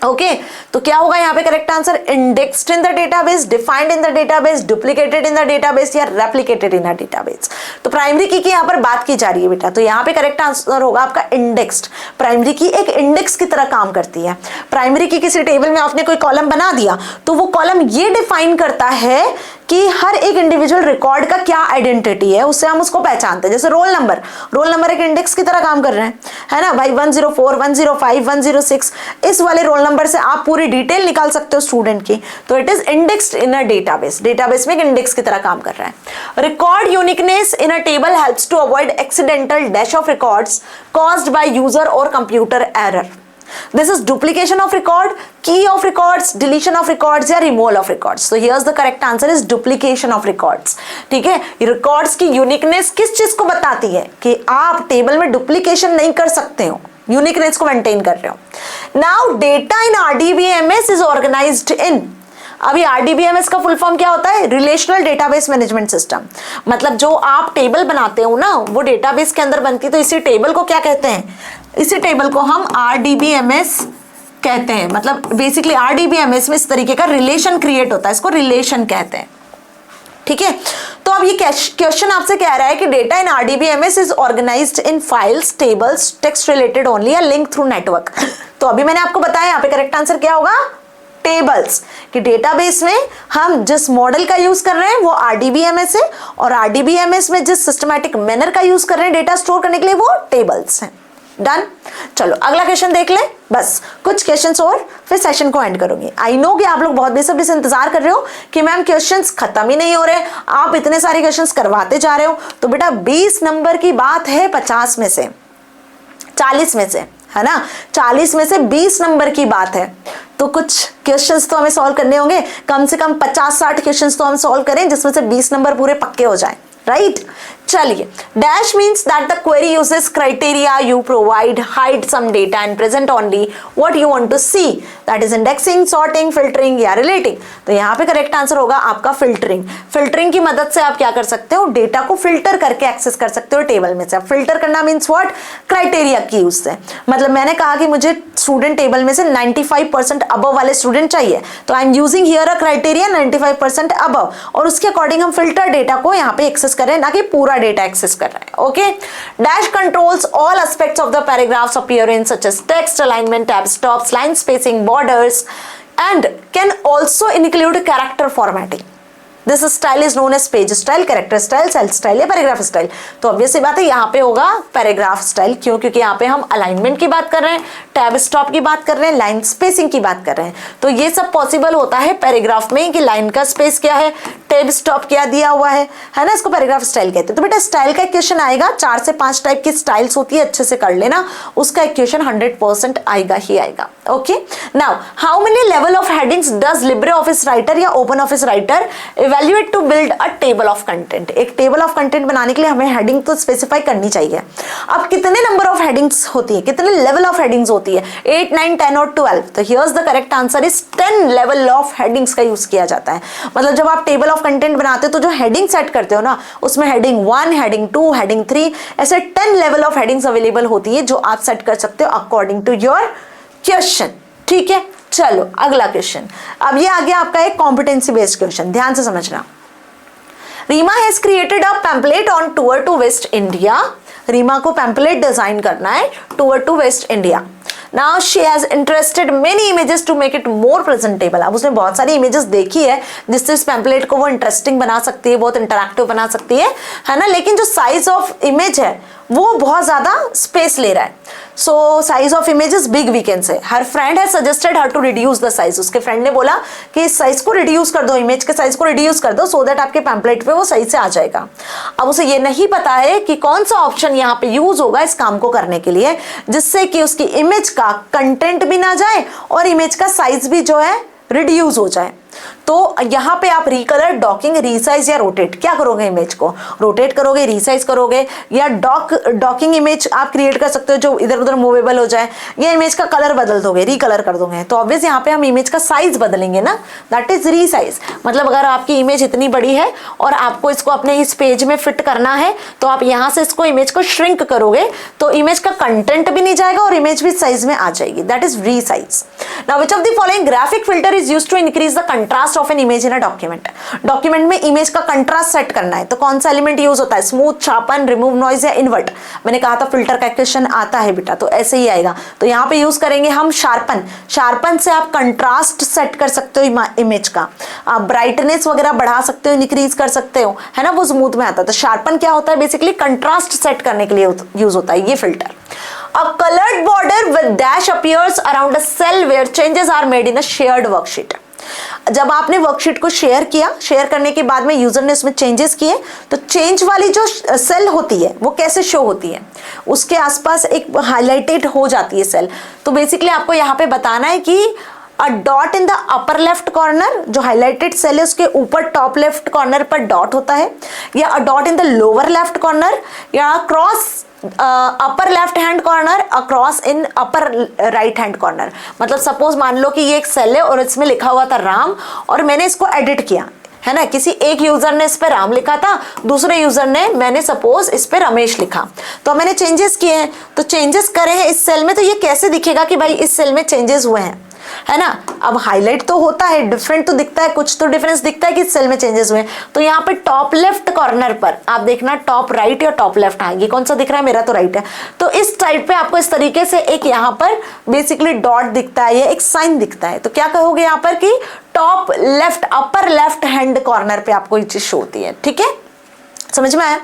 Okay तो क्या होगा यहाँ पे correct answer, indexed in the database, defined in the database, duplicated in the database या replicated in the database. तो primary key यहाँ पर बात की जा रही है बेटा, तो यहाँ पे करेक्ट आंसर होगा आपका इंडेक्स्ड। प्राइमरी की एक इंडेक्स की तरह काम करती है। प्राइमरी की किसी टेबल में आपने कोई कॉलम बना दिया तो वो कॉलम ये डिफाइन करता है कि हर एक इंडिविजुअल रिकॉर्ड का क्या आइडेंटिटी है, उससे हम उसको पहचानते हैं। जैसे रोल नंबर एक इंडेक्स की तरह काम कर रहे हैं, है ना भाई, 104, 105, 106, इस वाले रोल नंबर से आप पूरी डिटेल निकाल सकते हो स्टूडेंट की। तो it is indexed in a database, database में एक इंडेक्स की तरह काम कर रहा है। Record uniqueness in a table helps to avoid accidental dash of records caused by user or computer error. This is duplication of record, key of records, deletion of records या removal of records. So here's the correct answer is duplication of records. ठीक है, records की uniqueness किस चीज को बताती है कि आप टेबल में duplication नहीं कर सकते हो, uniqueness को maintain कर रहे हो। Now data in RDBMS is organized in, अभी RDBMS का फुल फॉर्म क्या होता है, रिलेशनल डेटाबेस मैनेजमेंट सिस्टम। मतलब जो आप टेबल बनाते हो ना वो डेटाबेस के अंदर बनती है, तो इसी टेबल को क्या कहते हैं, इसी टेबल को हम RDBMS कहते हैं। मतलब बेसिकली RDBMS में इस तरीके का रिलेशन क्रिएट होता है, इसको रिलेशन कहते हैं, ठीक है। तो अब ये क्वेश्चन आपसे कह रहा है कि data in RDBMS is organized in files, tables, text related only या लिंक थ्रू नेटवर्क। तो अभी मैंने आपको बताया यहाँ पे करेक्ट आंसर क्या होगा, टेबल्स। कि डेटाबेस में हम जिस मॉडल का यूज कर रहे हैं वो RDBMS है और RDBMS में जिस सिस्टमैटिक मैनर का यूज कर रहे हैं डेटा स्टोर करने के लिए वो टेबल्स हैं। डन, चलो अगला क्वेश्चन देख ले, बस कुछ क्वेश्चंस और फिर सेशन को एंड करूंगी। आई नो कि आप लोग बहुत बेसब्री से इंतजार कर रहे हो कि मैम क्वेश्चंस खत्म ही नहीं हो रहे, आप इतने सारे क्वेश्चंस करवाते जा रहे हो। तो बेटा 20 नंबर की बात है 50 में से, 40 में से, है ना, 40 में से 20 नंबर की बात है। तो कुछ क्वेश्चंस तो हमें सॉल्व करने होंगे, कम से कम 50-60 क्वेश्चंस तो हम सॉल्व करें जिसमें से 20 नंबर पूरे पक्के हो जाए, राइट। चलिए, dash means that the query uses criteria you provide, hide some data and present only what you want to see, that is indexing, sorting, filtering या रिलेटिंग। तो यहाँ पे करेक्ट आंसर होगा आपका फिल्टरिंग। फिल्टरिंग की मदद से आप क्या कर सकते हो, डेटा को फिल्टर करके एक्सेस कर सकते हो टेबल में से। फिल्टर करना मीन्स व्हाट, क्राइटेरिया की यूज से। मतलब मैंने कहा कि मुझे स्टूडेंट टेबल में से 95% अबव वाले स्टूडेंट चाहिए, तो I am using here a criteria 95% above, और उसके अकॉर्डिंग हम फिल्टर डेटा को यहाँ पे एक्सेस कर रहे हैं, ना कि पूरा डेटा एक्सेस कर रहे हैं। Okay, dash controls all aspects of the paragraph's appearance such as text, alignment, tab stops, line spacing, borders and can also include character formatting. This style is known as page style, character style, cell style या paragraph style. तो obvious सी बात है यहाँ पे होगा paragraph style, क्यों, क्योंकि यहाँ पे हम अलाइनमेंट की बात कर रहे हैं, टैब स्टॉप की बात कर रहे हैं, लाइन स्पेसिंग की बात कर रहे हैं। तो ये सब पॉसिबल होता है पैराग्राफ में कि लाइन का स्पेस क्या है, टैब स्टॉप क्या दिया हुआ है ना, इसको पैराग्राफ स्टाइल कहते हैं। तो बेटा स्टाइल का क्वेश्चन आएगा, 4 से 5 टाइप की स्टाइल्स होती है, अच्छे से कर लेना, उसका क्वेश्चन 100% आएगा ही आएगा। Okay, now how many level of headings does Libre Office Writer या Open Office Writer evaluate to build a table of content. एक टेबल ऑफ कंटेंट बनाने के लिए हमें हेडिंग तो स्पेसिफाई करनी चाहिए। अब कितने नंबर ऑफ हेडिंग्स होती है, कितने लेवल ऑफ हेडिंग्स होती है, 8, 9, 10 और 12। तो here's the correct answer is 10 level of headings का यूज किया जाता है। मतलब जब आप टेबल ऑफ कंटेंट बनाते हो तो जो हेडिंग सेट करते हो ना, उसमें हेडिंग 1, हेडिंग 2, हेडिंग 3, ऐसे 10 लेवल ऑफ हेडिंग्स अवेलेबल होती है जो आप सेट कर सकते हो अकॉर्डिंग टू योर क्वेश्चन। ठीक है, चलो अगला क्वेश्चन। अब ये आ गया आपका एक कॉम्पिटेंसी बेस्ड क्वेश्चन, ध्यान से समझना। Rima has created a pamphlet on tour to West India. Reema को पैम्पलेट डिजाइन करना है toward to west India. Now she has interested many images to make it more presentable। अब उसने बहुत सारी इमेजेस देखी है जिससे इस पैम्पलेट को वो इंटरेस्टिंग बना सकती है, बहुत इंटरैक्टिव बना सकती है ना, लेकिन जो साइज ऑफ इमेज है वो बहुत ज्यादा स्पेस ले रहा है। So size of image is big, we can say. Her friend has suggested her to reduce the size. उसके फ्रेंड ने बोला कि इस साइज को रिड्यूस कर दो, इमेज के साइज को रिड्यूस कर दो, सो दैट आपके पैम्पलेट पे वो सही से आ जाएगा। अब उसे ये नहीं पता है कि कौन सा ऑप्शन यहाँ पे यूज होगा इस काम को करने के लिए, जिससे कि उसकी इमेज का कंटेंट भी ना जाए और इमेज का साइज भी जो है रिड्यूस हो जाए। तो यहाँ पे आप रिकलर, डॉकिंग, रीसाइज या रोटेट क्या करोगे, इमेज को रोटेट करोगे, रीसाइज करोगे, या डॉकिंग इमेज आप क्रिएट कर सकते हो जो इधर उधर मूवेबल हो जाए, या इमेज का कलर बदल दोगे, रिकलर कर दोगे। तो ऑब्वियस यहाँ पे हम इमेज का साइज बदलेंगे ना, दैट इज रीसाइज। मतलब अगर आपकी इमेज इतनी बड़ी है और आपको इसको अपने इस पेज में फिट करना है तो आप यहाँ से इसको इमेज को श्रिंक करोगे तो इमेज का कंटेंट भी नहीं जाएगा और इमेज भी साइज में आ जाएगी, that is resize. Now which of the following graphic filter is used to increase the contrast of an image in a document. Document में इमेज का कंट्रास्ट सेट करना है तो कौन सा एलिमेंट यूज होता है, स्मूथ, शार्पन, रिमूव नॉइज या इन्वर्ट। मैंने कहा था फिल्टर का क्वेश्चन आता है बेटा, तो ऐसे ही आएगा। तो यहाँ पे यूज करेंगे हम शार्पन। शार्पन से आप कंट्रास्ट सेट कर सकते हो इमेज का, आप ब्राइटनेस वगैरह बढ़ा सकते हो, इंक्रीज कर सकते हो, है ना, वो स्मूथ में आता है। तो शार्पन क्या होता है, बेसिकली कंट्रास्ट सेट करने के लिए यूज होता है ये filter. A colored border with dash appears around a cell where changes are made in a shared worksheet। जब आपने वर्कशीट को शेयर किया, शेयर करने के बाद में यूजर ने उसमें चेंजेस किए, तो चेंज वाली जो सेल होती है वो कैसे शो होती है, उसके आसपास एक हाईलाइटेड हो जाती है सेल। तो बेसिकली आपको यहाँ पे बताना है कि a dot in the upper left corner, जो हाईलाइटेड सेल है उसके ऊपर टॉप लेफ्ट कॉर्नर पर डॉट होता है, या a dot in the lower left corner, या cross upper left hand corner across in upper right hand corner. मतलब सपोज मान लो कि ये एक सेल है और इसमें लिखा हुआ था राम और मैंने इसको एडिट किया, है ना, किसी एक यूजर ने इस पे राम लिखा था, दूसरे यूजर ने मैंने सपोज इस पे रमेश लिखा, तो मैंने चेंजेस किए हैं, तो चेंजेस करे हैं इस सेल में, तो ये कैसे दिखेगा कि भाई इस सेल में चेंजेस हुए हैं, है ना। अब हाईलाइट तो होता है, डिफरेंट तो दिखता है, कुछ तो डिफरेंस दिखता है कि इस सेल में चेंजेस हुए। तो यहाँ पे टॉप लेफ्ट कॉर्नर पर आप देखना टॉप राइट या टॉप लेफ्ट, हाँ ये कौन सा दिख रहा है, मेरा तो राइट है। तो इस साइड पे आपको इस तरीके से एक यहाँ पर बेसिकली डॉट दिखता है, ये एक साइन दिखता है। तो क्या कहोगे यहाँ पर कि टॉप लेफ्ट, अपर लेफ्ट हैंड कॉर्नर पे आपको ये चीज शो होती है, ठीक है, समझ में आया।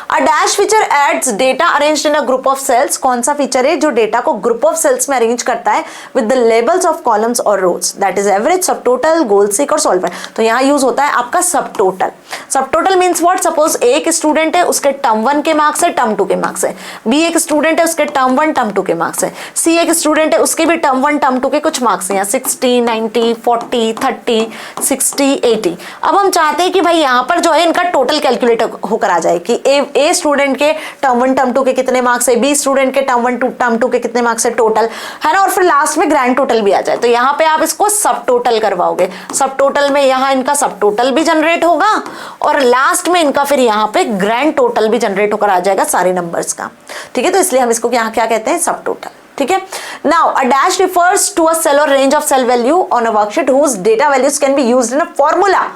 A dash feature adds data arranged in a group of cells. कौन सा फीचर है जो डेटा को ग्रुप ऑफ सेल्स में अरेंज करता है with the labels of columns और rows, that is average, subtotal, goal seek और सॉल्वर। तो यहाँ यूज होता है आपका subtotal. Subtotal means what, suppose एक स्टूडेंट है उसके टर्म 1 के मार्क्स है, टर्म 2 के मार्क्स है, बी एक स्टूडेंट है उसके टर्म 1 टर्म 2 के मार्क्स है, सी एक स्टूडेंट है उसके भी टर्म 1 टर्म 2 के कुछ मार्क्स हैं, 60, 90, 40, 30, 60, 80। अब हम चाहते हैं कि भाई यहाँ पर जो है इनका टोटल कैलकुलेट होकर आ जाए कि ए स्टूडेंट के टर्म 1 टर्म 2 के कितने मार्क्स है, बी स्टूडेंट के टर्म 1 टर्म 2 के कितने मार्क्स है टोटल, है ना, और फिर लास्ट में ग्रैंड टोटल भी आ जाए। तो यहाँ पे आप इसको सब टोटल करवाओगे, सब टोटल में यहाँ इनका सब टोटल भी जनरेट होगा और लास्ट में इनका फिर यहाँ पे ग्रैंड टोटल भी जनरेट होकर आ जाएगा सारे नंबर्स का, ठीक है। तो इसलिए हम इसको यहाँ क्या कहते हैं, सब टोटल, ठीक है। Now a dash refers to a cell or range of cell value on a worksheet whose data values can be used in a formula.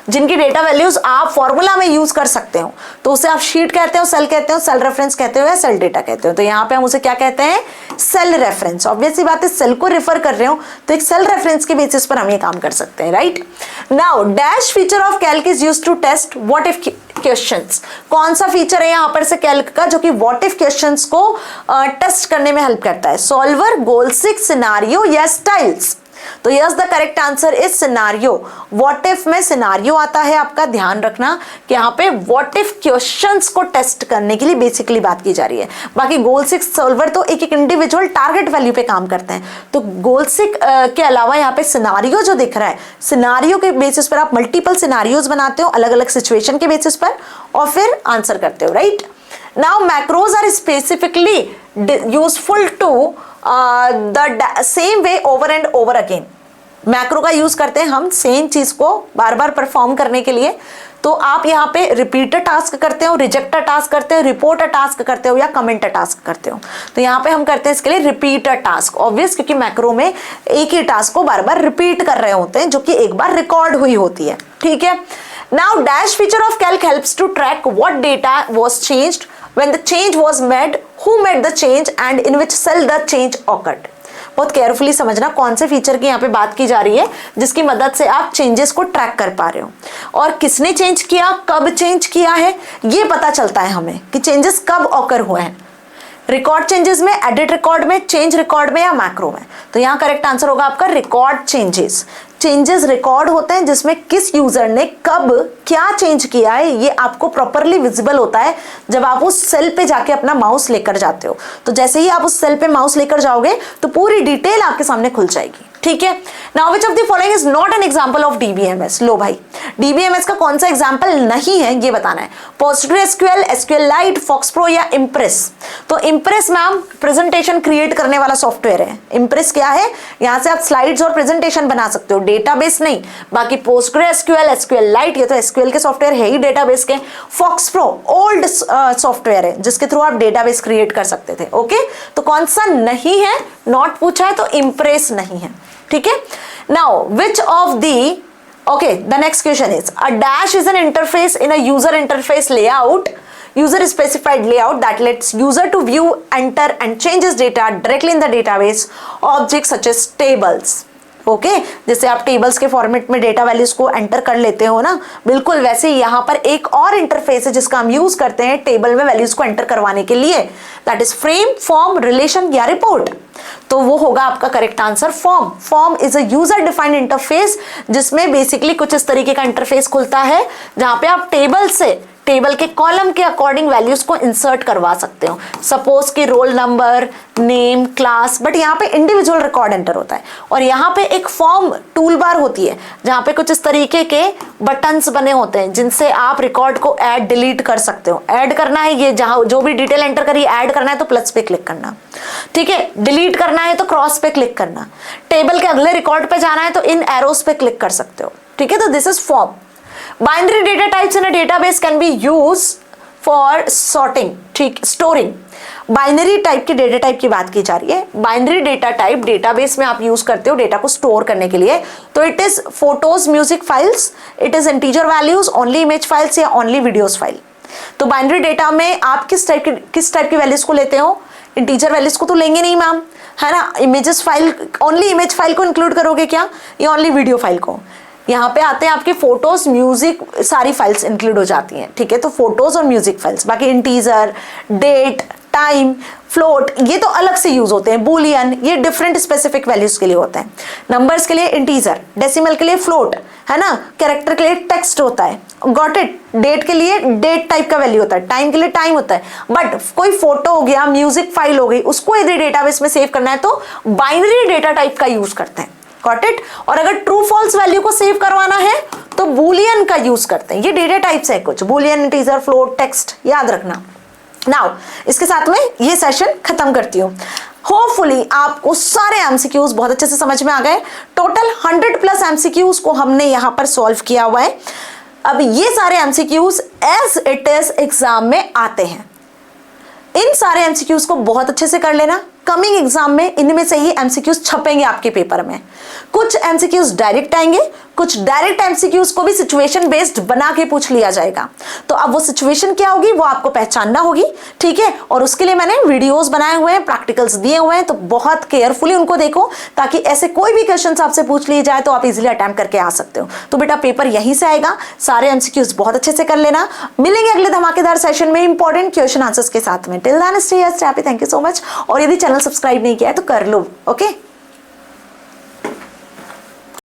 जिनकी डेटा वैल्यूज आप फॉर्मूला में यूज कर सकते हो तो उसे आप शीट कहते हो, सेल कहते हो, सेल रेफरेंस कहते हो या सेल डेटा कहते हो। तो यहाँ पे हम उसे क्या कहते हैं, सेल रेफरेंस। ऑब्वियस सी बात है, सेल को रेफर कर रहे हो तो एक सेल रेफरेंस के बेसिस पर हम ये काम कर सकते हैं, right. Now dash feature of calc is used to test what if questions. कौन सा फीचर है यहाँ पर से कैल्क का जो कि व्हाट इफ क्वेश्चंस को टेस्ट करने में हेल्प करता है, सॉल्वर, गोल सीक, सिनारियो या स्टाइल्स। तो yes the correct answer is scenario. What if में सिनारियो आता है, आपका ध्यान रखना कि यहाँ पे व्हाट इफ क्वेश्चंस को टेस्ट करने के लिए बेसिकली बात की जा रही है। बाकी गोल सीक, सॉल्वर तो एक एक इंडिविजुअल टारगेट वैल्यू पे काम करते हैं। तो गोल सीक के अलावा यहाँ पे सिनारियो जो दिख रहा है, सिनारियो के बेसिस पर आप मल्टीपल सिनारियोज बनाते हो अलग अलग सिचुएशन के बेसिस पर और फिर आंसर करते हो, right. Now macros are specifically useful to the same way over and over again. Macro का यूज करते हैं हम सेम चीज को बार बार परफॉर्म करने के लिए। तो आप यहाँ पे रिपीट टास्क करते हो, रिजेक्ट टास्क करते हो, रिपोर्ट टास्क करते हो या कमेंट टास्क करते हो। तो यहाँ पे हम करते हैं इसके लिए रिपीट टास्क, ऑब्वियस, क्योंकि मैक्रो में एक ही टास्क को बार बार रिपीट कर रहे होते हैं जो कि एक बार रिकॉर्ड हुई होती है, ठीक है। Now dash feature of calc helps to track what data was changed When the change was made, who made the change and in which cell the change occurred? बहुत केयरफुली समझना कौन से फीचर की यहाँ पे बात की जा रही है जिसकी मदद से आप चेंजेस को ट्रैक कर पा रहे हो, और किसने चेंज किया, कब चेंज किया है, ये पता चलता है हमें कि चेंजेस कब ऑकर हुए हैं। रिकॉर्ड चेंजेस में, एडिट रिकॉर्ड में, चेंज रिकॉर्ड में या मैक्रो में। तो यहाँ करेक्ट आंसर होगा आपका रिकॉर्ड चेंजेस। चेंजेस रिकॉर्ड होते हैं जिसमें किस यूजर ने कब क्या चेंज किया है ये आपको प्रॉपरली विजिबल होता है जब आप उस सेल पे जाके अपना माउस लेकर जाते हो। तो जैसे ही आप उस सेल पे माउस लेकर जाओगे तो पूरी डिटेल आपके सामने खुल जाएगी, ठीक है। Now which of the following is not an example of DBMS? लो भाई, डीबीएमएस का कौन सा एग्जांपल नहीं है ये बताना है। पोस्टग्रेसक्यूएल, एसक्यूएललाइट, फॉक्सप्रो या इम्प्रेस? तो इम्प्रेस मैम प्रेजेंटेशन क्रिएट करने वाला सॉफ्टवेयर है। इम्प्रेस क्या है? यहां से आप स्लाइड्स और प्रेजेंटेशन बना सकते हो, डेटाबेस नहीं। बाकी पोस्टग्रेसक्यूएल, एसक्यूएललाइट ये तो एसक्यूएल के सॉफ्टवेयर है ही डेटाबेस के। फॉक्सप्रो ओल्ड सॉफ्टवेयर है जिसके थ्रू आप डेटाबेस क्रिएट कर सकते थे। ओके, तो कौन सा नहीं है, नॉट पूछा है तो इम्प्रेस नहीं है, ठीक है। Now which of the, okay, the next question is a dash is an interface in a user interface layout, user specified layout that lets user to view, enter and changes data directly in the database objects such as tables. Okay जैसे आप tables के format में data values को enter कर लेते हो ना, बिल्कुल वैसे ही यहाँ पर एक और इंटरफेस है जिसका हम यूज करते हैं टेबल में वैल्यूज को एंटर करवाने के लिए, that is frame, form, relation या रिपोर्ट। तो वो होगा आपका correct answer form. Form is a user defined interface जिसमें बेसिकली कुछ इस तरीके का इंटरफेस खुलता है जहां पे आप टेबल से, टेबल के कॉलम के अकॉर्डिंग वैल्यूज को इंसर्ट करवा सकते हो। सपोज कि roll number, name, class, but यहाँ पे इंडिविजुअल रिकॉर्ड एंटर होता है। और यहाँ पे एक फॉर्म टूल बार होती है जहाँ पे कुछ इस तरीके के बटन्स बने होते हैं जिनसे आप रिकॉर्ड को ऐड डिलीट कर सकते हो। ऐड करना है ये, जहाँ जो भी डिटेल एंटर करी ऐड करना है तो प्लस पे क्लिक करना, ठीक है। डिलीट करना है तो क्रॉस पे क्लिक करना। टेबल के अगले रिकॉर्ड पे जाना है तो इन एरोस पे क्लिक कर सकते हो, ठीक है। तो this is form. Binary data types in a database can be used for sorting, ठीक, storing। बाइनरी टाइप के डेटा टाइप की बात की जा रही है। बाइनरी डेटा टाइप डेटाबेस में आप यूज करते हो डेटा को स्टोर करने के लिए। तो it is photos, music files, it is integer values, only image files या ओनली वीडियोस फाइल। तो बाइनरी डेटा में आप किस टाइप की वैल्यूज को लेते हो? इंटीजर वैल्यूज को तो लेंगे नहीं मैम, है ना। Images file, only image file को इंक्लूड करोगे क्या, या ओनली वीडियो फाइल को? यहाँ पे आते हैं आपके फोटोज, म्यूजिक, सारी फाइल्स इंक्लूड हो जाती हैं, ठीक है। तो फोटोज और म्यूजिक फाइल्स, बाकी इंटीजर, डेट, टाइम, फ्लोट ये तो अलग से यूज होते हैं। बुलियन ये डिफरेंट स्पेसिफिक वैल्यूज के लिए होते हैं। नंबर्स के लिए इंटीजर, डेसिमल के लिए फ्लोट, है ना। कैरेक्टर के लिए टेक्स्ट होता है, गॉट इट। डेट के लिए डेट टाइप का वैल्यू होता है, टाइम के लिए टाइम होता है। बट कोई फोटो हो गया, म्यूजिक फाइल हो गई, उसको यदि डेटाबेस में सेव करना है तो बाइनरी डेटा टाइप का यूज करते हैं, गॉट इट। और अगर ट्रू फॉल्स वैल्यू को सेव करवाना है तो बुलियन का यूज करते हैं। ये डेटा टाइप्स है कुछ, बुलियन, इंटीजर, फ्लोट, टेक्स्ट, याद रखना। नाउ इसके साथ में ये सेशन खत्म करती हूँ। होपफुली आपको सारे एमसीक्यूज बहुत अच्छे से समझ में आ गए। टोटल 100+ एमसीक्यूज को हमने यहाँ पर सॉल्व किया हुआ है। अब ये सारे MCQs as it is exam में आते हैं। इन सारे एमसीक्यूज को बहुत अच्छे से कर लेना। कमिंग एग्जाम में इनमें से ही एमसीक्यूज छपेंगे आपके पेपर में। कुछ एमसीक्यूज डायरेक्ट आएंगे, कुछ डायरेक्ट एमसीक्यूज को भी सिचुएशन बेस्ड बना के पूछ लिया जाएगा। तो अब वो सिचुएशन क्या होगी वो आपको पहचानना होगी, ठीक है। और उसके लिए मैंने वीडियोस बनाए हुए हैं, प्रैक्टिकल्स दिए हुए हैं, तो बहुत केयरफुली उनको देखो ताकि ऐसे कोई भी क्वेश्चन आपसे पूछ लिए जाए तो आप इजिली अटेम्प्ट करके आ सकते हो। तो बेटा पेपर यहीं से आएगा, सारे एमसीक्यूज बहुत अच्छे से कर लेना। मिलेंगे अगले धमाकेदार सेशन में इंपॉर्टेंट क्वेश्चन आंसर्स के साथ में। Till then stay happy, thank you so much. और यदि चैनल सब्सक्राइब नहीं किया है तो कर लो, ओके।